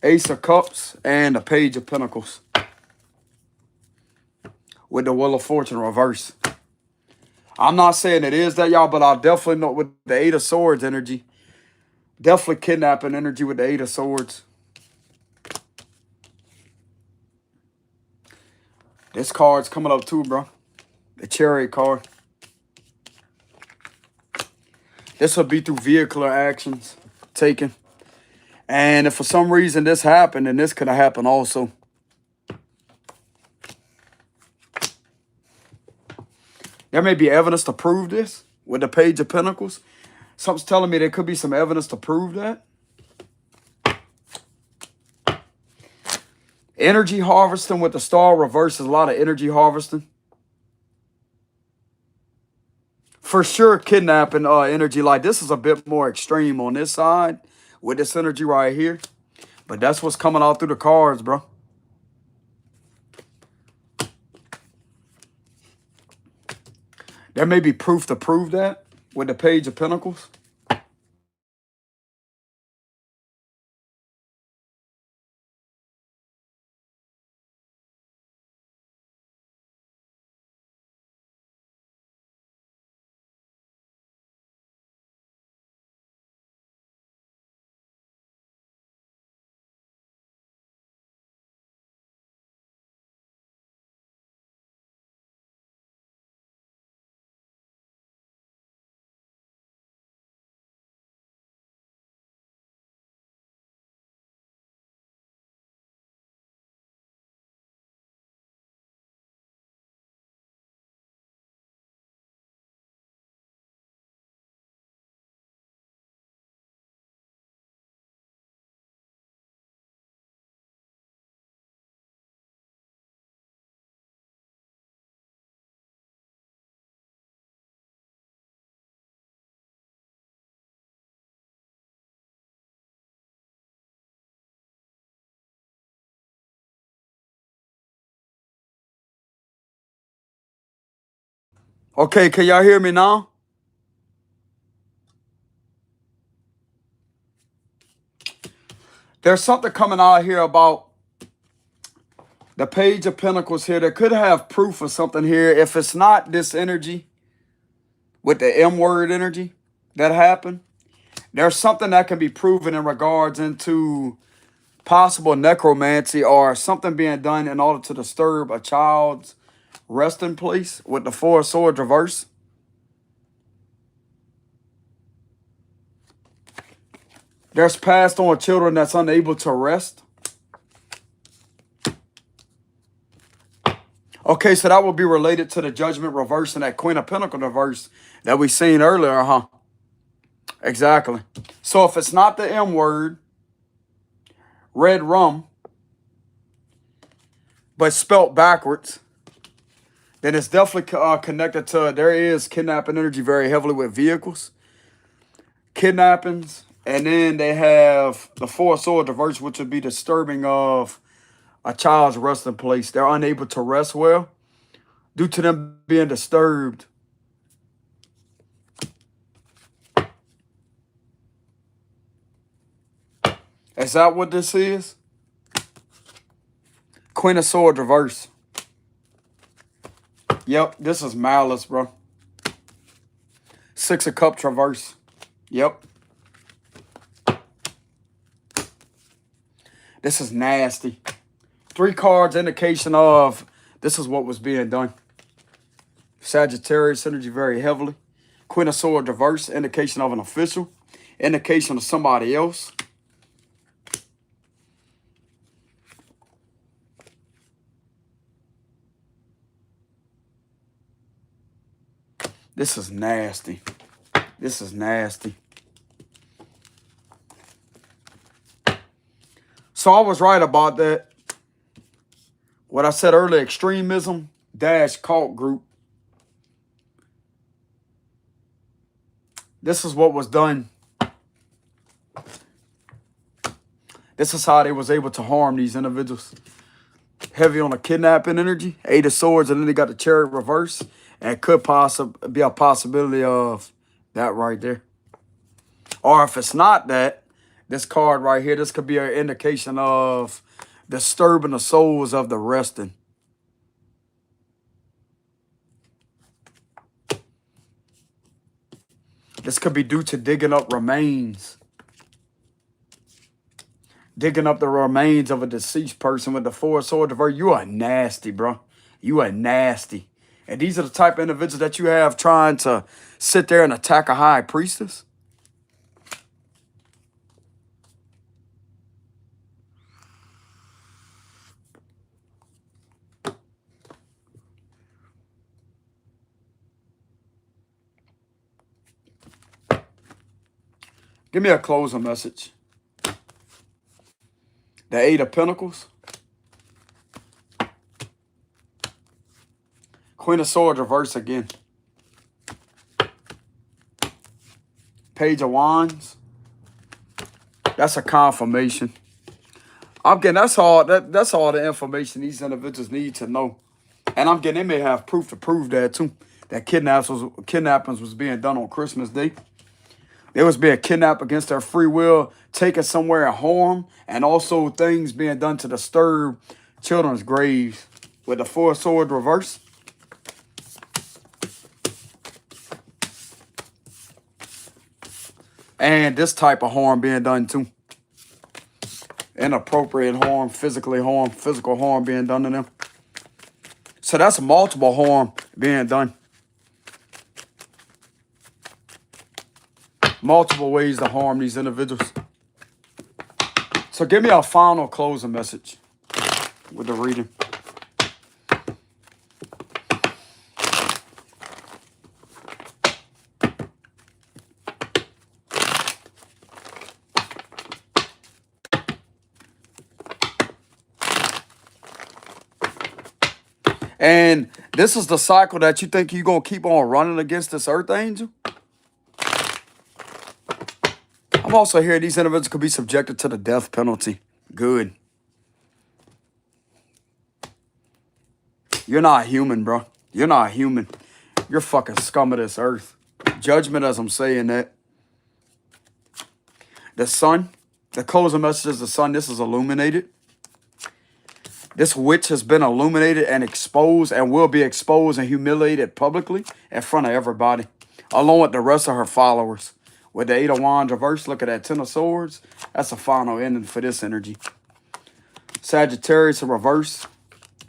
Ace of Cups and the Page of Pentacles with the Wheel of Fortune reverse. I'm not saying it is that, y'all, but I definitely know with the Eight of Swords energy. Definitely kidnapping energy with the Eight of Swords. This card's coming up too, bro. The Chariot card. This will be through vehicular actions taken. And if for some reason this happened, then this could have happened also. There may be evidence to prove this with the Page of Pentacles. Something's telling me there could be some evidence to prove that. Energy harvesting with the Star reverse is a lot of energy harvesting. For sure, kidnapping energy. Like, this is a bit more extreme on this side with this energy right here. But that's what's coming out through the cards, bro. There may be proof to prove that with the Page of Pentacles. Okay, can y'all hear me now? There's something coming out here about the Page of Pentacles here that could have proof of something here. If it's not this energy with the M word energy that happened, there's something that can be proven in regards into possible necromancy or something being done in order to disturb a child's resting place with the Four of Swords reverse. There's passed on children that's unable to rest. Okay, so that will be related to the Judgment reverse and that Queen of Pentacles reverse that we seen earlier, huh? Exactly. So if it's not the M word, red rum, but spelt backwards, then it's definitely connected to, there is kidnapping energy very heavily with vehicles. Kidnappings. And then they have the Four of Swords reverse, which would be disturbing of a child's resting place. They're unable to rest well due to them being disturbed Is that what this is? Queen of Swords reverse. Yep, this is malice, bro. Six of Cups reverse. Yep. This is nasty. 3 cards, indication of this is what was being done. Sagittarius energy very heavily. Queen of Swords reverse, indication of an official. Indication of somebody else. This is nasty. This is nasty. So I was right about that. What I said earlier, extremism dash cult group. This is what was done. This is how they was able to harm these individuals. Heavy on the kidnapping energy, 8 of Swords, and then they got the Chariot reverse. And it could be a possibility of that right there. Or if it's not that, this card right here, this could be an indication of disturbing the souls of the resting. This could be due to digging up remains. Digging up the remains of a deceased person with the 4 of Swords reverse. You are nasty, bro. You are nasty. And these are the type of individuals that you have trying to sit there and attack a high priestess. Give me a closing message. The 8 of Pentacles. Queen of Swords reverse again. Page of Wands. That's a confirmation. I'm getting that's all the information these individuals need to know. And I'm getting they may have proof to prove that too. That kidnappings was being done on Christmas Day. They was being kidnapped against their free will, taken somewhere and harmed, and also things being done to disturb children's graves with the 4 of Swords reverse. And this type of harm being done too. Inappropriate harm, physical harm being done to them. So that's multiple harm being done. Multiple ways to harm these individuals. So give me a final closing message with the reading. And this is the cycle that you think you're going to keep on running against this earth angel. I'm also hearing these individuals could be subjected to the death penalty. Good. You're not human, bro. You're not human. You're fucking scum of this earth. Judgment as I'm saying that. The sun. The closing message is the sun. This is illuminated. This witch has been illuminated and exposed and will be exposed and humiliated publicly in front of everybody, along with the rest of her followers. With the 8 of Wands reverse, look at that 10 of Swords. That's a final ending for this energy. Sagittarius reverse.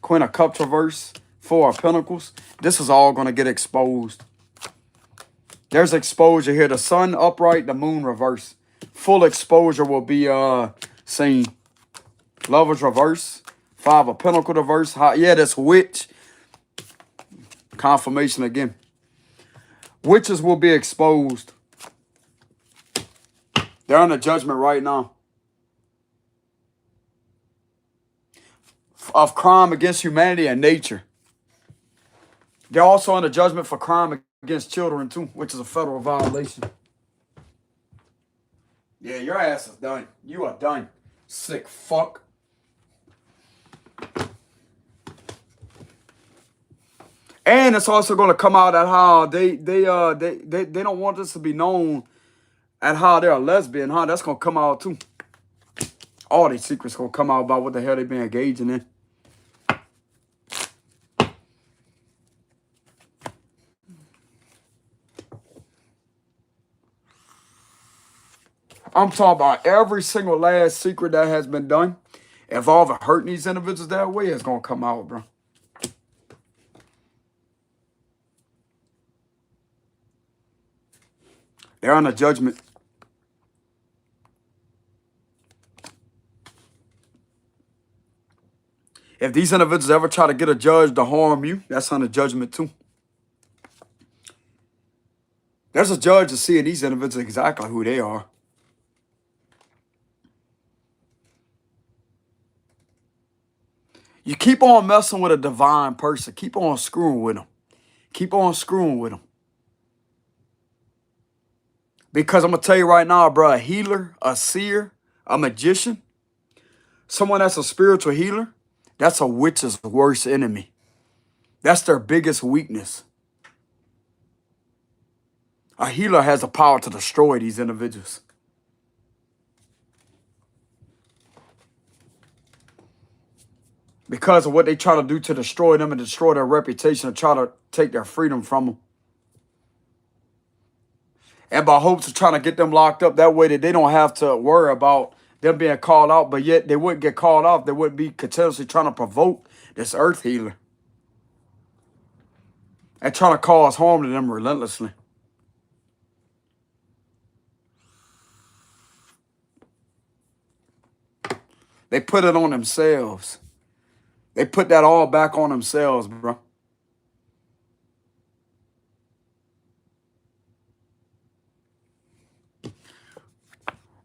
Queen of Cups reverse. 4 of Pentacles. This is all going to get exposed. There's exposure here. The sun upright, the moon reverse. Full exposure will be seen. Lovers reverse. 5 of Pentacles reverse. Yeah, this witch. Confirmation again. Witches will be exposed. They're under judgment right now. Of crime against humanity and nature. They're also under judgment for crime against children too, which is a federal violation. Yeah, your ass is done. You are done. Sick fuck. And it's also going to come out at how they don't want this to be known at how they're a lesbian, huh? That's going to come out too. All these secrets gonna come out about what the hell they been engaging in. I'm talking about every single last secret that has been done involving hurting these individuals that way is gonna come out, bro. They're on a judgment. If these individuals ever try to get a judge to harm you, that's under judgment too. There's a judge to see in these individuals exactly who they are. You keep on messing with a divine person. Keep on screwing with them. Keep on screwing with them. Because I'm going to tell you right now, bro, a healer, a seer, a magician, someone that's a spiritual healer, that's a witch's worst enemy. That's their biggest weakness. A healer has the power to destroy these individuals. Because of what they try to do to destroy them and destroy their reputation and try to take their freedom from them. And by hopes of trying to get them locked up that way that they don't have to worry about them being called out, but yet they wouldn't get called out. They wouldn't be continuously trying to provoke this earth healer and trying to cause harm to them relentlessly. They put it on themselves. They put that all back on themselves, bro.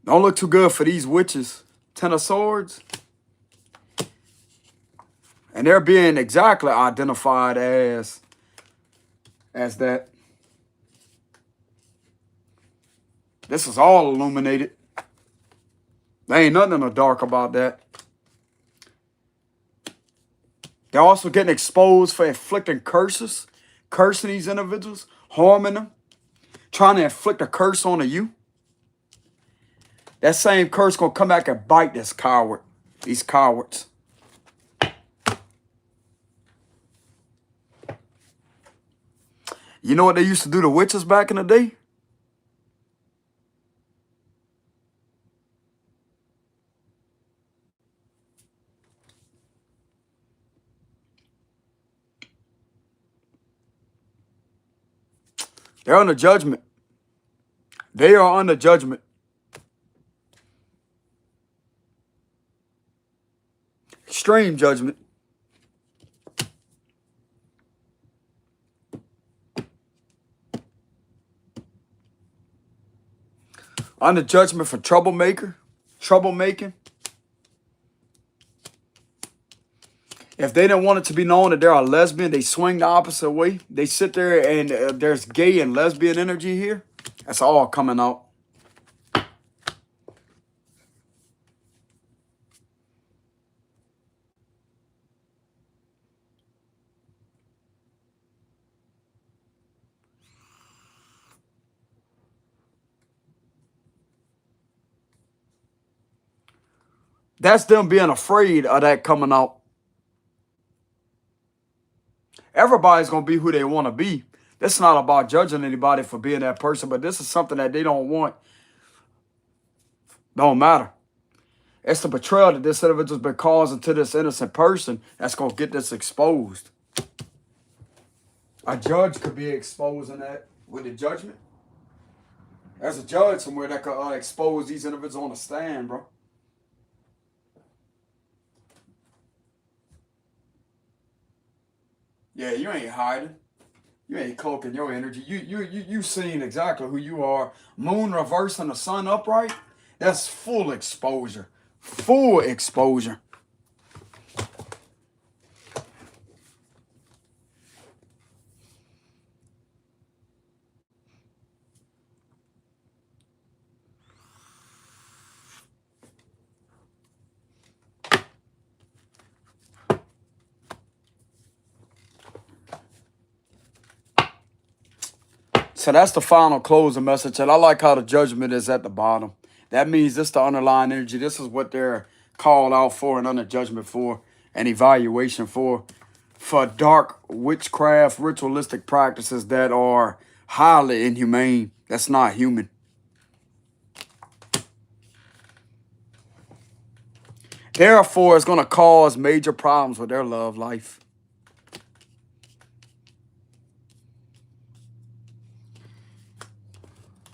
Don't look too good for these witches. 10 of Swords. And they're being exactly identified as that. This is all illuminated. There ain't nothing in the dark about that. They're also getting exposed for inflicting curses, cursing these individuals, harming them, trying to inflict a curse onto you. That same curse gonna come back and bite this coward, these cowards. You know what they used to do to witches back in the day? They're under judgment. They are under judgment. Extreme judgment. Under judgment for troublemaking. If they didn't want it to be known that they're a lesbian, they swing the opposite way. They sit there and there's gay and lesbian energy here. That's all coming out. That's them being afraid of that coming out. Everybody's going to be who they want to be. This is not about judging anybody for being that person, but this is something that they don't want. Don't matter. It's the betrayal that this individual's been causing to this innocent person that's going to get this exposed. A judge could be exposing that with the judgment. There's a judge somewhere that could expose these individuals on the stand, bro. Yeah, you ain't hiding. You ain't cloaking your energy. You seeing exactly who you are. Moon reversing the sun upright. That's full exposure. Full exposure. So that's the final closing message. And I like how the judgment is at the bottom. That means this is the underlying energy. This is what they're called out for and under judgment for and evaluation for dark witchcraft ritualistic practices that are highly inhumane. That's not human. Therefore, it's going to cause major problems with their love life.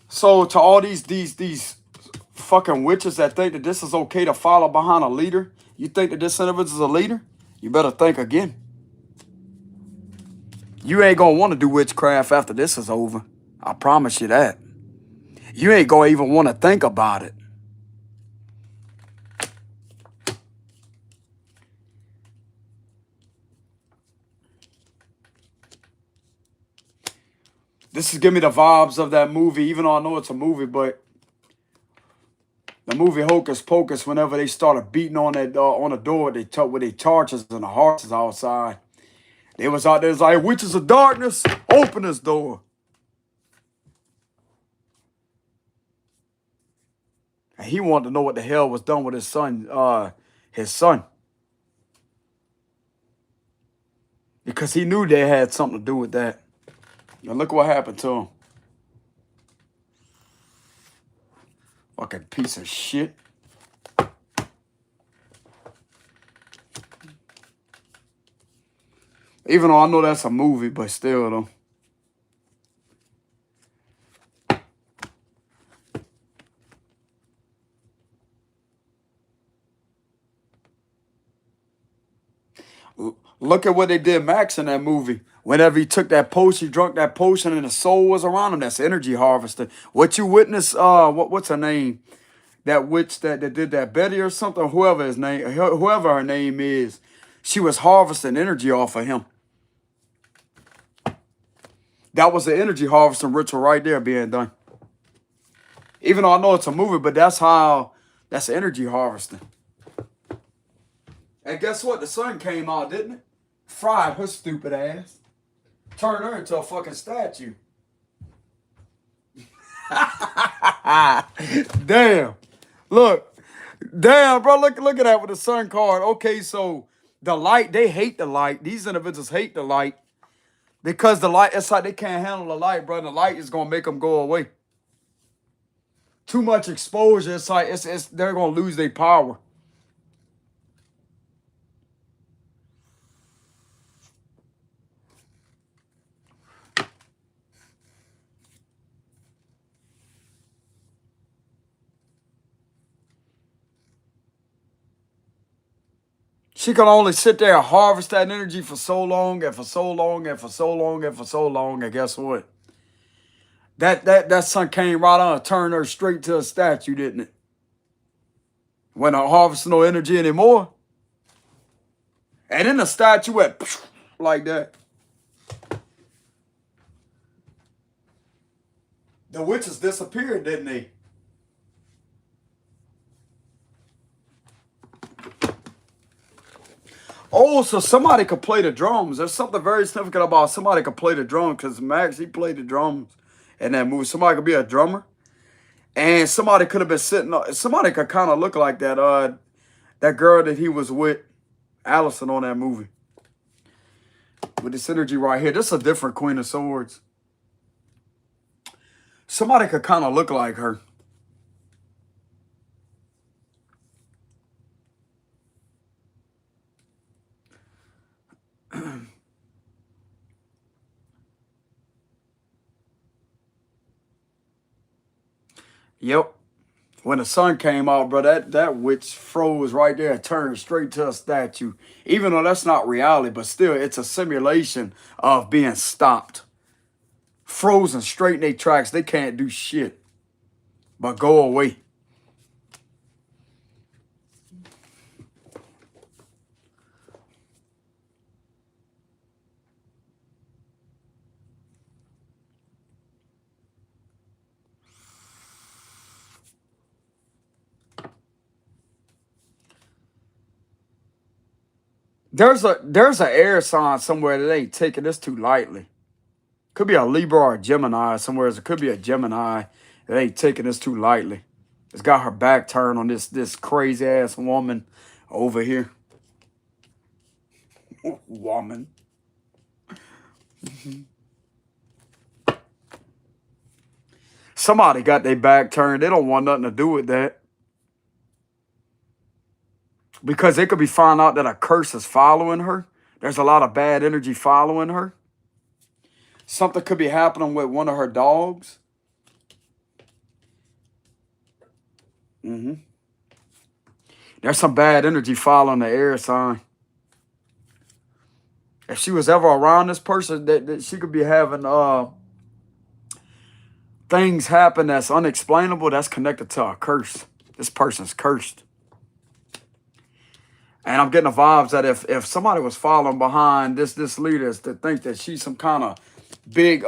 So to all these fucking witches that think that this is okay to follow behind a leader, you think that this individual is a leader? You better think again. You ain't gonna want to do witchcraft after this is over. I promise you that. You ain't gonna even want to think about it. This is giving me the vibes of that movie, even though I know it's a movie, but the movie Hocus Pocus, whenever they started beating on that on the door, they took with their torches and the horses outside. They was out there, it's like, witches of darkness, open this door. And he wanted to know what the hell was done with his son, because he knew they had something to do with that. And look what happened to him. Fucking piece of shit. Even though I know that's a movie, but still though. Look at what they did Max in that movie. Whenever he took that potion, he drunk that potion, and the soul was around him. That's energy harvesting. What you witness, what's her name? That witch that did that, Betty or something, whoever her name is, she was harvesting energy off of him. That was the energy harvesting ritual right there being done. Even though I know it's a movie, but that's energy harvesting. And guess what? The sun came out, didn't it? Fried her stupid ass. Turned her into a fucking statue. Damn. Look. Damn, bro. Look at that with the sun card. Okay, so the light, they hate the light. These individuals hate the light. Because the light, it's like they can't handle the light, bro. The light is going to make them go away. Too much exposure. It's like they're going to lose their power. She can only sit there and harvest that energy for so long and for so long and for so long and for so long. And guess what? That sun came right on and turned her straight to a statue, didn't it? When I harvest no energy anymore. And then the statue went like that. The witches disappeared, didn't they? Oh, so somebody could play the drums. There's something very significant about somebody could play the drums, because Max, he played the drums in that movie. Somebody could be a drummer. And somebody could have been sitting, somebody could kind of look like that, that girl that he was with, Allison, on that movie. With this energy right here. This is a different Queen of Swords. Somebody could kind of look like her. Yep. When the sun came out, bro, that witch froze right there, turned straight to a statue. Even though that's not reality, but still, it's a simulation of being stopped. Frozen straight in their tracks. They can't do shit but go away. There's an air sign somewhere that ain't taking this too lightly. Could be a Libra or a Gemini somewhere. It could be a Gemini that ain't taking this too lightly. It's got her back turned on this crazy ass woman over here. Woman. Somebody got their back turned. They don't want nothing to do with that. Because they could be found out that a curse is following her. There's a lot of bad energy following her. Something could be happening with one of her dogs. There's some bad energy following the air sign. If she was ever around this person, that she could be having things happen that's unexplainable, that's connected to a curse. This person's cursed. And I'm getting the vibes that if somebody was following behind this leader to think that she's some kind of big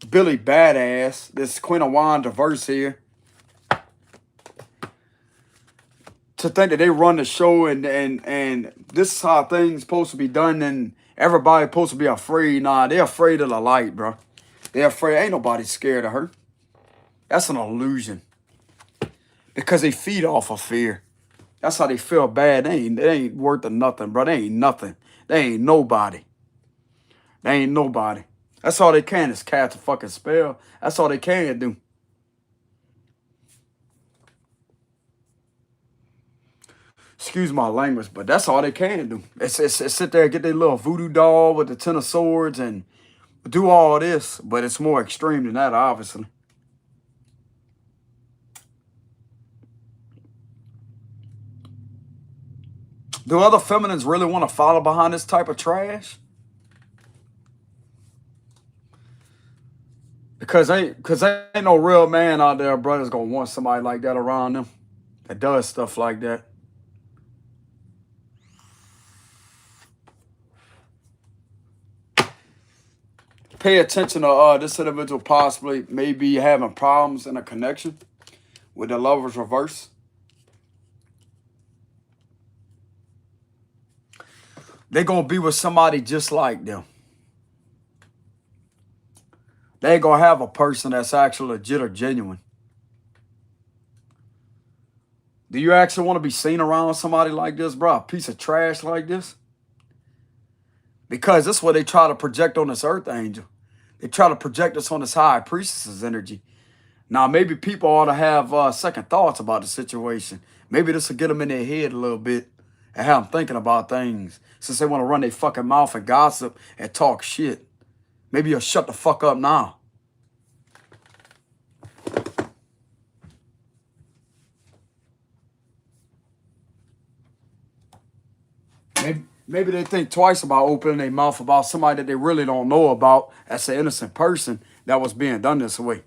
Billy badass, this Queen of Wands diverse here, to think that they run the show and this is how things supposed to be done and everybody supposed to be afraid. Nah, they're afraid of the light, bro. They're afraid. Ain't nobody scared of her. That's an illusion. Because they feed off of fear. That's how they feel bad. They ain't worth of nothing, bro. They ain't nothing. They ain't nobody. They ain't nobody. That's all they can is cast a fucking spell. That's all they can do. Excuse my language, but that's all they can do. It's sit there and get their little voodoo doll with the 10 of swords and do all this, but it's more extreme than that, obviously. Do other feminines really want to follow behind this type of trash? Because ain't no real man out there, bro, that's gonna want somebody like that around them that does stuff like that. Pay attention to this individual possibly maybe having problems in a connection with the Lover's reverse. They're going to be with somebody just like them. They ain't going to have a person that's actually legit or genuine. Do you actually want to be seen around somebody like this, bro? A piece of trash like this? Because this is what they try to project on this earth angel. They try to project us on this high priestess's energy. Now, maybe people ought to have second thoughts about the situation. Maybe this will get them in their head a little bit and have them thinking about things. Since they want to run their fucking mouth and gossip and talk shit. Maybe you'll shut the fuck up now. Maybe they think twice about opening their mouth about somebody that they really don't know about as an innocent person that was being done this way.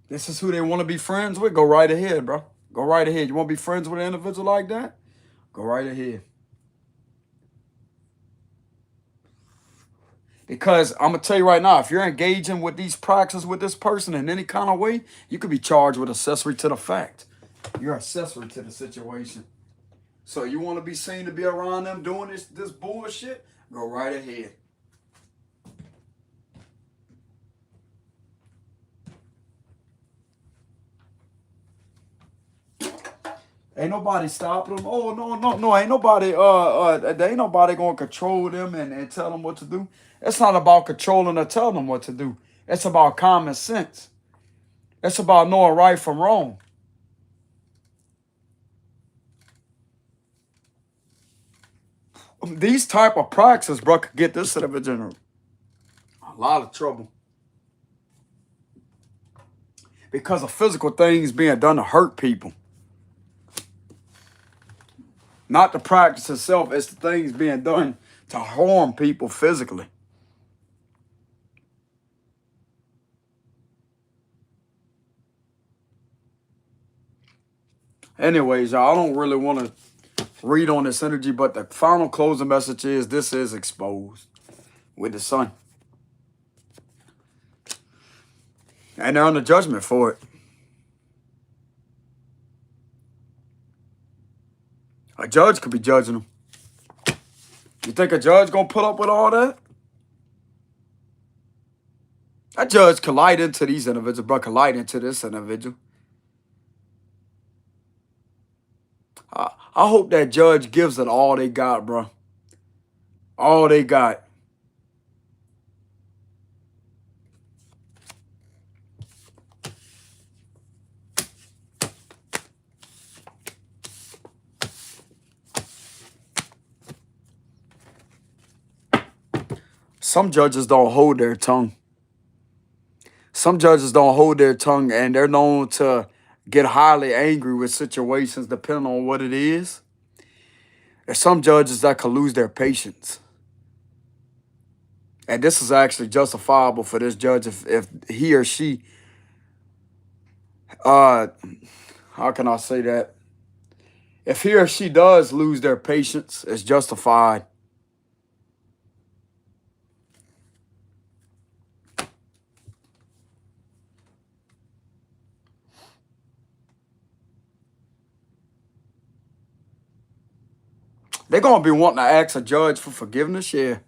This is who they want to be friends with? Go right ahead, bro. Go right ahead. You want to be friends with an individual like that? Go right ahead. Because I'm going to tell you right now, if you're engaging with these practices with this person in any kind of way, you could be charged with accessory to the fact. You're accessory to the situation. So you want to be seen to be around them doing this bullshit? Go right ahead. Ain't nobody stopping them. Oh, no. Ain't nobody, there ain't nobody going to control them and tell them what to do. It's not about controlling or telling them what to do. It's about common sense. It's about knowing right from wrong. These type of practices, bro, could get this individual in a lot of trouble. Because of physical things being done to hurt people. Not the practice itself, it's the things being done to harm people physically. Anyways, y'all, I don't really want to read on this energy, but the final closing message is this is exposed with the sun. And they're on the judgment for it. A judge could be judging them. You think a judge gonna put up with all that? That judge collide into these individuals, but collide into this individual. I hope that judge gives it all they got, bro. All they got. Some judges don't hold their tongue. Some judges don't hold their tongue, and they're known to get highly angry with situations depending on what it is. There's some judges that could lose their patience. And this is actually justifiable for this judge if he or she, how can I say that? If he or she does lose their patience, it's justified. They're going to be wanting to ask a judge for forgiveness, yeah.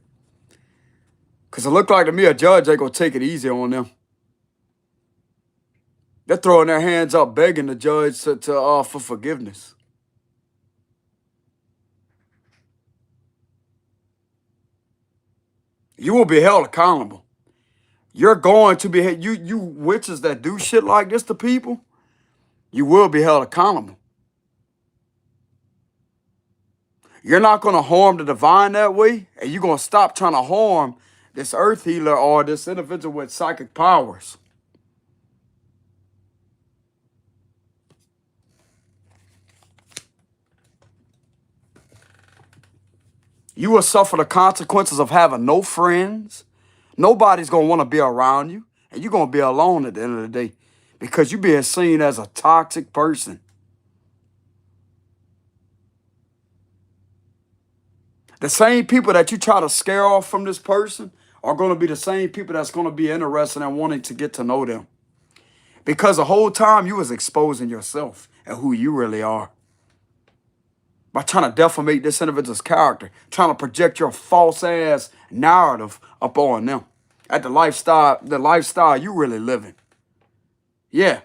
Because it looked like to me a judge ain't going to take it easy on them. They're throwing their hands up begging the judge for forgiveness. You will be held accountable. You're going to be, you witches that do shit like this to people, you will be held accountable. You're not going to harm the divine that way, and you're going to stop trying to harm this earth healer or this individual with psychic powers. You will suffer the consequences of having no friends. Nobody's going to want to be around you, and you're going to be alone at the end of the day because you're being seen as a toxic person. The same people that you try to scare off from this person are going to be the same people that's going to be interested in wanting to get to know them. Because the whole time you was exposing yourself and who you really are. By trying to defamate this individual's character. Trying to project your false ass narrative upon them. At the lifestyle you really living. Yeah.